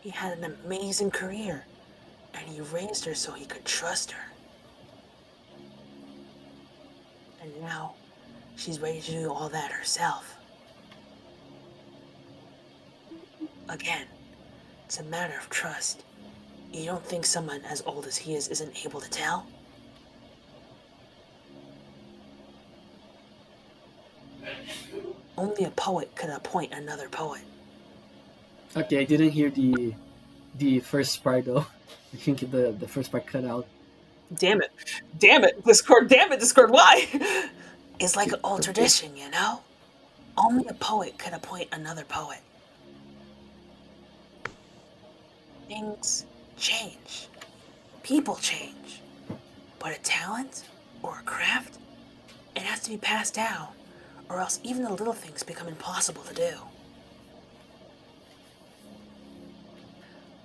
He had an amazing career, and he raised her so he could trust her. And now, she's ready to do all that herself. Again, it's a matter of trust. You don't think someone as old as he is isn't able to tell? Only a poet could appoint another poet. Okay, I didn't hear the first part though. I think the first part cut out. Damn it, Discord, why? It's like an old tradition, you know? Only a poet could appoint another poet. Things change. People change. But a talent or a craft, it has to be passed down, or else even the little things become impossible to do.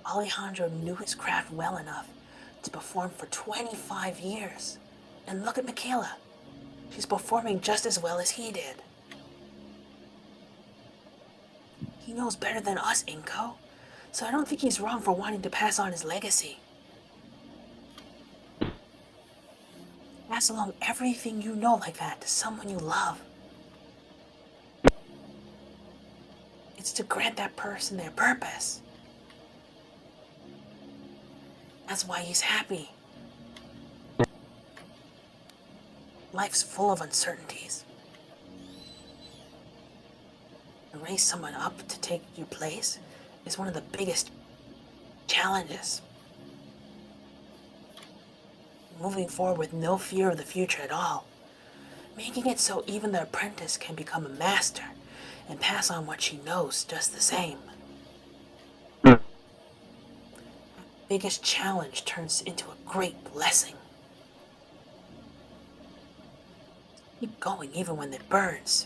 Alejandro knew his craft well enough to perform for 25 years. And look at Michaela. She's performing just as well as he did. He knows better than us, Inko, so I don't think he's wrong for wanting to pass on his legacy. Pass along everything you know like that to someone you love. It's to grant that person their purpose. That's why he's happy. Life's full of uncertainties. To raise someone up to take your place is one of the biggest challenges. Moving forward with no fear of the future at all. Making it so even the apprentice can become a master and pass on what she knows just the same. Biggest challenge turns into a great blessing. Keep going even when it burns.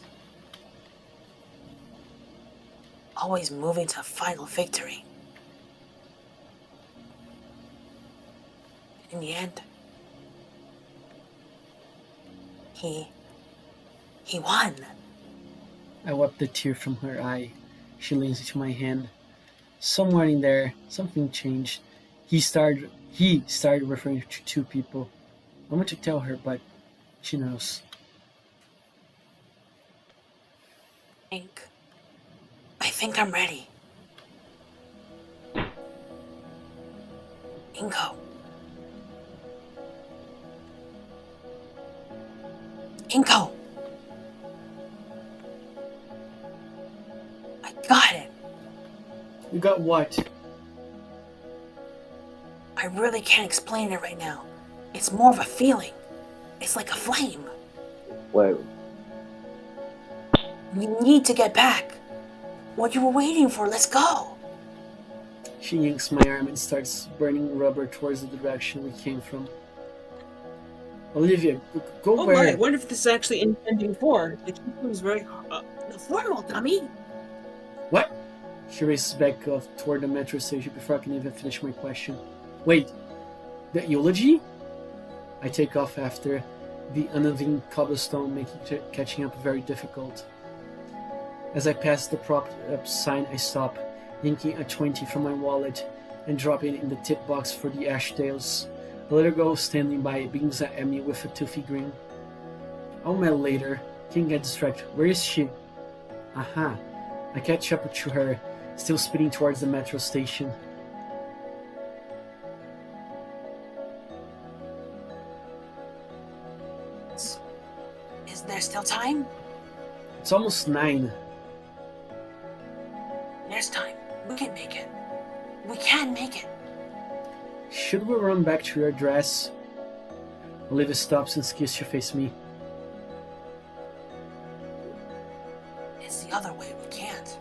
Always moving to final victory. In the end, he won. I wiped the tear from her eye. She leans into my hand. Somewhere in there, something changed. He started referring to two people. I want to tell her, but she knows. I think I'm ready. Inko. Inko! I got it! You got what? I really can't explain it right now. It's more of a feeling. It's like a flame. Wait, We need to get back. What you were waiting for, let's go. She yanks my arm and starts burning rubber towards the direction we came from. Olivia, go Oh where? my! I wonder if this is actually ending 4. The key was very Formal, dummy. What? She races back off toward the metro station before I can even finish my question. Wait, the eulogy? I take off after the uneven cobblestone, making catching up very difficult. As I pass the propped up sign, I stop, yanking a 20 from my wallet and dropping it in the tip box for the Ashtails. The little girl standing by beams at me with a toothy grin. I'll meet later. Can't get distracted. Where is she? Aha. I catch up to her, still speeding towards the metro station. Is there still time? It's almost 9. There's time. We can make it. We can make it. Should we run back to your address? Olivia stops and skis to face me. It's the other way. We can't.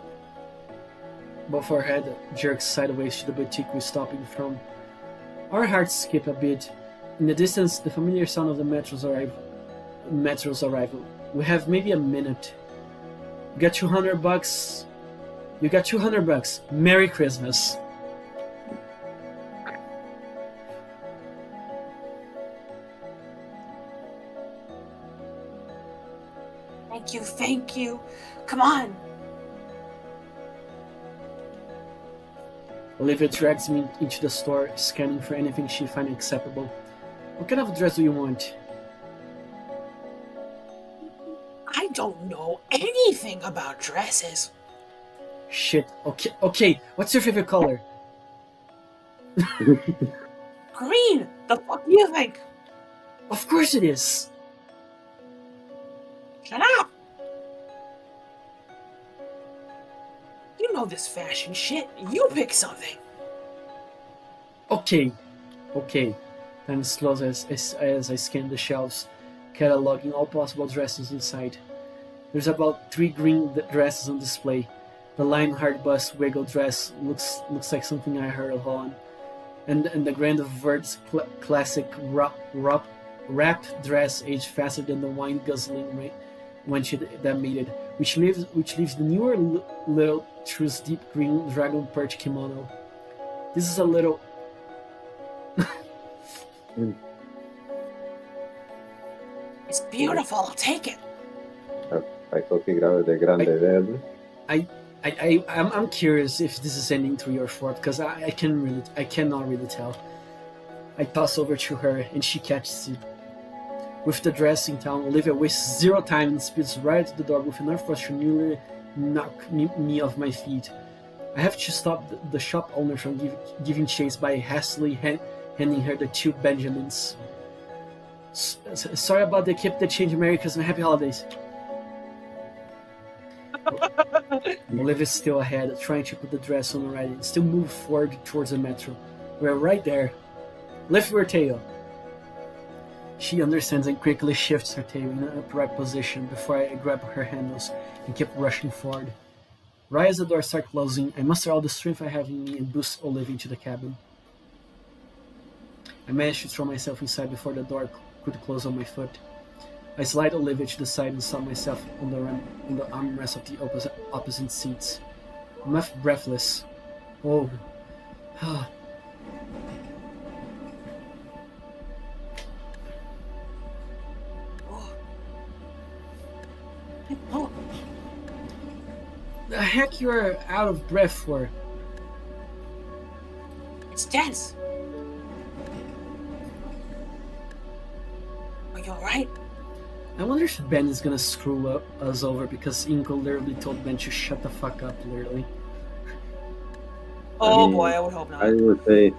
Both our head jerks sideways to the boutique we're stopping from. Our hearts skip a bit. In the distance, the familiar sound of the metro's arrival. We have maybe a minute. You got $200. You got $200. Merry Christmas. Thank you. Come on. Olivia drags me into the store, scanning for anything she finds acceptable. What kind of dress do you want? I don't know anything about dresses. Shit. Okay. What's your favorite color? Green. The fuck do you think? Of course it is. Shut up. You know this fashion shit. You pick something. Okay. Time slows as I scan the shelves, cataloging all possible dresses inside. There's about 3 green dresses on display. The lime hard bust wiggle dress looks like something I heard on, and the Grand Verd's classic wrap dress aged faster than the wine guzzling when that made it, which leaves the newer little true's deep green dragon perch kimono. This is a little. It's beautiful. I'll take it. fai qualche grado de grande verde. I'm curious if this is ending 3 or 4 because I cannot really tell. I toss over to her and she catches it. With the dress in town, Olivia wastes 0 time and speeds right to the door with enough force to nearly knock me off my feet. I have to stop the shop owner from giving chase by hastily handing her the 2 Benjamins. Sorry about the keep the change, Merry Christmas and Happy Holidays. Olivia's still ahead, trying to put the dress on already, and still move forward towards the metro. We're right there. Lift your tail. She understands and quickly shifts her tail in an upright position before I grab her handles and keep rushing forward. Right as the doors start closing, I muster all the strength I have in me and boost Olivia into the cabin. I manage to throw myself inside before the door could close on my foot. I slide Olivia to the side and stop myself on the armrest of the opposite seats. I'm left breathless. Oh. Oh, The heck you're out of breath for? it's dense. Are you alright? I wonder if Ben is gonna screw us over because Inko literally told Ben to shut the fuck up, literally. Oh boy, I would hope not. I would say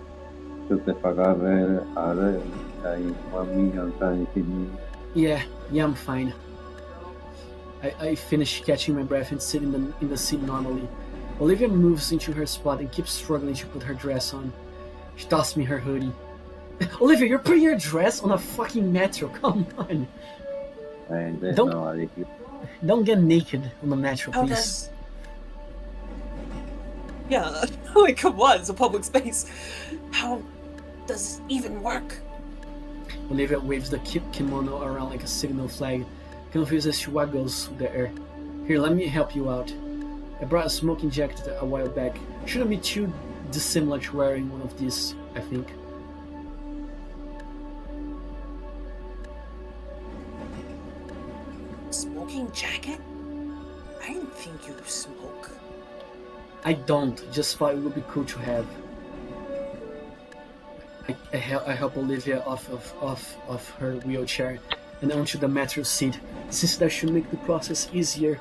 just the fuck up and I 1 million times in Yeah, I'm fine. I finish catching my breath and sit in the seat normally. Olivia moves into her spot and keeps struggling to put her dress on. She tossed me her hoodie. Olivia, you're putting your dress on a fucking metro. Come on. There's Don't- no idea. Don't get naked on the metro, How please. does Yeah, like come on, it's a public space. how does it even work? Olivia waves the kimono around like a signal flag, confused as to what goes through the air. Here, let me help you out. I brought a smoking jacket a while back. Shouldn't be too dissimilar to wearing one of these, I think. Smoking jacket? I didn't think you smoke. I don't, just thought it would be cool to have. I help Olivia off of her wheelchair and onto the metro seat, since that should make the process easier.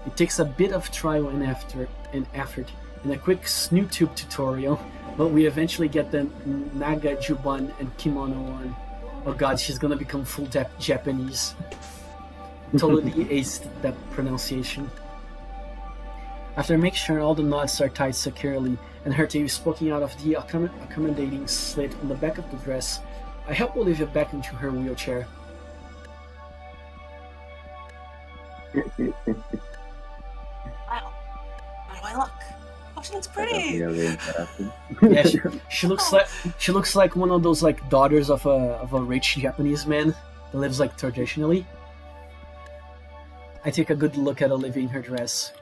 It takes a bit of trial and effort and a quick SnooTube tutorial, but we eventually get the Naga Juban and kimono on. Oh god, she's gonna become full Japanese. Totally aced that pronunciation. After making sure all the knots are tied securely and her tail is poking out of the accommodating slit on the back of the dress, I help Olivia back into her wheelchair. Wow. How do I look? Oh, she looks pretty. Really interesting. Yeah, she looks like one of those like daughters of a rich Japanese man that lives like traditionally. I take a good look at Olivia in her dress.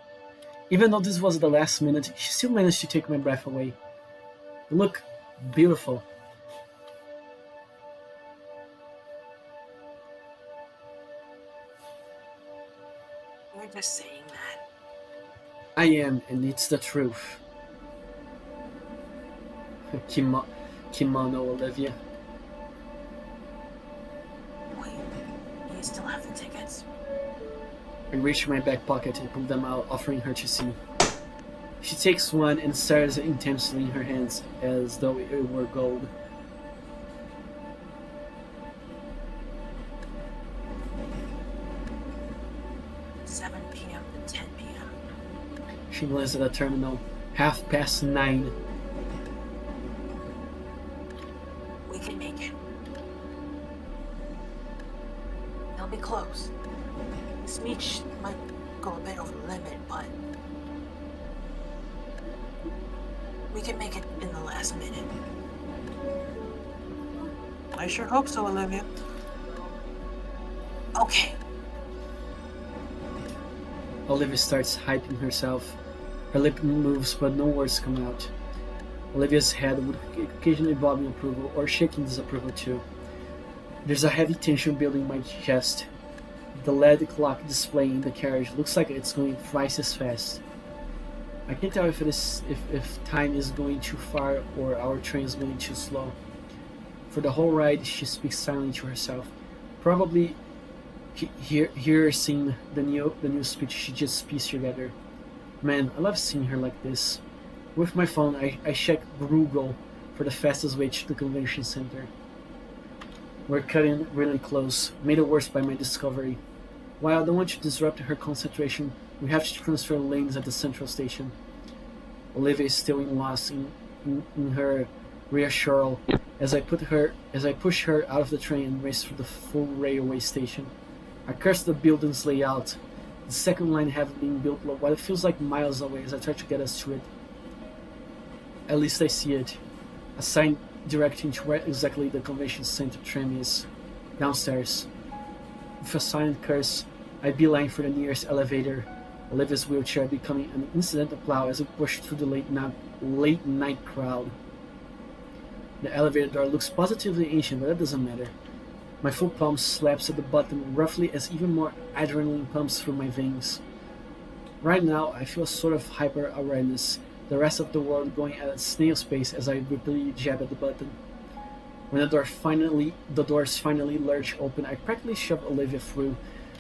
Even though this was the last minute, she still managed to take my breath away. You look beautiful. You're just saying that. I am, and it's the truth. Kimono, Olivia. Wait, you still have the tickets? I reach my back pocket and pull them out, offering her to see. She takes one and stares intensely in her hands, as though it were gold. PM to 10 PM. She glances at the terminal. 9:30. We can make it. They'll be close. This speech might go a bit over the limit, but we can make it in the last minute. I sure hope so, Olivia. Okay. Olivia starts hyping herself. Her lip moves, but no words come out. Olivia's head would occasionally bob in approval or shake in disapproval too. There's a heavy tension building in my chest. The LED clock display in the carriage looks like it's going twice as fast. I can't tell if time is going too far or our train is going too slow. For the whole ride, she speaks silently to herself. Probably seeing the new speech she just pieced together. Man, I love seeing her like this. With my phone, I check Google for the fastest way to the convention center. We're cutting really close, made it worse by my discovery. While I don't want to disrupt her concentration, we have to transfer lanes at the central station. Olivia is still lost in her reassural as I push her out of the train and race through the full railway station. I curse the building's layout. The second line having been built while it feels like miles away as I try to get us to it. At least I see it. A sign directing to where exactly the convention center tram is. Downstairs. With a silent curse, I beeline for the nearest elevator, Olivia's wheelchair becoming an incidental plow as we push through the late night crowd. The elevator door looks positively ancient, but that doesn't matter. My full palm slaps at the button roughly as even more adrenaline pumps through my veins. Right now, I feel a sort of hyper-awareness, the rest of the world going at a snail's pace as I repeatedly jab at the button. When the doors finally lurch open, I practically shove Olivia through,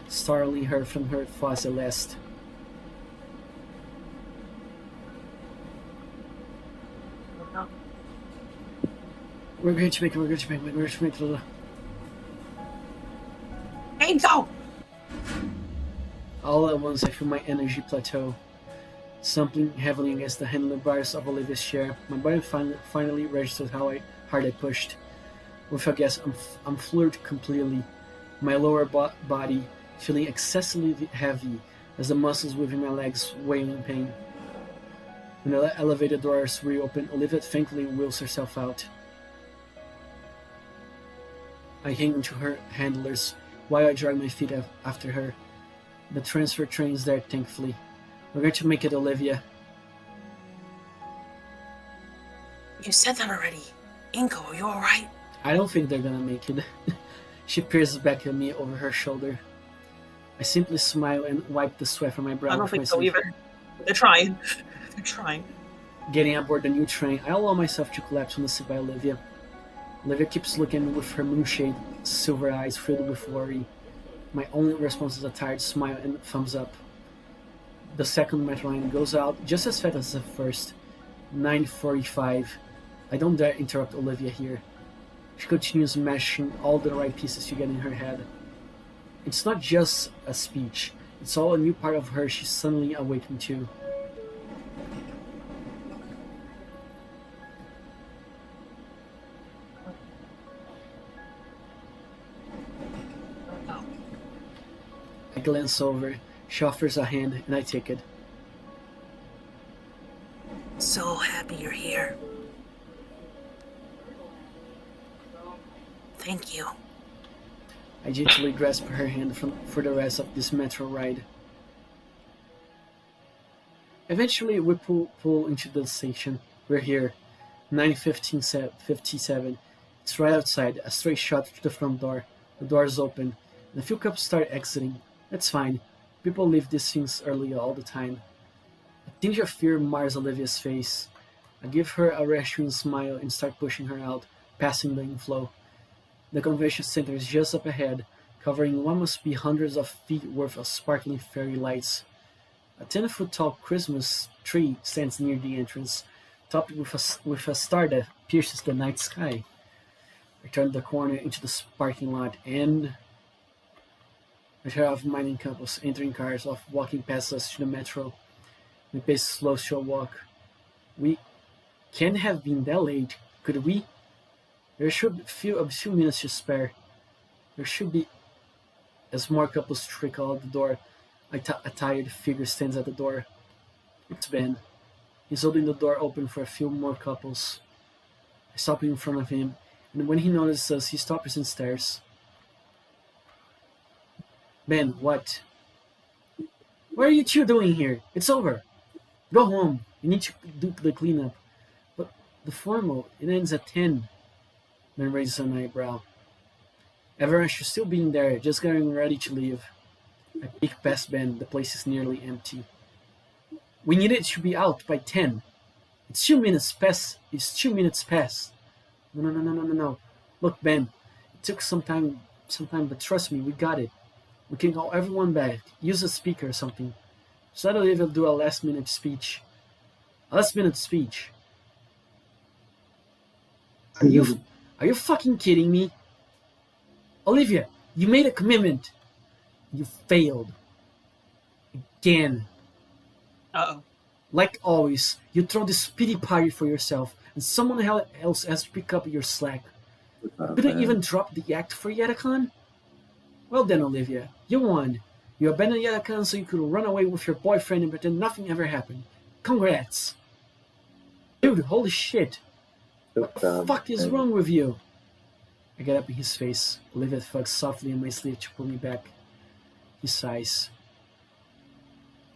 startling her from her fuzzy last. We're going to make it. Hey, go! All at once, I feel my energy plateau. Something heavily against the handlebars of Olivia's chair. My body finally registered how hard I pushed. With a guess, I'm floored completely. My lower body feeling excessively heavy as the muscles within my legs wail in pain. When the elevator doors reopen, Olivia thankfully wheels herself out. I hang onto her handlers while I drag my feet after her. The transfer train is there, thankfully. We're going to make it, Olivia. You said that already. Inko, are you alright? I don't think they're gonna make it. She peers back at me over her shoulder. I simply smile and wipe the sweat from my brow. I don't with my think so sleeve. either. They're trying. They're trying. Getting aboard the new train, I allow myself to collapse on the seat by Olivia. Olivia keeps looking at me with her moon-shade silver eyes filled with worry. My only response is a tired smile and thumbs up. The second metro line goes out just as fast as the first. 9:45. I don't dare interrupt Olivia here. She continues mashing all the right pieces together in her head. It's not just a speech. It's all a new part of her she's suddenly awakened to. I glance over. She offers a hand, and I take it. So happy you're here. Thank you. I gently grasp her hand for the rest of this metro ride. Eventually, we pull into the station. We're here. 9:57. It's right outside, a straight shot to the front door. The door's open, and a few couples start exiting. That's fine. People leave these things early all the time. A tinge of fear mars Olivia's face. I give her a reassuring smile and start pushing her out, passing the inflow. The convention center is just up ahead, covering what must be hundreds of feet worth of sparkling fairy lights. A 10-foot tall Christmas tree stands near the entrance, topped with a star that pierces the night sky. I turn the corner into the parking lot and I hear of mining couples entering cars or walking past us to the metro. My pace slows to a walk. We can't have been that late, could we? There should be a few minutes to spare. There should be. As more couples trickle out the door, a tired figure stands at the door. It's Ben. He's holding the door open for a few more couples. I stop in front of him, and when he notices us, he stops and stares. Ben, what? What are you two doing here? It's over. Go home. You need to do the cleanup. But the formal, it ends at 10. Ben raises an eyebrow. Everyone should still be in there, just getting ready to leave. I peek past Ben. The place is nearly empty. We need it to be out by 10. It's 2 minutes past. It's 2 minutes past. No. Look, Ben. It took some time, but trust me, we got it. We can call everyone back. Use a speaker or something. So that Olivia will do a last-minute speech. A last-minute speech. Are you fucking kidding me? Olivia, you made a commitment. You failed. Again. Uh-oh. Like always, you throw this pity party for yourself, and someone else has to pick up your slack. You couldn't even drop the act for Yatacon? Well then, Olivia, you won. You abandoned Yatacon so you could run away with your boyfriend and pretend nothing ever happened. Congrats. Dude, holy shit. What the fuck is wrong with you? I get up in his face. Olivia tugs softly on my sleeve to pull me back. He sighs.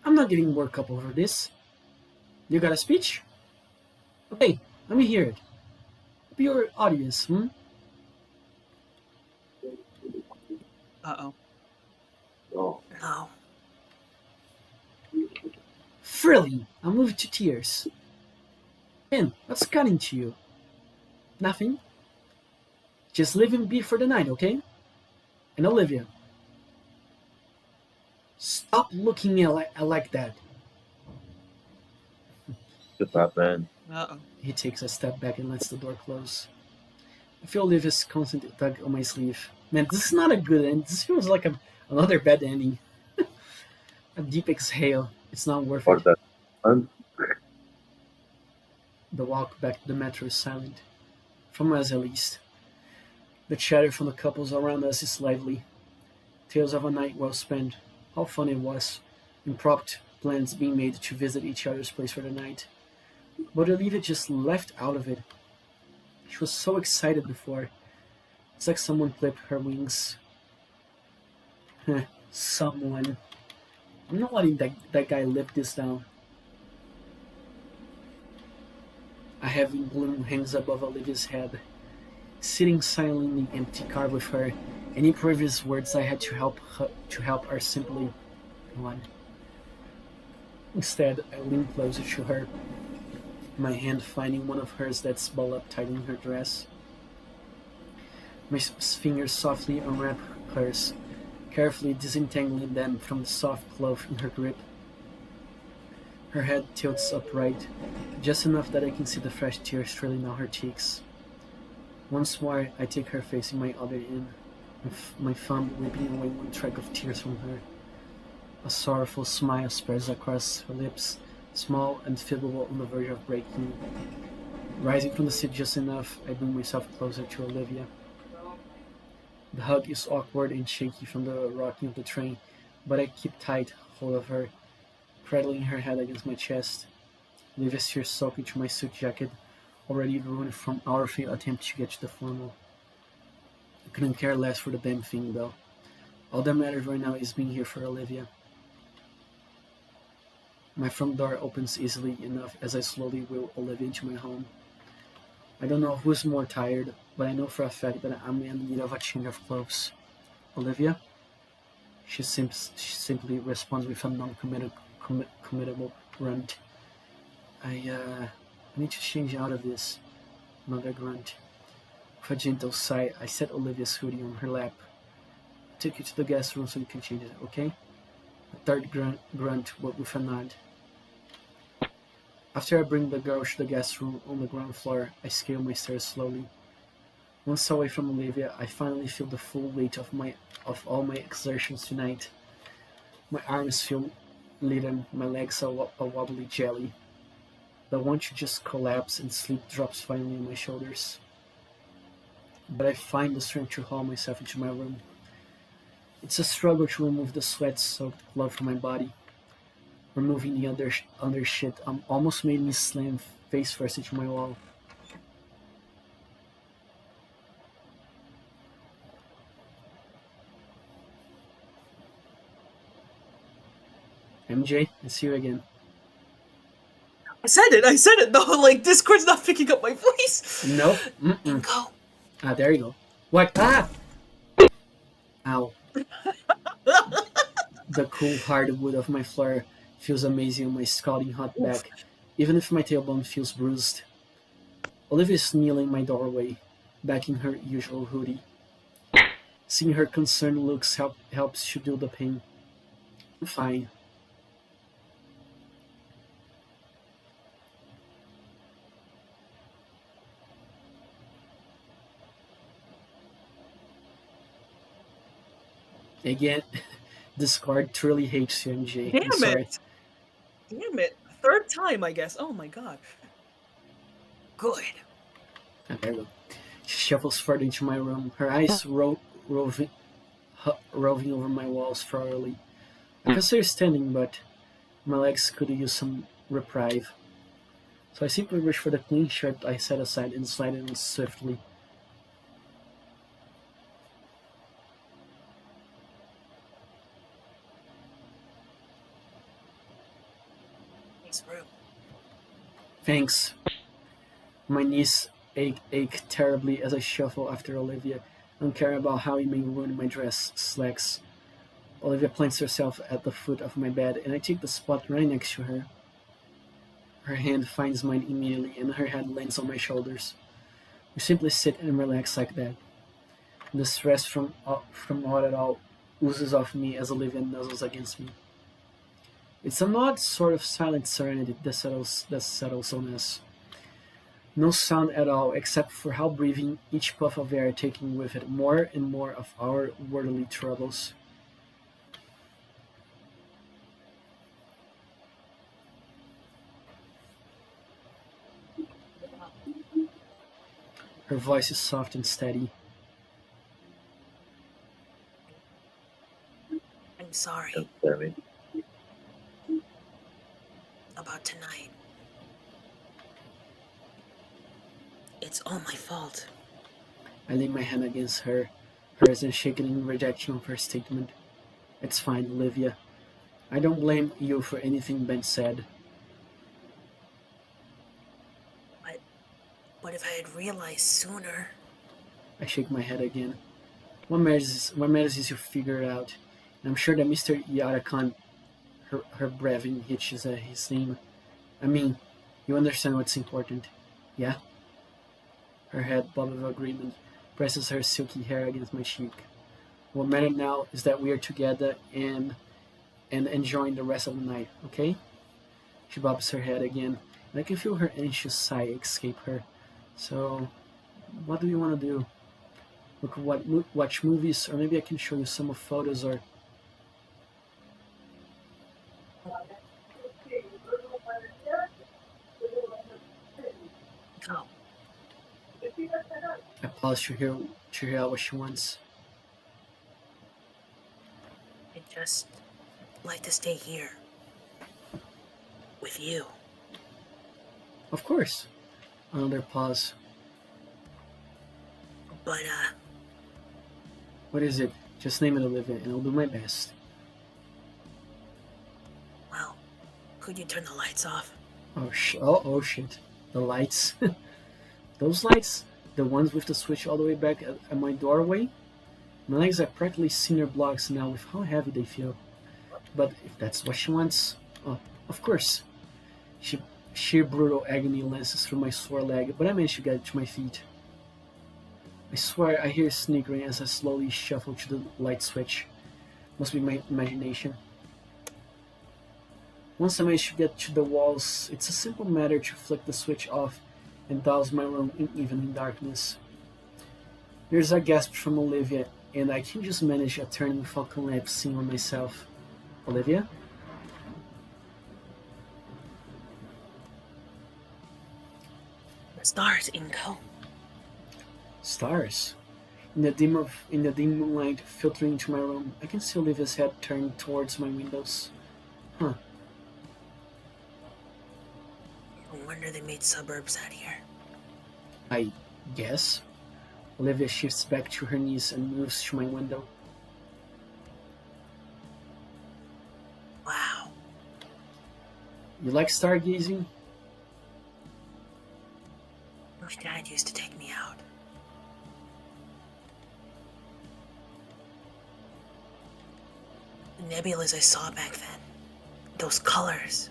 I'm not getting worked up over this. You got a speech? Okay, let me hear it. Be your audience, Uh-oh. No. Frilly, I'm moved to tears. Ben, what's cutting to you? Nothing. Just leave him be for the night, okay? And Olivia, stop looking at like that. Just that, man. Uh-oh. He takes a step back and lets the door close. I feel Olivia's constant tug on my sleeve. Man, this is not a good end. This feels like another bad ending. A deep exhale. It's not worth Or it. that. And The walk back to the metro is silent, from us at least. The chatter from the couples around us is lively. Tales of a night well spent. How fun it was. Impromptu plans being made to visit each other's place for the night. But Olivia just left out of it. She was so excited before. It's like someone clipped her wings. Someone. I'm not letting that guy live this down. A heavy gloom hangs above Olivia's head. Sitting silently in the empty car with her, any previous words I had to help are simply gone. Instead, I lean closer to her, my hand finding one of hers that's balled up tight in her dress. My fingers softly unwrap hers, carefully disentangling them from the soft cloth in her grip. Her head tilts upright, just enough that I can see the fresh tears trailing down her cheeks. Once more, I take her facing my other end, my thumb whipping away one track of tears from her. A sorrowful smile spreads across her lips, small and feeble on the verge of breaking. Rising from the seat just enough, I bring myself closer to Olivia. The hug is awkward and shaky from the rocking of the train, but I keep tight hold of her, cradling her head against my chest. Olivia's tears soak into my suit jacket, already ruined from our failed attempt to get to the formal. I couldn't care less for the damn thing, though. All that matters right now is being here for Olivia. My front door opens easily enough as I slowly wheel Olivia into my home. I don't know who's more tired, but I know for a fact that I'm in need of a change of clothes. Olivia? She simply responds with a non-committable grunt. I need to change out of this. Another grunt. With a gentle sigh, I set Olivia's hoodie on her lap. I'll take you to the guest room so you can change it, okay? A third grunt with a nod. After I bring the girl to the guest room on the ground floor, I scale my stairs slowly. Once away from Olivia, I finally feel the full weight of all my exertions tonight. My arms feel leaden, my legs are a wobbly jelly. The want to just collapse and sleep drops finally on my shoulders. But I find the strength to haul myself into my room. It's a struggle to remove the sweat-soaked cloth from my body. Removing the under shit almost made me slam face first into my wall. MJ, I see you again. I said it though. Like, Discord's not picking up my voice. Nope. Inko, Ah, there you go. What? Ah! Ow. The cool hardwood of my floor feels amazing on my scalding hot back, even if my tailbone feels bruised. Olivia is kneeling in my doorway, back in her usual hoodie. Seeing her concerned looks helps to dull the pain. I'm fine. Again, Discord truly hates you, MJ. I'm Damn sorry. it! Damn it! Third time, I guess. Oh my god. good. Ah, there we go. She shuffles further into my room, her eyes roving over my walls thoroughly. I consider standing, but my legs could use some reprieve. So I simply reach for the clean shirt I set aside and slide it on swiftly. Nice room. Thanks. My knees ache terribly as I shuffle after Olivia, uncaring about how it may ruin my dress slacks. Olivia plants herself at the foot of my bed, and I take the spot right next to her. Her hand finds mine immediately, and her head lands on my shoulders. We simply sit and relax like that. The stress from what it all oozes off me as Olivia nuzzles against me. It's an odd sort of silent serenity that settles on us. No sound at all, except for how breathing each puff of air taking with it more and more of our worldly troubles. Her voice is soft and steady. I'm sorry Don't scare me. about tonight. It's all my fault. I lay my hand against hers and shake it in rejection of her statement. It's fine, Olivia. I don't blame you for anything Ben said. But if I had realized sooner... I shake my head again. What matters is you figure it out. And I'm sure that Mr. Yarakan, her breathing hitches at his name. I mean, you understand what's important, yeah? Her head bob of agreement presses her silky hair against my cheek. What matters now is that we are together and enjoying the rest of the night, okay? She bobs her head again, and I can feel her anxious sigh escape her. So, what do you want to do? Watch movies, or maybe I can show you some of photos, or... Go. I pause to hear out what she wants. I'd just like to stay here. With you. Of course. Another pause. But, What is it? Just name it, Olivia, and I'll do my best. well, could you turn the lights off? Oh shit. The lights. Those lights? The ones with the switch all the way back at my doorway? My legs are practically cinder blocks now with how heavy they feel. But if that's what she wants, oh, of course. Sheer brutal agony lances through my sore leg, but I manage to get to my feet. I swear I hear sniggering as I slowly shuffle to the light switch. Must be my imagination. Once I manage to get to the walls, it's a simple matter to flick the switch off and douse my room in evening darkness. There's a gasp from Olivia, and I can just manage a turn without collapsing on myself. Olivia? Stars, Inko. Stars. In the dim moonlight filtering into my room, I can see Olivia's head turned towards my windows. Huh. No wonder they made suburbs out here. I guess. Olivia shifts back to her knees and moves to my window. Wow. You like stargazing? Wish Dad used to take me out. The nebulas I saw back then. Those colors.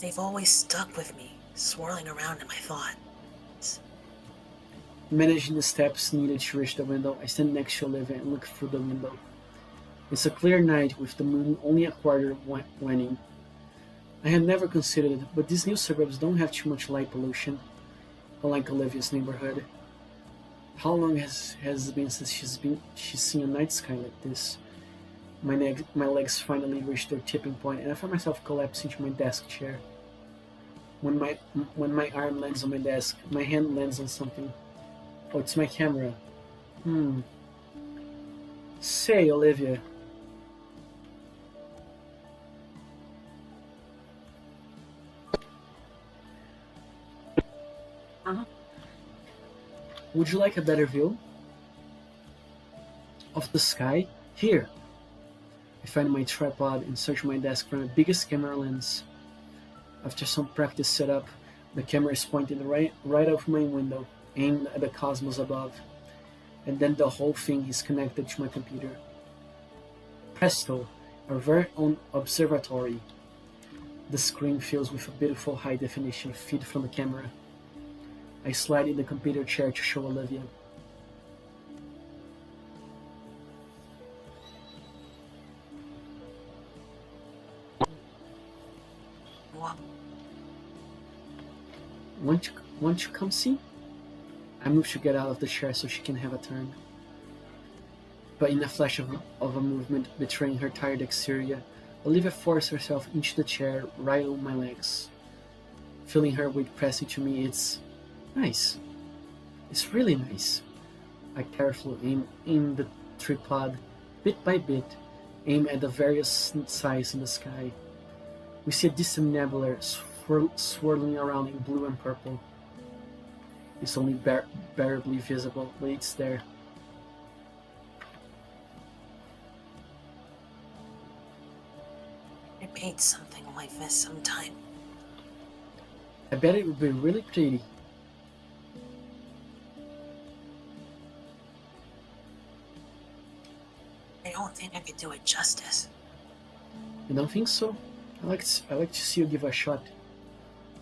They've always stuck with me, swirling around in my thoughts. Managing the steps needed to reach the window, I stand next to Olivia and look through the window. It's a clear night with the moon only a quarter waning. I had never considered it, but these new suburbs don't have too much light pollution, unlike Olivia's neighborhood. How long has it been since she's seen a night sky like this? My legs finally reach their tipping point, and I find myself collapsing into my desk chair. When my arm lands on my desk, my hand lands on something. Oh, it's my camera. Say, Olivia. Would you like a better view of the sky? Here. I find my tripod and search my desk for my biggest camera lens. After some practice setup, the camera is pointed right out my window, aimed at the cosmos above, and then the whole thing is connected to my computer. Presto, our very own observatory. The screen fills with a beautiful high-definition feed from the camera. I slide in the computer chair to show Olivia. What? Want you come see? I move to get out of the chair so she can have a turn. But in a flash of a movement betraying her tired exterior, Olivia forced herself into the chair right on my legs. Feeling her weight pressing to me, it's Nice. It's really nice. I carefully aim the tripod, bit by bit, aim at the various size in the sky. We see a distant nebula swirling around in blue and purple. It's only barely visible, but it's there. I paint something like this sometime. I bet it would be really pretty. I don't think I could do it justice. You don't think so? I like to see you give it a shot.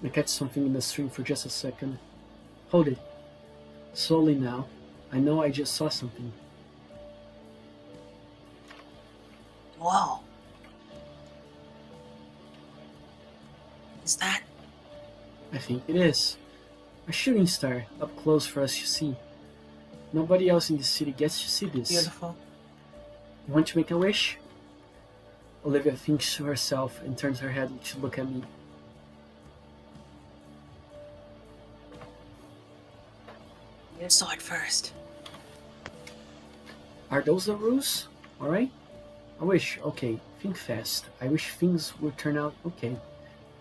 I catch something in the stream for just a second. Hold it. Slowly now. I know I just saw something. Whoa. Is that? I think it is. A shooting star, up close for us to see. Nobody else in the city gets to see this. Beautiful. You want to make a wish? Olivia thinks to herself and turns her head to look at me. You saw it first. Are those the rules? Alright? I wish, okay, think fast. I wish things would turn out okay.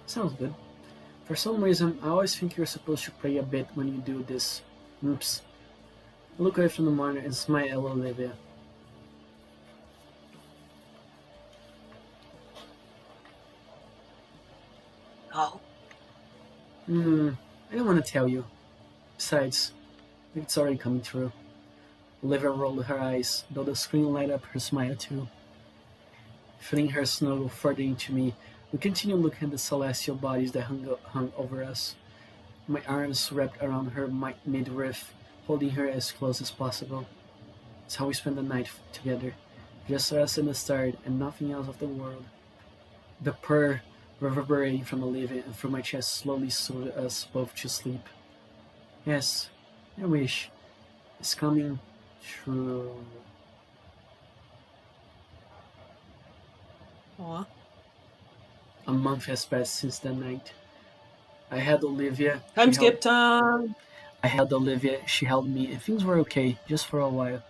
Sounds good. For some reason, I always think you're supposed to pray a bit when you do this. Oops. I look away from the monitor and smile at Olivia. Oh, I don't want to tell you. Besides, it's already coming through. Olivia rolled her eyes, though the screen lighted up her smile too. Feeling her snuggle further into me, we continued looking at the celestial bodies that hung over us. My arms wrapped around her midriff, holding her as close as possible. It's how we spent the night together, just us and the stars and nothing else of the world. The purr reverberating from Olivia and from my chest slowly soothed us both to sleep. Yes, I wish. It's coming true. Aw. A month has passed since that night. I had Olivia. Time she skip time. I held Olivia, she held me, and things were okay, just for a while.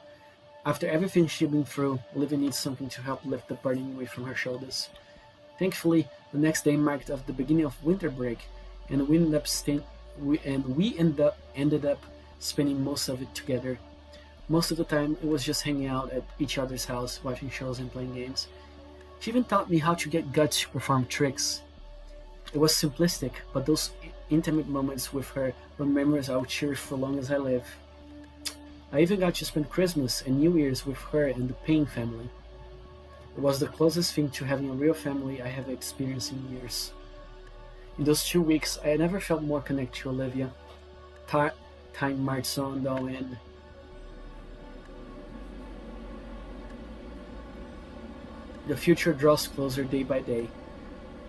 After everything she'd been through, Olivia needed something to help lift the burden weight from her shoulders. Thankfully, the next day marked off the beginning of winter break, and we ended up spending most of it together. Most of the time, it was just hanging out at each other's house, watching shows and playing games. She even taught me how to get guts to perform tricks. It was simplistic, but those intimate moments with her were memories I'll cherish for long as I live. I even got to spend Christmas and New Year's with her and the Payne family. It was the closest thing to having a real family I have experienced in years. In those 2 weeks, I had never felt more connected to Olivia. Time marched on though, and the future draws closer day by day.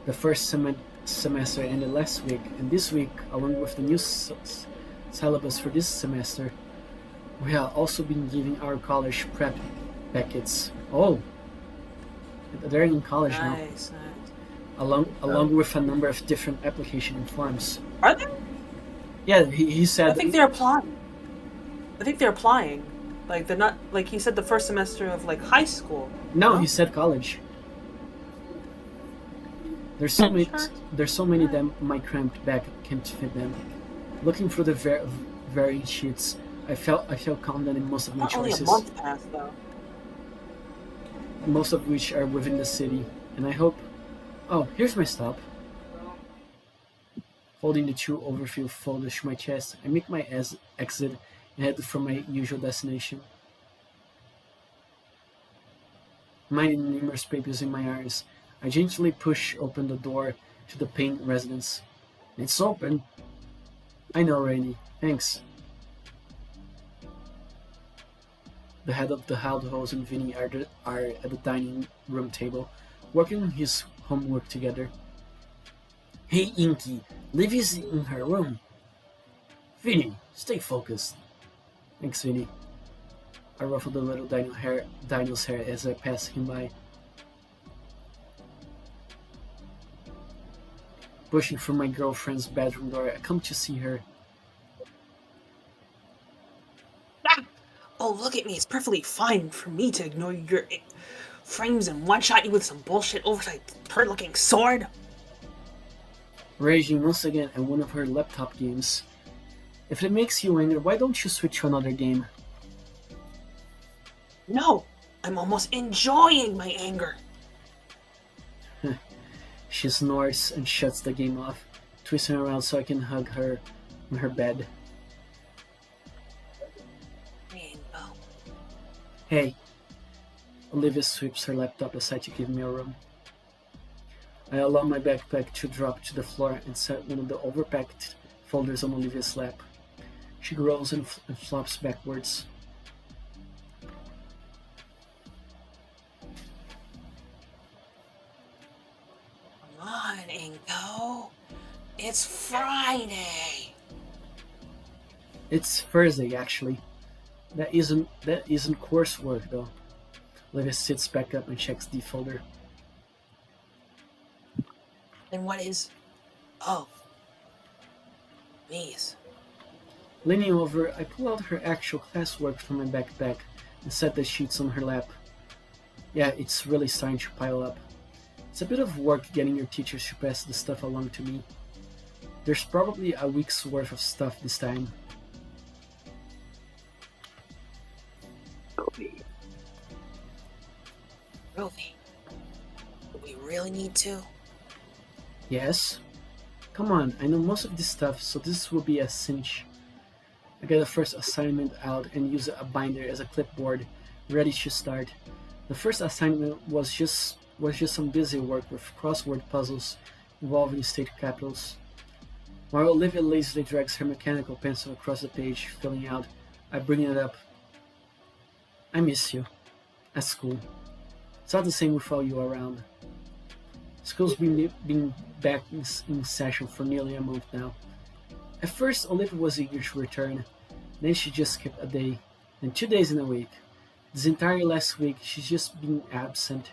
The first semester ended last week, and this week, along with the new syllabus for this semester, we have also been giving our college prep packets. Oh, they're in college now. Nice, nice. Along with a number of different application forms. Are they? Yeah, he said. I think they're applying. Like they're not like he said the first semester of like high school. No, he said college. There's so many that my cramped bag can't fit them. Looking through the varying sheets, I felt confident in most of my Not only a choices. month passed though. Most of which are within the city, and I hope. Oh, here's my stop. Holding the two overfilled folders to my chest, I make my exit and head for my usual destination. Minding numerous papers in my arms, I gently push open the door to the Payne residence. It's open. I know, Rainy. Thanks. The head of the household and Vinny are at the dining room table, working on his homework together. Hey, Inky, Livy's in her room. Vinny, stay focused. Thanks, Vinny. I ruffled the little Dino's hair as I passed him by. Pushing through my girlfriend's bedroom door, I come to see her. Oh, look at me. It's perfectly fine for me to ignore your frames and one-shot you with some bullshit oversized bird-looking sword. Raging once again at one of her laptop games. If it makes you angry, why don't you switch to another game? No, I'm almost enjoying my anger. She snorts and shuts the game off, twisting around so I can hug her on her bed. Rainbow. Hey. Olivia sweeps her laptop aside to give me a room. I allow my backpack to drop to the floor and set one of the overpacked folders on Olivia's lap. She grows and flops backwards. Come on, Inko. It's Friday. It's Thursday, actually. That isn't coursework, though. Olivia sits back up and checks the folder. Then what is... Oh. These. Leaning over, I pull out her actual classwork from my backpack and set the sheets on her lap. Yeah, it's really starting to pile up. It's a bit of work getting your teachers to pass the stuff along to me. There's probably a week's worth of stuff this time. Rovi. Do we really need to? Yes? Come on, I know most of this stuff, so this will be a cinch. I get the first assignment out and use a binder as a clipboard, ready to start. The first assignment was just some busy work with crossword puzzles involving state capitals. While Olivia lazily drags her mechanical pencil across the page, filling out, I bring it up. I miss you. At school. It's not the same without you around. School's been back in session for nearly a month now. At first, Olivia was eager to return. Then she just skipped a day, then 2 days in a week. This entire last week, she's just been absent.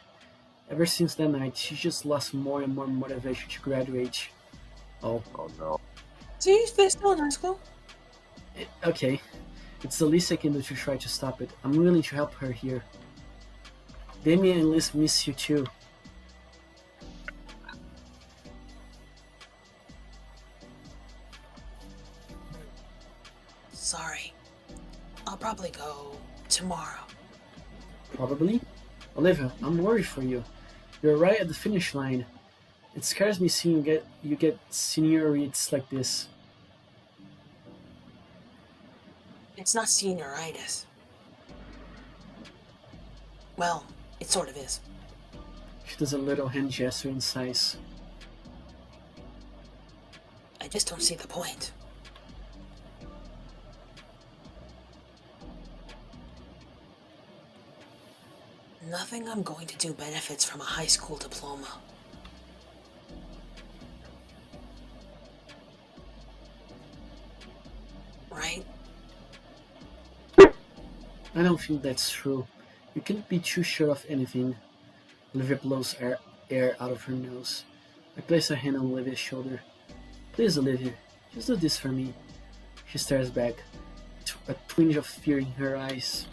Ever since that night, she's just lost more and more motivation to graduate. Oh no. So you're still in high school? Okay. It's the least I can do to try to stop it. I'm willing to help her here. Damien and Liz miss you too. Sorry. I'll probably go tomorrow. Probably? Olivia, I'm worried for you. You're right at the finish line. It scares me seeing you get seniorities like this. It's not senioritis. Well, it sort of is. She does a little hand gesture and sighs. I just don't see the point. Nothing I'm going to do benefits from a high school diploma. Right? I don't think that's true. You can't be too sure of anything. Olivia blows air out of her nose. I place a hand on Olivia's shoulder. Please, Olivia, just do this for me. She stares back, a twinge of fear in her eyes.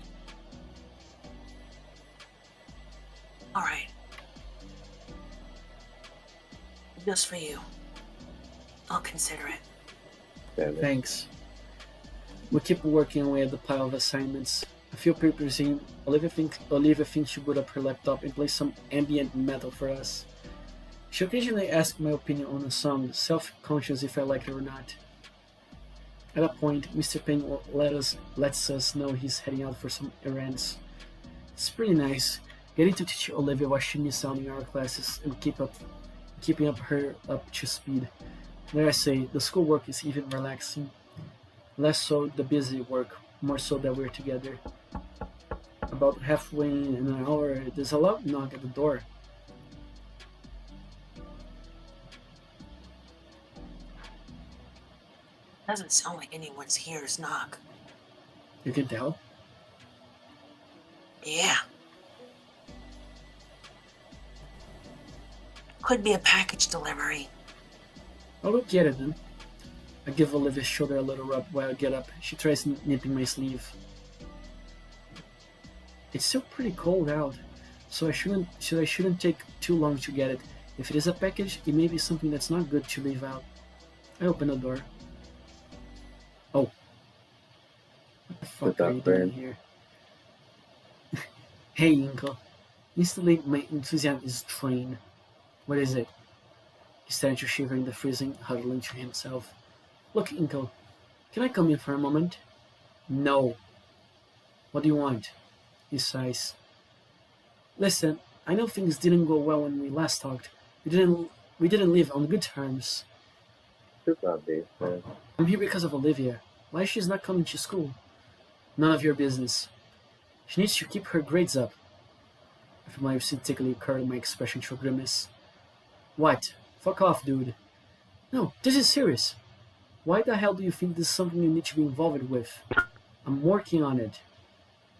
Alright. Just for you. I'll consider it. Thanks. We keep working away at the pile of assignments. A few papers in, Olivia thinks she boot up her laptop and play some ambient metal for us. She occasionally asks my opinion on a song, self-conscious if I like it or not. At a point, Mr. Payne lets us know he's heading out for some errands. It's pretty nice, getting to teach Olivia what she needs out in our classes and keeping her up to speed. Dare I say, the schoolwork is even relaxing. Less so the busy work, more so that we're together. About halfway in an hour, there's a loud knock at the door. Doesn't sound like anyone's here to knock. You can tell? Yeah. Could be a package delivery. I'll go get it then. I give Olivia's shoulder a little rub while I get up. She tries nipping my sleeve. It's still pretty cold out, so I shouldn't take too long to get it. If it is a package, it may be something that's not good to leave out. I open the door. Oh. What the fuck What's are up, you doing friend? here? Hey, Inko. Instantly, my enthusiasm is drained. What is it? He started to shiver in the freezing, huddling to himself. Look, Inko, can I come in for a moment? No. What do you want? He sighs. Listen, I know things didn't go well when we last talked. We didn't live on good terms. Should not be, man. I'm here because of Olivia. Why she's not coming to school? None of your business. She needs to keep her grades up. I feel my synthetically curled my expression to a grimace. What? Fuck off, dude. No, this is serious. Why the hell do you think this is something you need to be involved with? I'm working on it.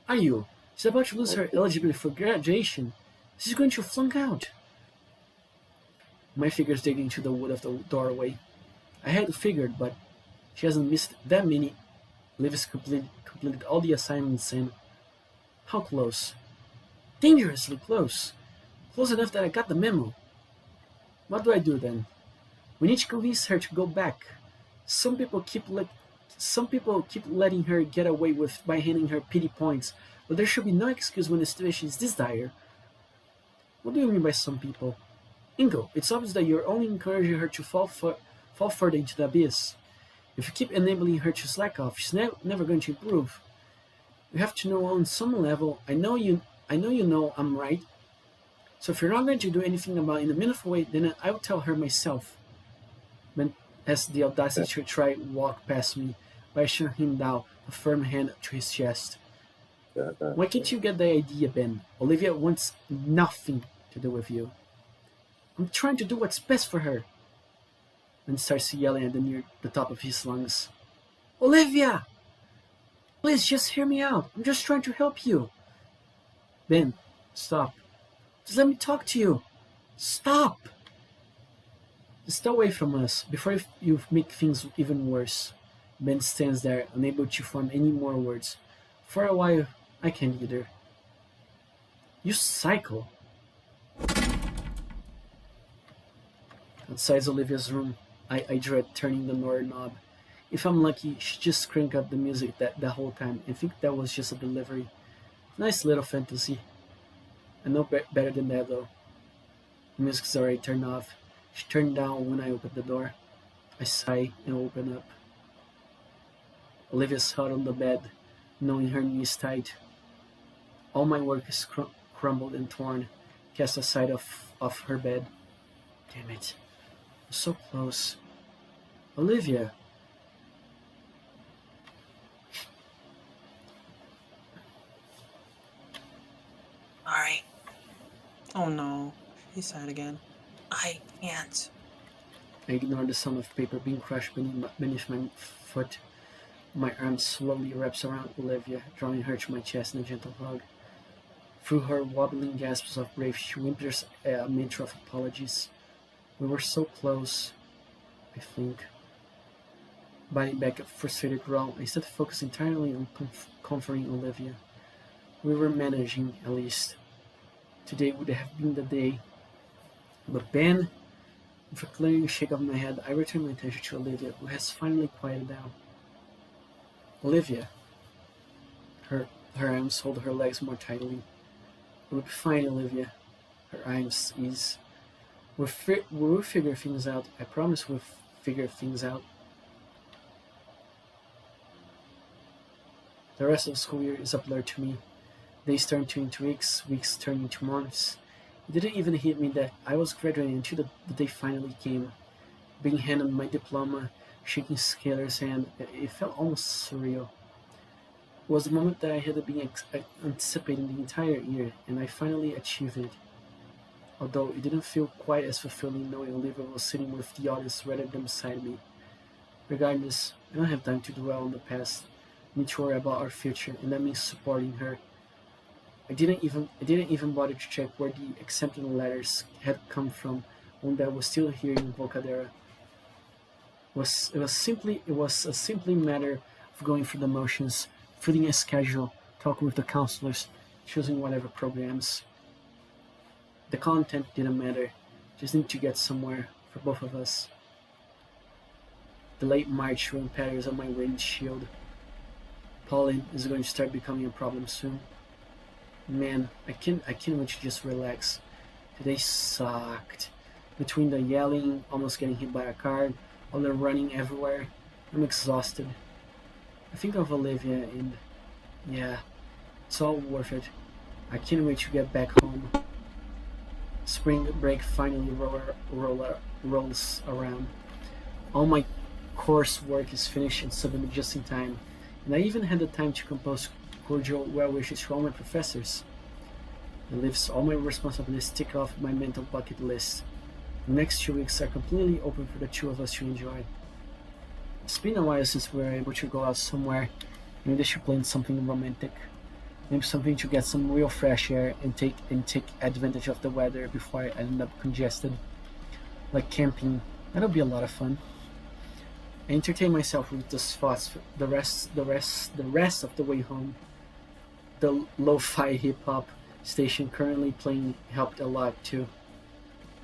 Are you? She's about to lose her eligibility for graduation. She's going to flunk out. My fingers dig into the wood of the doorway. I had figured, but she hasn't missed that many. Liv completed all the assignments and... How close? Dangerously close. Close enough that I got the memo. What do I do then? We need to convince her to go back. Some people keep letting her get away with by handing her pity points, but there should be no excuse when the situation is this dire. What do you mean by some people? Ingo, it's obvious that you're only encouraging her to fall further into the abyss. If you keep enabling her to slack off, she's never going to improve. You have to know on some level. I know you know I'm right. So if you're not going to do anything about it in a meaningful way, then I will tell her myself. Ben has the audacity to try walk past me, but I shut him down, a firm hand to his chest. Why can't you get the idea, Ben? Olivia wants nothing to do with you. I'm trying to do what's best for her. Ben starts yelling at near the top of his lungs. Olivia! Please just hear me out. I'm just trying to help you. Ben, stop. Just let me talk to you. Stop! Stay away from us before you make things even worse. Ben stands there, unable to form any more words. For a while, I can't either. You psycho! Outside Olivia's room, I dread turning the door knob. If I'm lucky, she just crank up the music the whole time and think that was just a delivery. Nice little fantasy. I know better than that though. The music's already turned off. She turned down when I opened the door. I sigh and open up. Olivia's held on the bed, knowing her knees tight. All my work is crumbled and torn, cast aside off her bed. Damn it. I'm so close. Olivia! Alright, Oh no. He sighed again. I can't. I ignore the sound of paper being crushed beneath my foot. My arm slowly wraps around Olivia, drawing her to my chest in a gentle hug. Through her wobbling gasps of grief, she whimpers a mantra of apologies. We were so close, I think. Biting back a frustrated growl, I started focused entirely on comforting Olivia. We were managing, at least. Today would have been the day. But Ben, with a clearing shake of my head, I return my attention to Olivia, who has finally quieted down. Olivia. Her arms hold her legs more tightly. It will be fine, Olivia. Her arms ease. We'll figure things out. I promise we'll figure things out. The rest of the school year is a blur to me. Days turn into weeks, weeks turn into months. It didn't even hit me that I was graduating until the day finally came. Being handed my diploma, shaking Scalar's hand, it felt almost surreal. It was the moment that I had been anticipating the entire year, and I finally achieved it. Although it didn't feel quite as fulfilling knowing Olivia was sitting with the audience rather than beside me. Regardless, I don't have time to dwell on the past. I need to worry about our future, and that means supporting her. I didn't even bother to check where the acceptance letters had come from when I was still here in Volcadera. It was a simply matter of going through the motions, filling a schedule, talking with the counselors, choosing whatever programs. The content didn't matter, just need to get somewhere for both of us. The late March rain patters on my windshield. Pollen is going to start becoming a problem soon. Man, I can't wait to just relax. Today sucked. Between the yelling, almost getting hit by a car, all the running everywhere, I'm exhausted. I think of Olivia and yeah, it's all worth it. I can't wait to get back home. Spring break finally rolls around. All my coursework is finished and submitted just in time, and I even had the time to compose cordial well wishes to all my professors. It leaves all my responsibilities ticked off my mental bucket list. The next 2 weeks are completely open for the two of us to enjoy. It's been a while since we were able to go out somewhere. Maybe they should plan something romantic. Maybe something to get some real fresh air and take advantage of the weather before I end up congested. Like camping. That'll be a lot of fun. I entertain myself with the spots for the rest of the way home. The lo-fi hip hop station currently playing helped a lot too.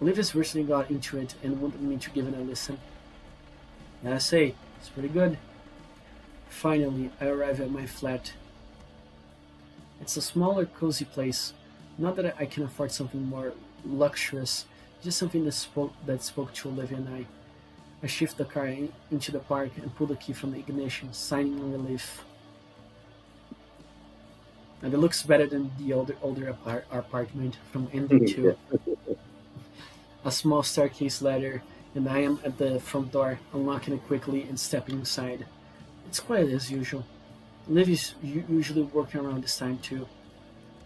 Olivia's recently got into it and wanted me to give it a listen. Gotta say, it's pretty good. Finally, I arrive at my flat. It's a smaller, cozy place. Not that I can afford something more luxurious, just something that spoke to Olivia and I. I shift the car into the park and pull the key from the ignition, signing in relief. And it looks better than the older apartment from ending 2. A small staircase ladder, and I am at the front door, unlocking it quickly and stepping inside. It's quiet as usual. Livy's usually working around this time too.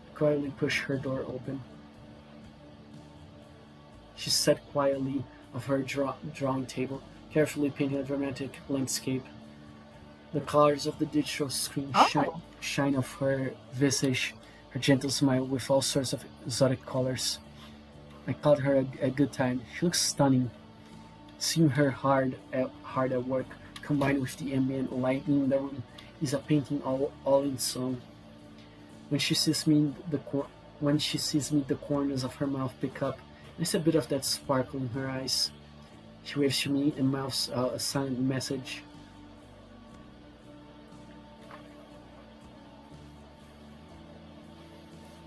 I quietly push her door open. She sat quietly of her drawing table, carefully painting a dramatic landscape. The colors of the digital screen shine off her visage, her gentle smile with all sorts of exotic colors. I caught her a good time. She looks stunning. Seeing her hard at work, combined with the ambient lighting in the room, is a painting all in song. When she sees me, the corners of her mouth pick up. There's a bit of that sparkle in her eyes. She waves to me and mouths a silent message.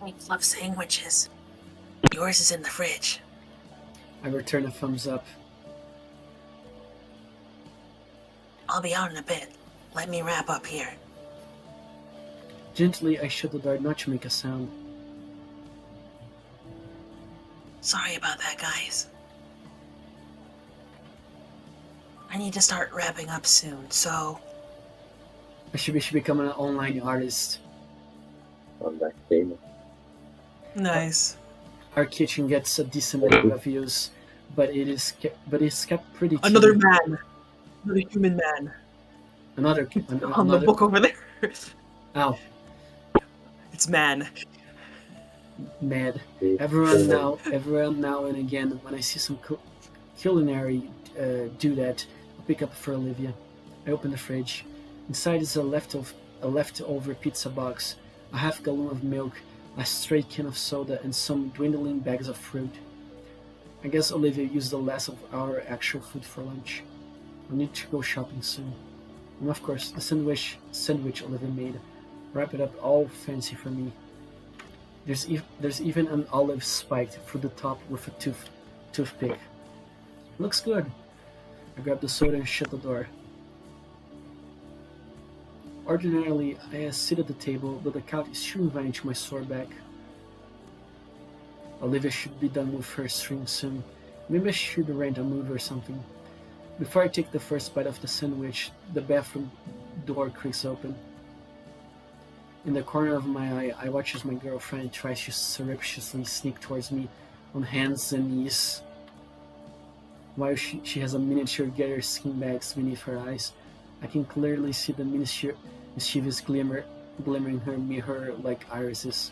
I love sandwiches. Yours is in the fridge. I return a thumbs up. I'll be out in a bit. Let me wrap up here. Gently, I shut the door not to make a sound. Sorry about that, guys. I need to start wrapping up soon, so... I should become an online artist. On that game. Nice. Our kitchen gets a decent amount of views, but it's kept pretty. Another timid. man. Another human man. Another On the book over there. Ow, It's man. mad. Everyone now and again, when I see some culinary do that, I'll pick up for Olivia. I open the fridge. Inside is a leftover pizza box, a half gallon of milk, a stray can of soda, and some dwindling bags of fruit. I guess Olivia used the last of our actual food for lunch. We need to go shopping soon. And of course, the sandwich Olivia made. Wrap it up all fancy for me. There's even an olive spiked through the top with a toothpick. Looks good. I grab the soda and shut the door. Ordinarily, I sit at the table, but the couch is too inviting to my sore back. Olivia should be done with her stream soon. Maybe I should rent a movie or something. Before I take the first bite of the sandwich, the bathroom door creaks open. In the corner of my eye, I watch as my girlfriend tries to surreptitiously sneak towards me on hands and knees. While she has a miniature Gator skin bags beneath her eyes, I can clearly see the mischievous glimmer in her mirror-like irises.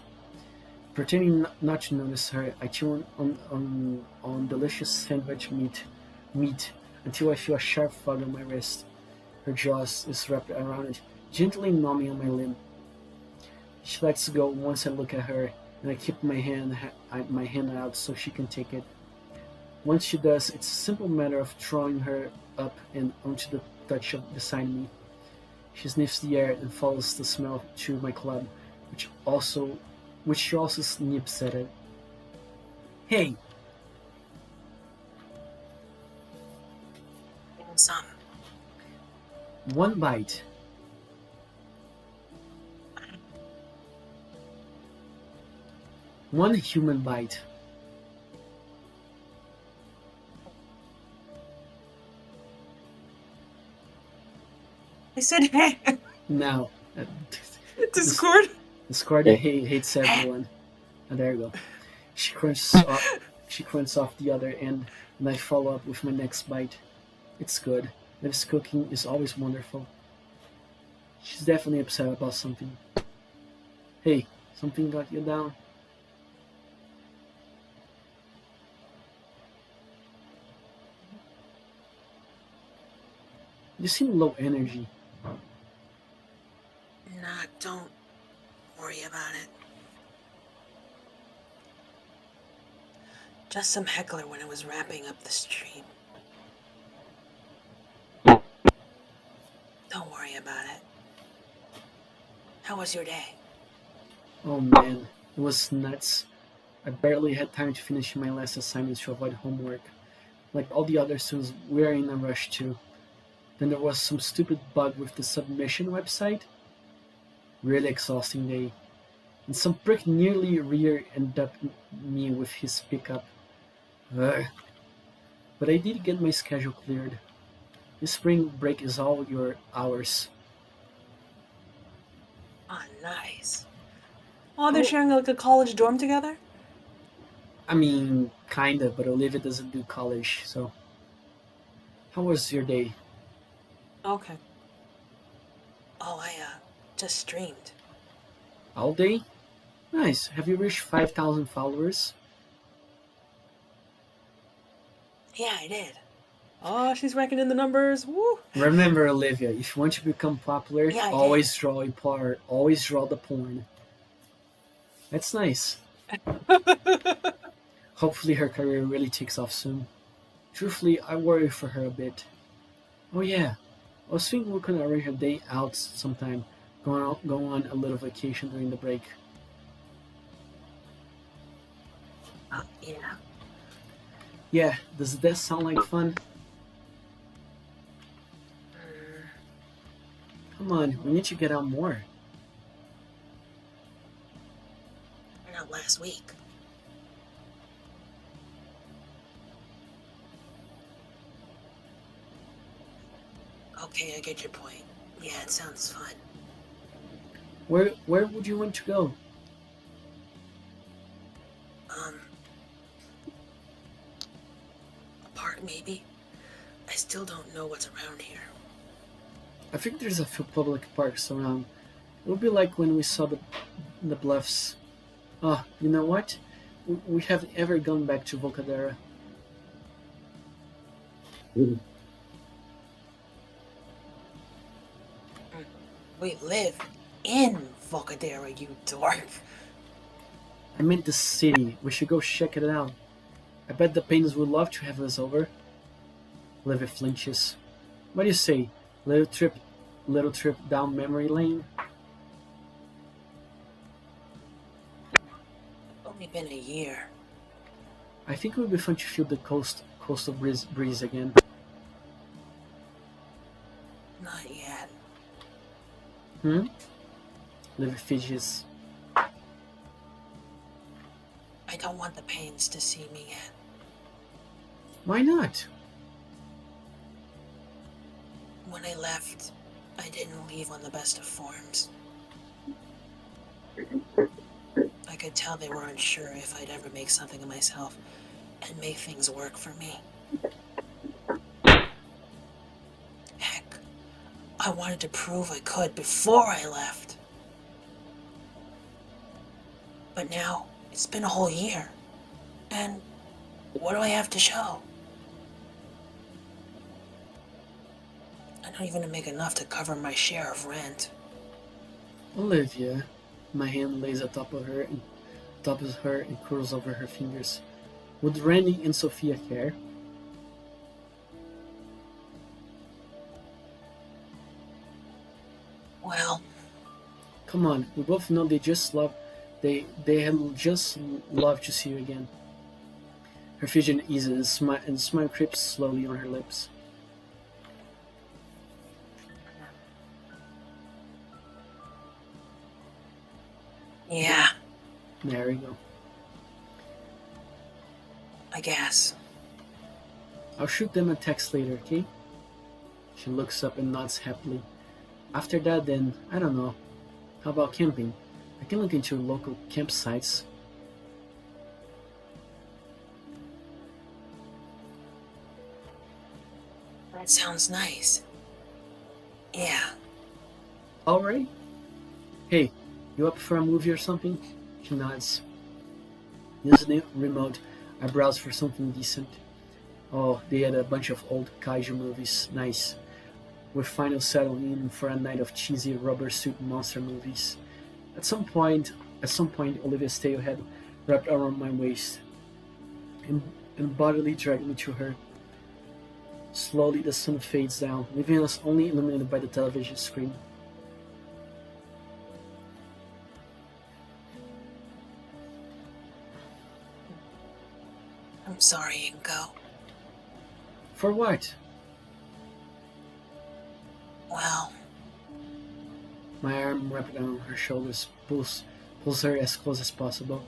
Pretending not to notice her, I chew on delicious sandwich meat until I feel a sharp fog on my wrist. Her jaws is wrapped around it, gently gnawing on my limb. She lets go once I look at her, and I keep my hand out so she can take it. Once she does, it's a simple matter of drawing her up and onto the touch of beside me. She sniffs the air and follows the smell to my club, which she also snips at it. Hey, And some. one bite. One human bite. I said, hey, Now, Discord. Discord hates everyone. And there you go. She crunches off the other end, and I follow up with my next bite. It's good. Liv's cooking is always wonderful. She's definitely upset about something. Hey, something got you down? You seem low energy. Nah, don't worry about it. Just some heckler when I was wrapping up the stream. Don't worry about it. How was your day? Oh man, it was nuts. I barely had time to finish my last assignments to avoid homework. Like all the other students, we were in a rush too. Then there was some stupid bug with the submission website. Really exhausting day. And some prick nearly rear-ended up me with his pickup. Ugh. But I did get my schedule cleared. This spring break is all your hours. Oh, nice. Oh, they're sharing like a college dorm together? I mean, kinda, but Olivia doesn't do college, so. How was your day? Okay. Oh, I just streamed. All day? Nice. Have you reached 5,000 followers? Yeah, I did. Oh, she's ranking in the numbers. Woo! Remember, Olivia, if you want to become popular, Yeah, I did. always draw a part. Always draw the porn. That's nice. Hopefully her career really takes off soon. Truthfully, I worry for her a bit. Oh yeah, I was thinking we could arrange a day out sometime. Go on a little vacation during the break. Yeah. Yeah, does that sound like fun? Mm, Come on, we need to get out more. why not last week? Okay, I get your point. Yeah, it sounds fun. Where would you want to go? A park maybe? I still don't know what's around here. I think there's a few public parks around. It would be like when we saw the bluffs. Oh, you know what? We haven't ever gone back to Volcadera. We live in Volcadera, you dork. I meant the city. We should go check it out. I bet the painters would love to have us over. Levi flinches. What do you say? Little trip down memory lane? Only been a year. I think it would be fun to feel the coastal breeze again. Not yet. Levi fidgets. I don't want the Pains to see me yet. Why not? When I left, I didn't leave on the best of forms. I could tell they were unsure if I'd ever make something of myself and make things work for me. Heck, I wanted to prove I could before I left. But now, it's been a whole year. And what do I have to show? I don't even make enough to cover my share of rent. Olivia, My hand lays atop of her and curls over her fingers. Would Randy and Sophia care? Well, Come on, we both know they had just love to see you again. Her vision eases and smile creeps slowly on her lips. yeah, There we go. I guess. I'll shoot them a text later, okay? She looks up and nods happily. After that, then, I don't know. How about camping? I can look into local campsites. That sounds nice. Yeah. Alright. Hey, you up for a movie or something? She nods. Using the remote, I browse for something decent. Oh, they had a bunch of old kaiju movies. Nice. We're finally settling in for a night of cheesy rubber suit monster movies. At some point, Olivia's tail had wrapped around my waist and bodily dragged me to her. Slowly, the sun fades down, leaving us only illuminated by the television screen. I'm sorry, Inko. For what? Well, My arm wrapped around her shoulders pulls her as close as possible.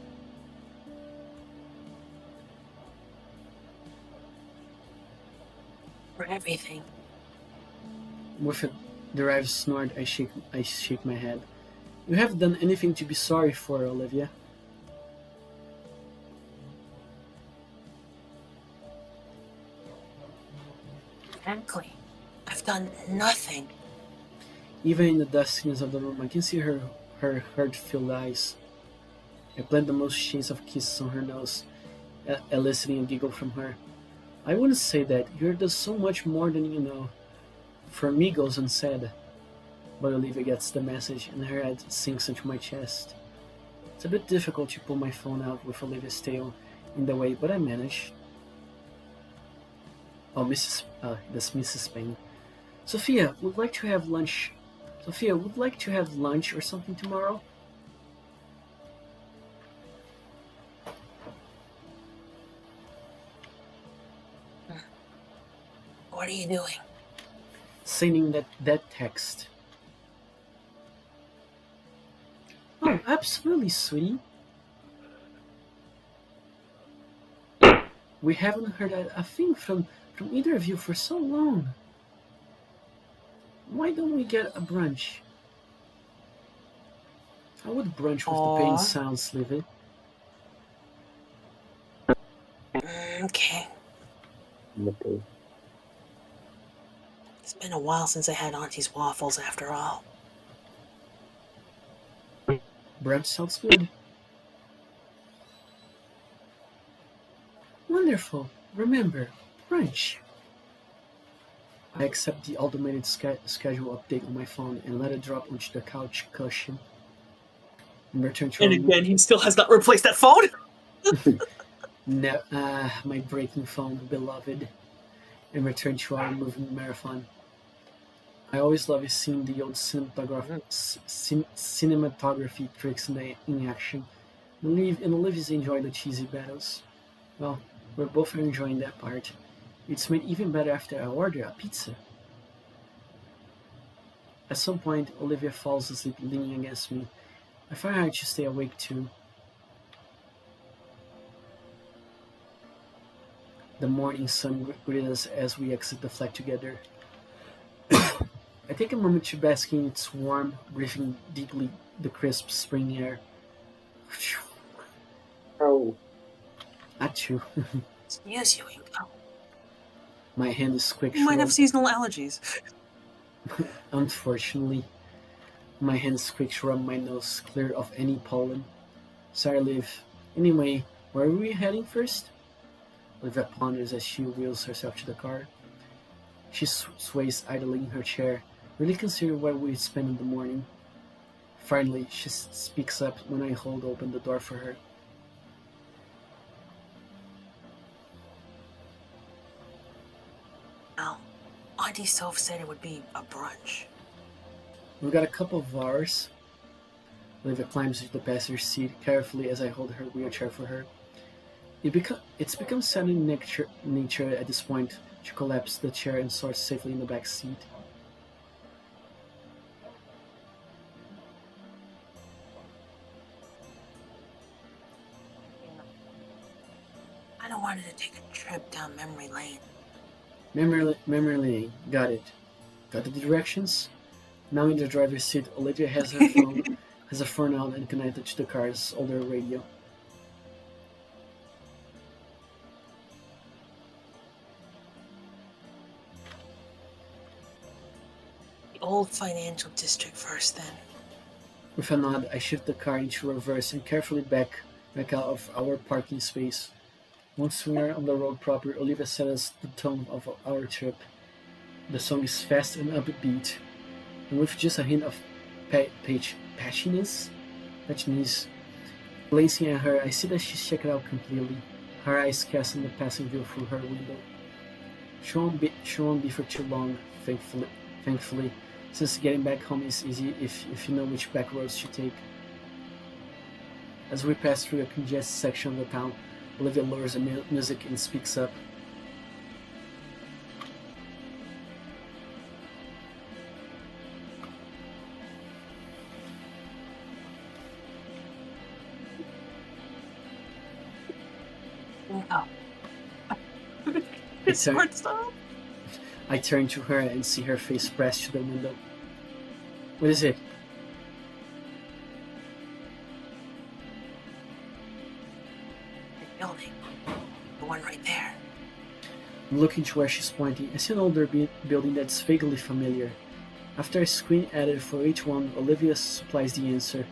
for everything. With a derived snort, I shake my head. You haven't done anything to be sorry for, Olivia. Exactly. I've done nothing. Even in the dustiness of the room, I can see her hurt-filled eyes. I plant the most shades of kisses on her nose, eliciting a giggle from her. I wouldn't say that. You're just so much more than you know. For me goes unsaid. But Olivia gets the message, and her head sinks into my chest. It's a bit difficult to pull my phone out with Olivia's tail in the way, but I manage. Oh, that's Mrs. Payne. Sophia, would like to have lunch. Sophia, would like to have lunch or something tomorrow? What are you doing? Sending that text. Oh, absolutely, sweetie. We haven't heard a thing from either of you for so long. Why don't we get a brunch? How would brunch with the pain Aw. sound, Slivy? Okay. Okay. It's been a while since I had Auntie's waffles after all. Brunch sounds good. Wonderful. Remember, brunch. I accept the automated schedule update on my phone and let it drop onto the couch cushion. And return to And our again, he still has not replaced that phone. my breaking phone, beloved, and return to our moving marathon. I always love seeing the old cinematography tricks in action. And Olivia's enjoy the cheesy battles. Well, we're both enjoying that part. It's made even better after I order a pizza. At some point, Olivia falls asleep leaning against me. I find hard to stay awake too. The morning sun greets us as we exit the flat together. I take a moment to bask in its warmth, breathing deeply the crisp spring air. Oh. Achoo. Excuse you, Inko. My hand is quick. You might have seasonal allergies. Unfortunately, my hand squeaks to rub my nose clear of any pollen. Sorry, Liv. Anyway, where are we heading first? Olivia ponders as she wheels herself to the car. She sways idly in her chair, really considering where we'd spend in the morning. Finally, she speaks up when I hold open the door for her. Well, Auntie Soph said it would be a brunch. We've got a couple of hours. Olivia climbs into the passenger seat carefully as I hold her wheelchair for her. It's become second nature at this point. She collapses the chair and sorts safely in the back seat. I don't wanted to take a trip down memory lane. Memory lane. Got it. Got the directions? Now in the driver's seat, Olivia has her phone out and connected to the car's older radio. The old financial district first, then. With a nod, I shift the car into reverse and carefully back out of our parking space. Once we are on the road proper, Olivia sets the tone of our trip. The song is fast and upbeat, and with just a hint of patchiness. Glancing at her, I see that she's checked out completely. Her eyes cast on the passing view through her window. She won't be for too long, thankfully, since getting back home is easy if you know which back roads to take. As we pass through a congested section of the town, Olivia lowers the music and speaks up. No. It's smart stuff. I turn to her and see her face pressed to the window. What is it? The building. The one right there. I'm looking to where she's pointing. I see an older building that's vaguely familiar. After I squint at it for each one, Olivia supplies the answer.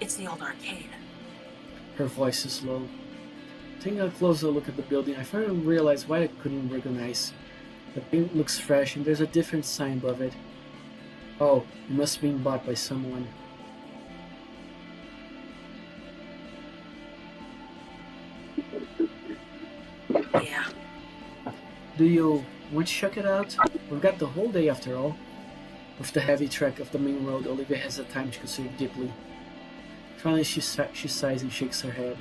It's the old arcade. Her voice is low. Taking a closer look at the building, I finally realize why I couldn't recognize. The paint looks fresh and there's a different sign above it. Oh, it must have been bought by someone. Yeah. Do you want to check it out? We've got the whole day after all. With the heavy track of the main road, Olivia has the time to consider deeply. Finally, she sighs and shakes her head.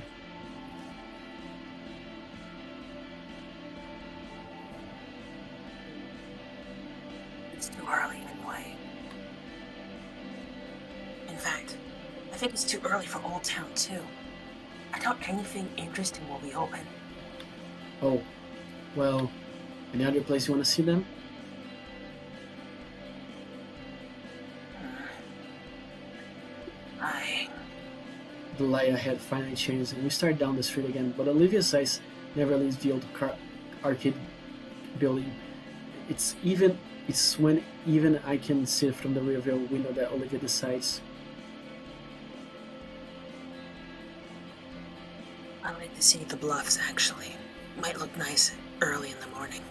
It's too early anyway. In fact, I think it's too early for Old Town too. I doubt anything interesting will be open. Oh, well, any other place you want to see them? The light ahead finally changes and we start down the street again, but Olivia's eyes never leaves the old arcade building. It's when even I can see it from the rearview window that Olivia decides. I like to see the bluffs actually. Might look nice early in the morning.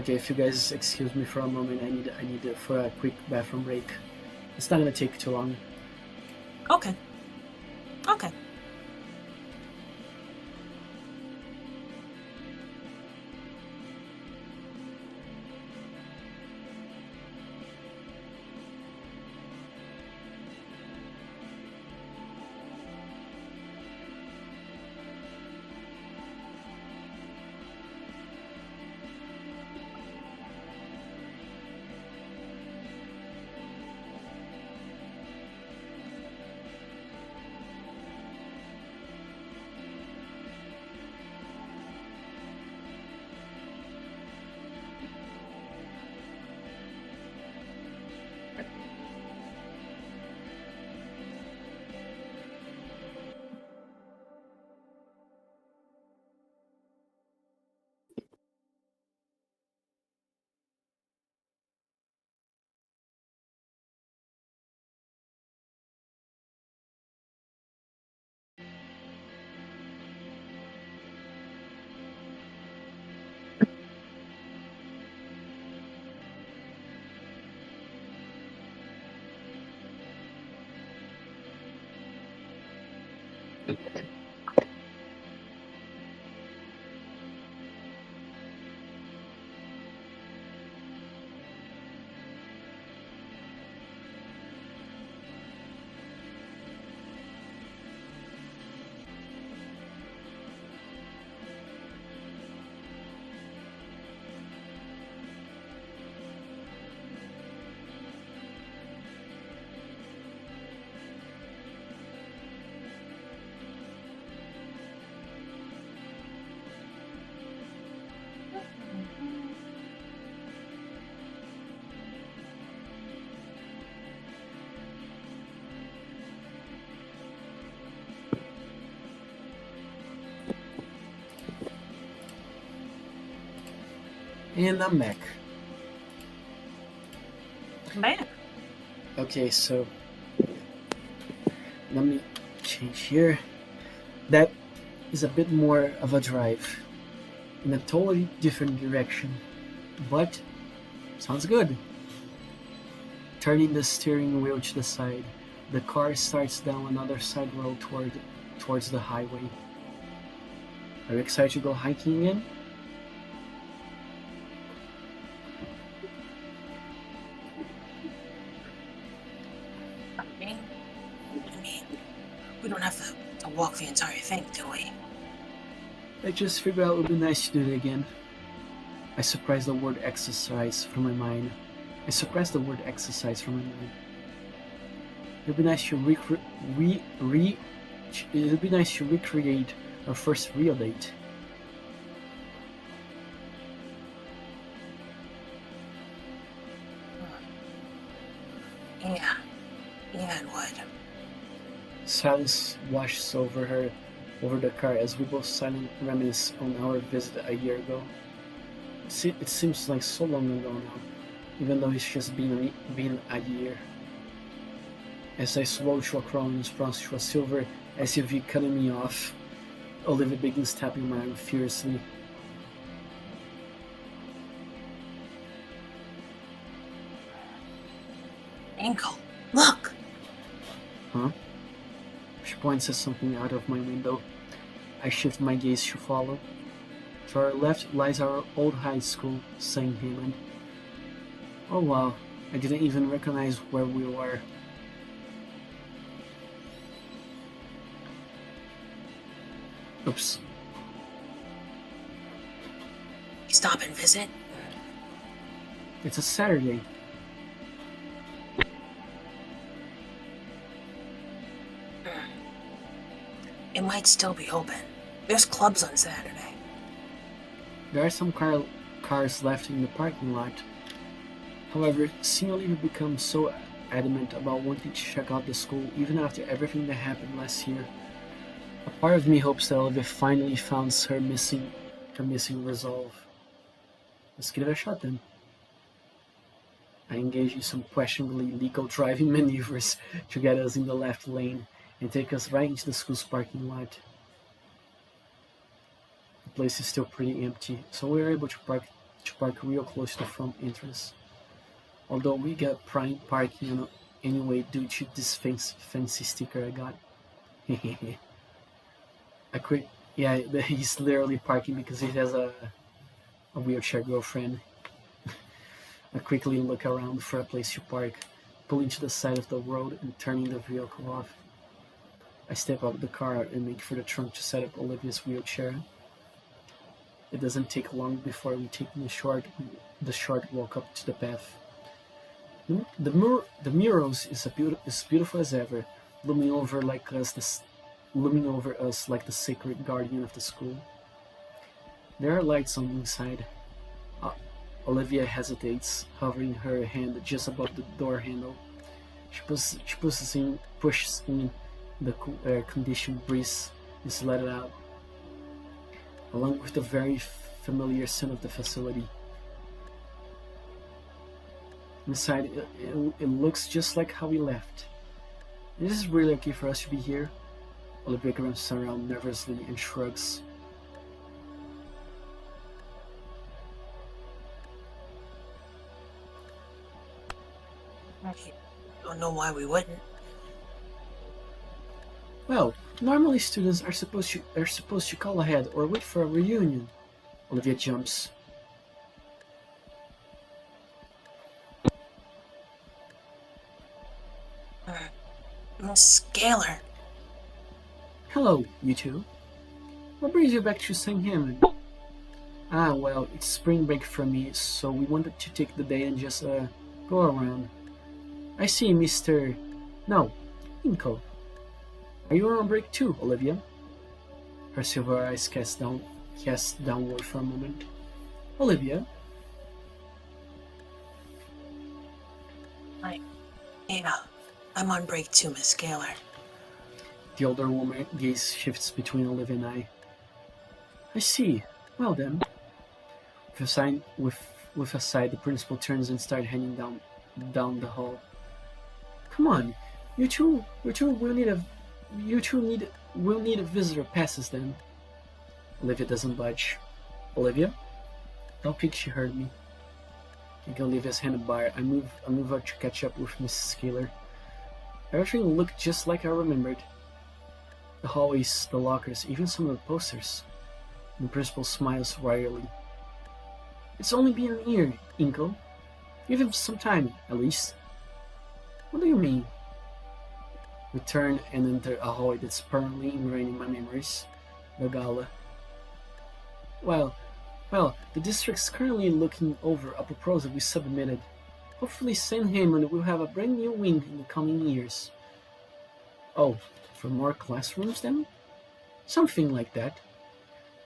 Okay, if you guys excuse me for a moment, I need for a quick bathroom break. It's not gonna take too long. Okay. Okay. And I'm back. Man. Okay, so let me change here. That is a bit more of a drive in a totally different direction, but sounds good. Turning the steering wheel to the side, the car starts down another side road towards the highway. Are you excited to go hiking again? I mean, we don't have to walk the entire thing, do we? I just figured out it would be nice to do it again. I suppressed the word exercise from my mind. It'd be nice to it'd be nice to recreate our first real date. Yeah. Yeah, and what? Silence washes over the car as we both silently reminisce on our visit a year ago. It seems like so long ago now, even though it's just been a year. As I slow to a crawl in response to a silver SUV cutting me off, Olivia begins tapping my arm furiously. Ankle, look! Huh? She points at something out of my window. I shift my gaze to follow. To our left lies our old high school, St. Hammond. Oh wow, I didn't even recognize where we were. Oops. Stop and visit? It's a Saturday. It might still be open. There's clubs on Saturday. There are some cars left in the parking lot. However, seeing Olivia become so adamant about wanting to check out the school even after everything that happened last year, a part of me hopes that Olivia finally found her missing resolve. Let's give it a shot then. I engage in some questionably legal driving maneuvers to get us in the left lane and take us right into the school's parking lot. The place is still pretty empty, so we were able to park real close to the front entrance. Although we got prime parking anyway due to this fancy sticker I got. He's literally parking because he has a wheelchair girlfriend. I quickly look around for a place to park, pulling to the side of the road and turning the vehicle off. I step out of the car and make for the trunk to set up Olivia's wheelchair. It doesn't take long before we take the short walk up to the path. The murals is beautiful as ever, looming over us like the sacred guardian of the school. There are lights on the inside. Olivia hesitates, hovering her hand just above the door handle. She pushes in the cool air-conditioned breeze and let it out, along with the very familiar scent of the facility. Inside, it looks just like how we left. Is this really okay for us to be here? Olivia grants around nervously and shrugs. I don't know why we wouldn't. Well, Normally, students are supposed to call ahead or wait for a reunion. Olivia jumps. Miss Scalar. Hello, you two. What brings you back to St. Hammond? Ah, well, it's spring break for me, so we wanted to take the day and just go around. I see, Mr. No, Inco. Are you on break too, Olivia? Her silver eyes cast downward for a moment. Olivia? Yeah, I'm on break too, Miss Scalar. The older woman gaze shifts between Olivia and I see. Well then. With a sigh, the principal turns and starts heading down the hall. Come on, you two will need visitor passes then. Olivia doesn't budge. Olivia? Don't think she heard me. Take Olivia's hand by. I move her to catch up with Mrs. Scalar. Everything looked just like I remembered. The hallways, the lockers, even some of the posters. The principal smiles wryly. It's only been a year, Inko. Give him some time, at least. What do you mean? We turn and enter a hallway that's permanently ingrained in my memories. The gala. Well, the district's currently looking over a proposal we submitted. Hopefully St. Hammond will have a brand new wing in the coming years. Oh, for more classrooms then? Something like that.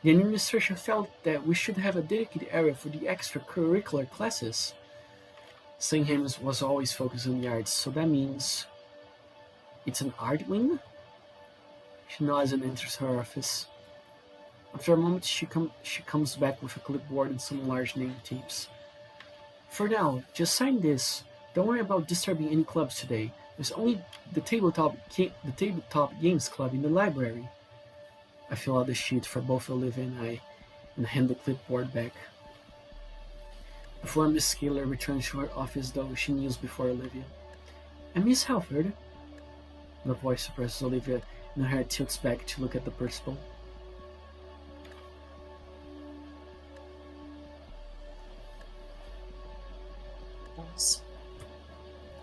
The administration felt that we should have a dedicated area for the extracurricular classes. St. Hammond was always focused on the arts, so that means it's an art wing? She nods and enters her office. After a moment, she comes back with a clipboard and some large name tapes. For now, just sign this. Don't worry about disturbing any clubs today. There's only the tabletop games club in the library. I fill out the sheet for both Olivia and I, and hand the clipboard back. Before Miss Scalar returns to her office, though, she kneels before Olivia. And Miss Halford? The voice suppresses Olivia, and her head tilts back to look at the principal.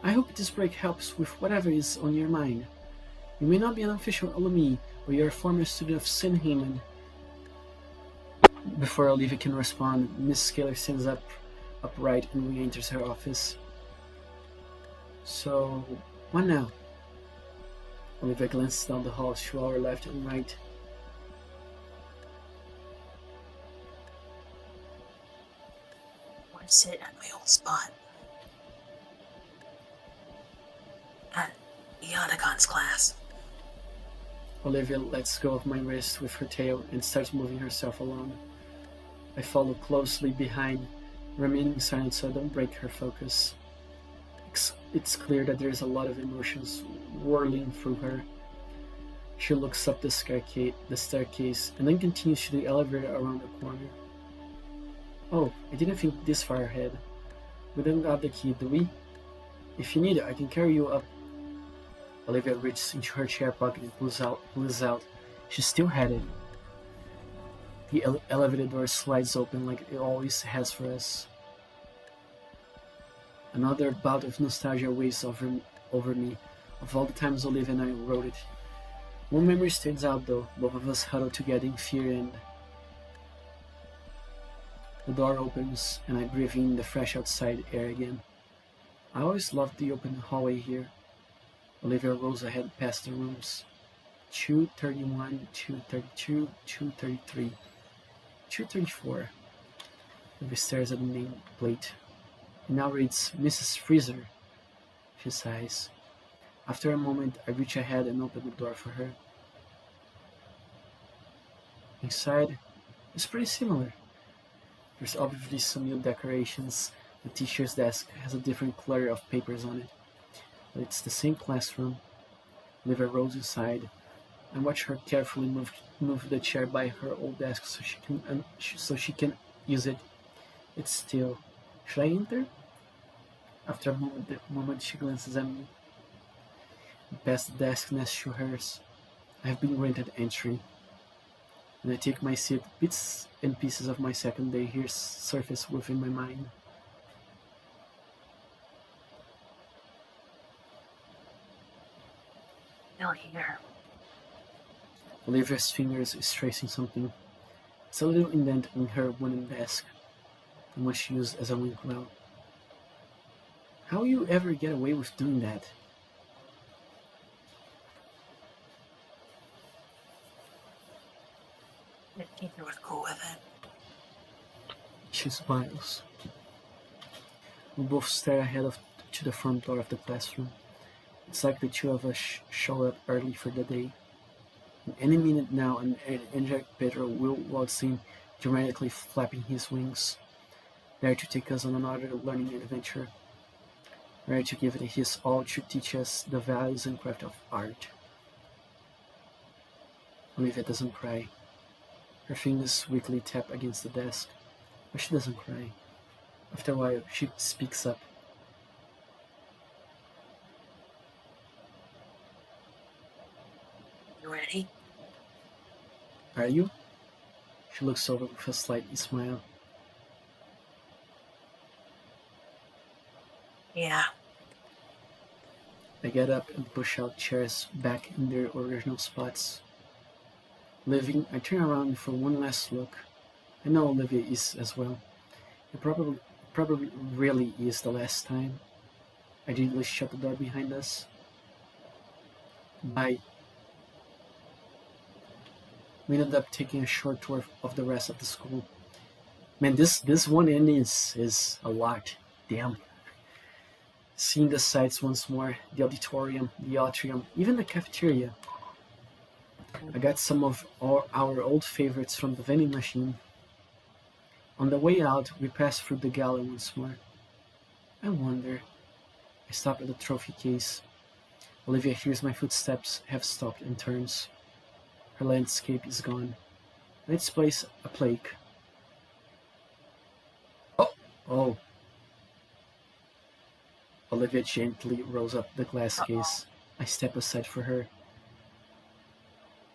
I hope this break helps with whatever is on your mind. You may not be an official alumni, but you're a former student of St. Hammond. Before Olivia can respond, Miss Scalar stands upright and re-enters her office. So, what now? Olivia glances down the hall to our left and right. I want to sit at my old spot. At Yanagon's class. Olivia lets go of my wrist with her tail and starts moving herself along. I follow closely behind, remaining silent so I don't break her focus. It's clear that there's a lot of emotions whirling through her. She looks up the staircase and then continues to the elevator around the corner. Oh, I didn't think this far ahead. We don't got the key, do we? If you need it, I can carry you up. Olivia reaches into her chair pocket and pulls out. She still had it. The elevator door slides open like it always has for us. Another bout of nostalgia weighs over me, of all the times Olivia and I wrote it. One memory stands out though, both of us huddled together in fear and... The door opens, and I breathe in the fresh outside air again. I always loved the open hallway here. Olivia rolls ahead past the rooms. 231, 232, 233, 234. Olivia stares at the nameplate. It now reads Mrs. Freezer. She sighs. After a moment, I reach ahead and open the door for her. Inside, it's pretty similar. There's obviously some new decorations. The teacher's desk has a different clutter of papers on it. But it's the same classroom. Olivia rolls inside. I watch her carefully move the chair by her old desk so she can use it. It's still. Should I enter? After a moment, she glances at me. I pass the desk next to hers. I have been granted entry. When I take my seat, bits and pieces of my second day here surface within my mind. Still here. Olivia's fingers is tracing something. It's a little indent in her wooden desk, the one she used as a wing well. How you ever get away with doing that? The teacher was cool with it. She smiles. We both stare ahead to the front door of the classroom. It's like the two of us show up early for the day. In any minute now, an energetic Pedro will waltz in, dramatically flapping his wings, there to take us on another learning adventure, ready to give it his all to teach us the values and craft of art. Olivia doesn't cry. Her fingers weakly tap against the desk, but she doesn't cry. After a while, she speaks up. You ready? Are you? She looks over with a slight smile. Yeah. I get up and push out chairs back in their original spots. Leaving, I turn around for one last look. I know Olivia is as well. It probably really is the last time. I gently shut the door behind us. Bye. We ended up taking a short tour of the rest of the school. Man, this one ending is a lot. Damn. Seeing the sights once more, the auditorium, the atrium, even the cafeteria. I got some of our old favorites from the vending machine. On the way out, we passed through the galley once more. I wonder. I stop at the trophy case. Olivia hears my footsteps have stopped and turns. Her landscape is gone. In its place, a plaque. Oh. Olivia gently rolls up the glass case. I step aside for her.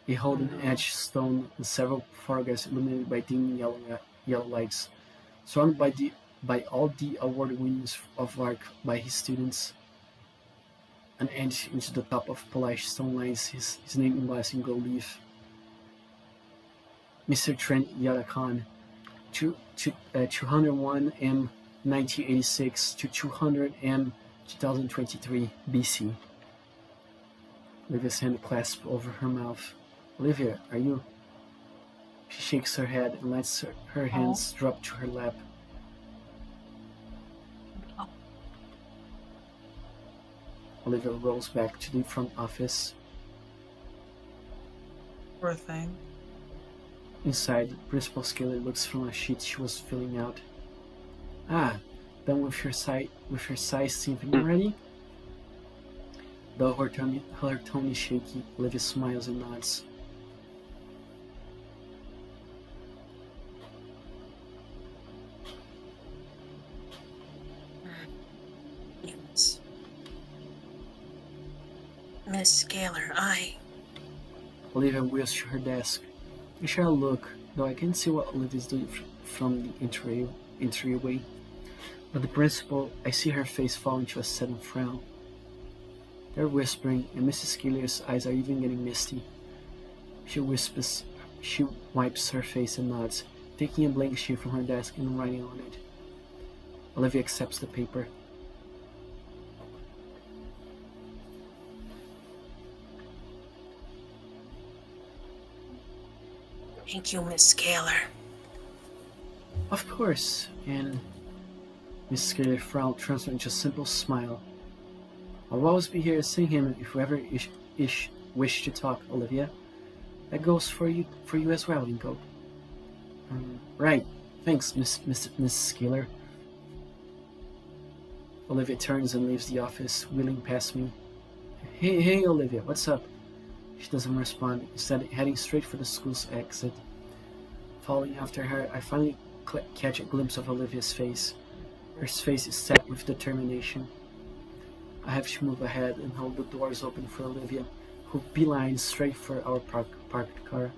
A golden-edged stone and several photographs illuminated by dim yellow lights, surrounded by all the award winnings of art by his students. An edge into the top of polished stone lies his name embossed in gold leaf. Mr. Trent Yadakan, 201 M 1986 to 200 M 2023 BC. Olivia's hand clasped over her mouth. Olivia, are you? She shakes her head and lets her hands drop to her lap. Olivia rolls back to the front office. Poor thing. Inside, Principal Scaler looks from a sheet she was filling out. Ah, done with your size symphony already? Though her tone is shaky, Olivia smiles and nods. Yes. Miss Scaler, Olivia wheels to her desk. I share a look, though I can't see what Olivia's doing from the entryway. But the principal, I see her face fall into a sudden frown. They're whispering, and Mrs. Scaler's eyes are even getting misty. She wipes her face and nods, taking a blank sheet from her desk and writing on it. Olivia accepts the paper. thank you, Miss Scaler. Of course, and Miss Scaler frowned, transferring into a simple smile. I'll always be here to see him if you ever wish to talk, Olivia. That goes for you as well, Inko. Right. Thanks, Miss Scaler. Olivia turns and leaves the office, wheeling past me. Hey, Olivia, what's up? She doesn't respond, instead heading straight for the school's exit. Following after her, I finally catch a glimpse of Olivia's face. Her face is set with determination. I have to move ahead and hold the doors open for Olivia, who beeline straight for our parked car.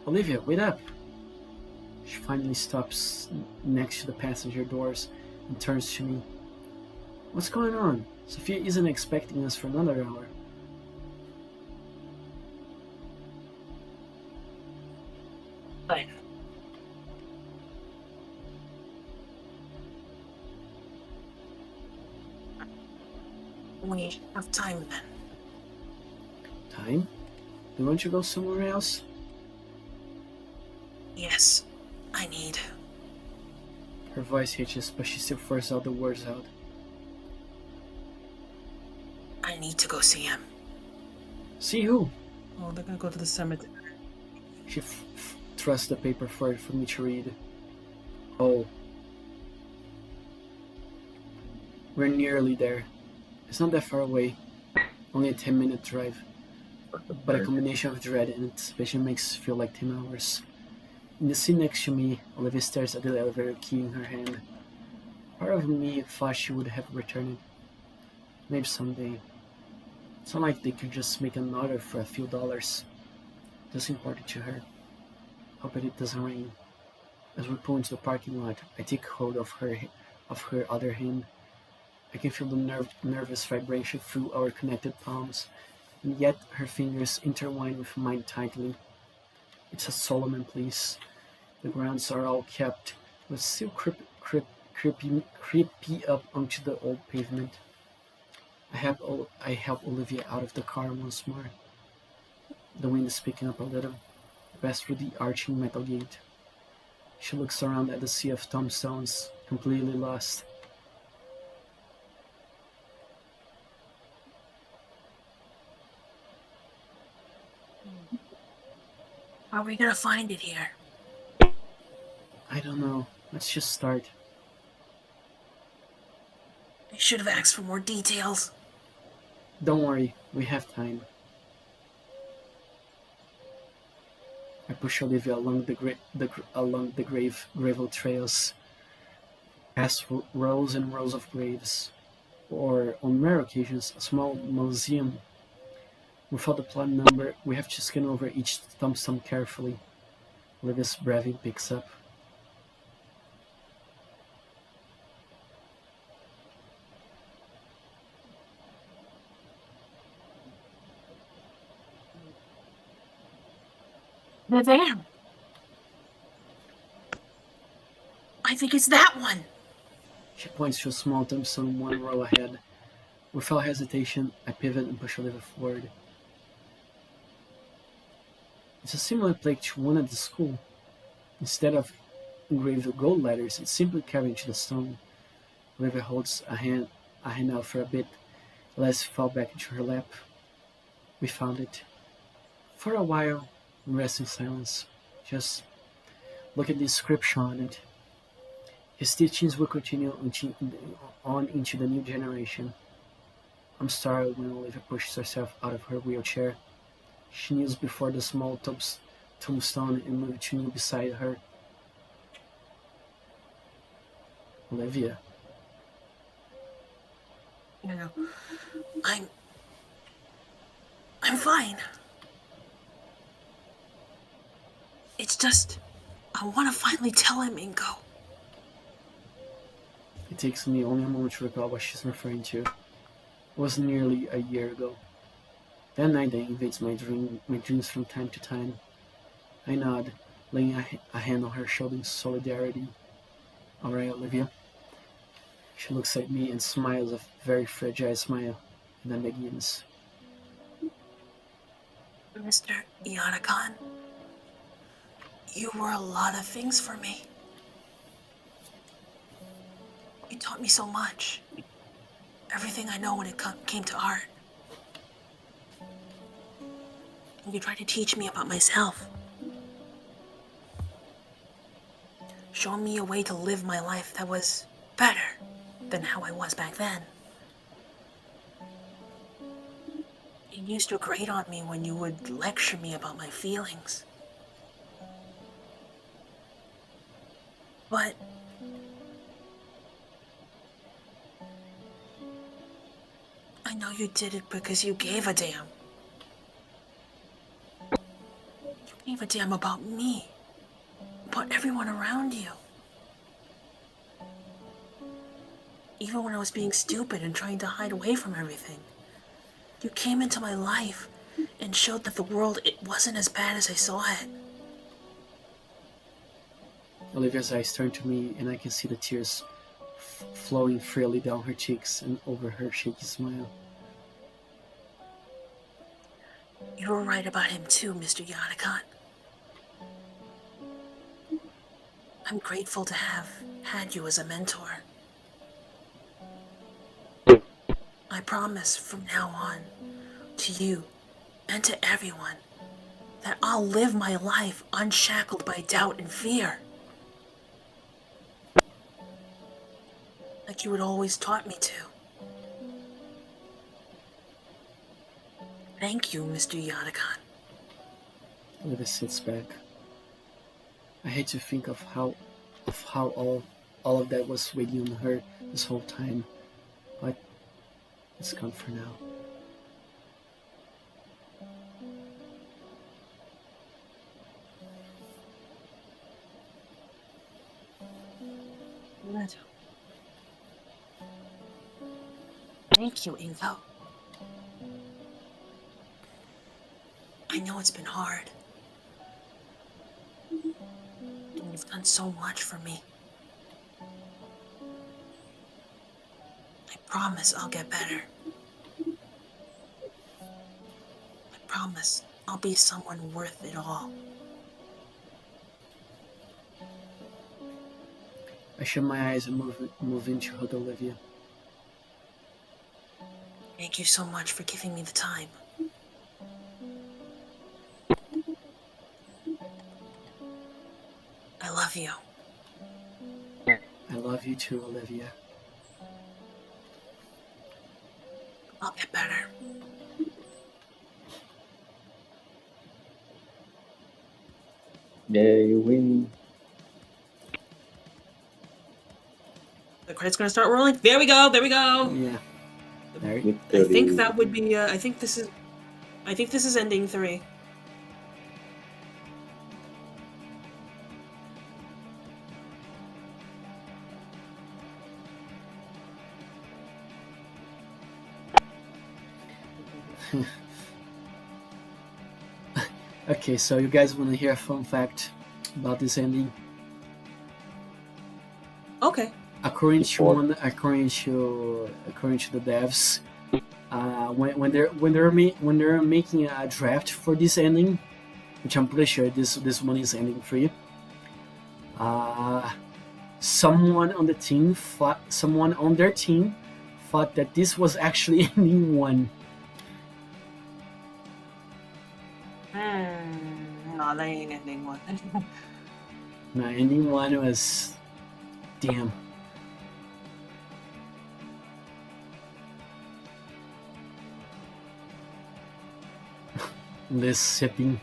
Olivia, wait up! She finally stops next to the passenger doors and turns to me. What's going on? Sophia isn't expecting us for another hour. Fine. We have time then. Time? Do you want to go somewhere else? Yes, I need. Her voice hitches, but she still forces all the words out. I need to go see him. See who? Oh, they're gonna go to the cemetery. She thrusts the paper forward for me to read. Oh. We're nearly there. It's not that far away. Only a 10-minute drive. But a combination of dread and anticipation makes it feel like 10 hours. In the seat next to me, Olivia stares at the elevator key in her hand. Part of me thought she would have returned it. Maybe someday. It's not like they could just make another for a few dollars. That's important to her. Hope it doesn't rain. As we pull into the parking lot, I take hold of her other hand. I can feel the nervous vibration through our connected palms, and yet her fingers intertwine with mine tightly. It's a solemn place. The grounds are all kept, but still creepy up onto the old pavement. I help Olivia out of the car once more. The wind is picking up a little, past through the arching metal gate. She looks around at the sea of tombstones, completely lost. How are we gonna find it here? I don't know. Let's just start. I should have asked for more details. Don't worry, we have time. I push Olivia along the gravel trails, past rows and rows of graves, or on rare occasions, a small mausoleum. Without the plot number, we have to scan over each tombstone carefully. Olivia's breathing picks up. They're there. I think it's that one. She points to a small tombstone one row ahead. Without hesitation, I pivot and push Olivia forward. It's a similar plaque to one at the school. Instead of engraved with gold letters, it's simply carved into the stone. Olivia holds a hand out for a bit, lets it fall back into her lap. We found it. For a while, we rest in silence. Just look at the inscription on it. His teachings will continue on into the new generation. I'm startled when Olivia pushes herself out of her wheelchair. She kneels before the small tombstone and moves to kneel beside her. Olivia. You know, I'm fine. It's just, I want to finally tell him, Inko. It takes me only a moment to recall what she's referring to. It was nearly a year ago. That night that invades my dreams from time to time. I nod, laying a hand on her shoulder in solidarity. All right, Olivia. She looks at me and smiles a very fragile smile, and then begins. Mr. Yanakan, you were a lot of things for me. You taught me so much. Everything I know when it came to art. And you tried to teach me about myself. Show me a way to live my life that was better than how I was back then. You used to grate on me when you would lecture me about my feelings. But I know you did it because you gave a damn. You gave a damn about me. About everyone around you. Even when I was being stupid and trying to hide away from everything. You came into my life and showed that the world, it wasn't as bad as I saw it. Olivia's eyes turn to me, and I can see the tears flowing freely down her cheeks and over her shaky smile. You were right about him too, Mr. Yonakot. I'm grateful to have had you as a mentor. I promise from now on, to you and to everyone, that I'll live my life unshackled by doubt and fear. Like you had always taught me to. Thank you, Mr. Yonakot. Olivia sits back. I hate to think of how all of that was waiting on her this whole time, but it's gone for now. Thank you, Inko. I know it's been hard. And you've done so much for me. I promise I'll get better. I promise I'll be someone worth it all. I shut my eyes and move into hug Olivia. Thank you so much for giving me the time. I love you. I love you too, Olivia. I'll get better. Yeah, you win. The credits gonna start rolling. There we go. There we go. Yeah. There. I think that would be. I think this is ending 3. Okay, so you guys want to hear a fun fact about this ending? Okay. According to the devs, when they're making a draft for this ending, which I'm pretty sure this one is ending 3. Someone on their team thought that this was actually ending 1. No, that ain't ending 1. No, ending 1 was damn. This sipping.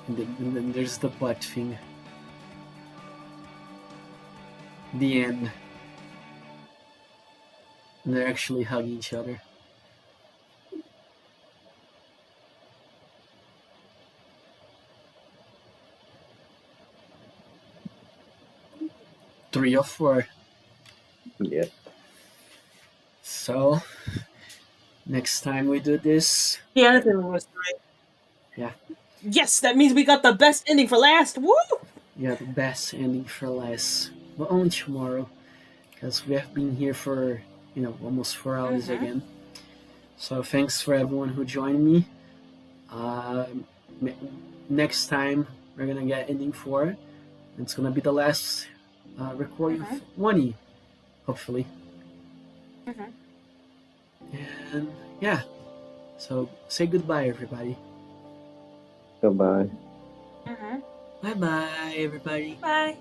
And then there's the butt thing. The end. And they're actually hugging each other. Three or 4. Yeah. So, next time we do this, The editing was 3. Yeah. Yes, that means we got the best ending for last. Woo! yeah, the best ending for last. But only tomorrow, because we have been here for almost 4 hours again. So thanks for everyone who joined me. Next time we're gonna get ending 4. It's gonna be the last recording of Wani, hopefully. And yeah, so say goodbye, everybody. Goodbye. Bye bye, everybody. Bye.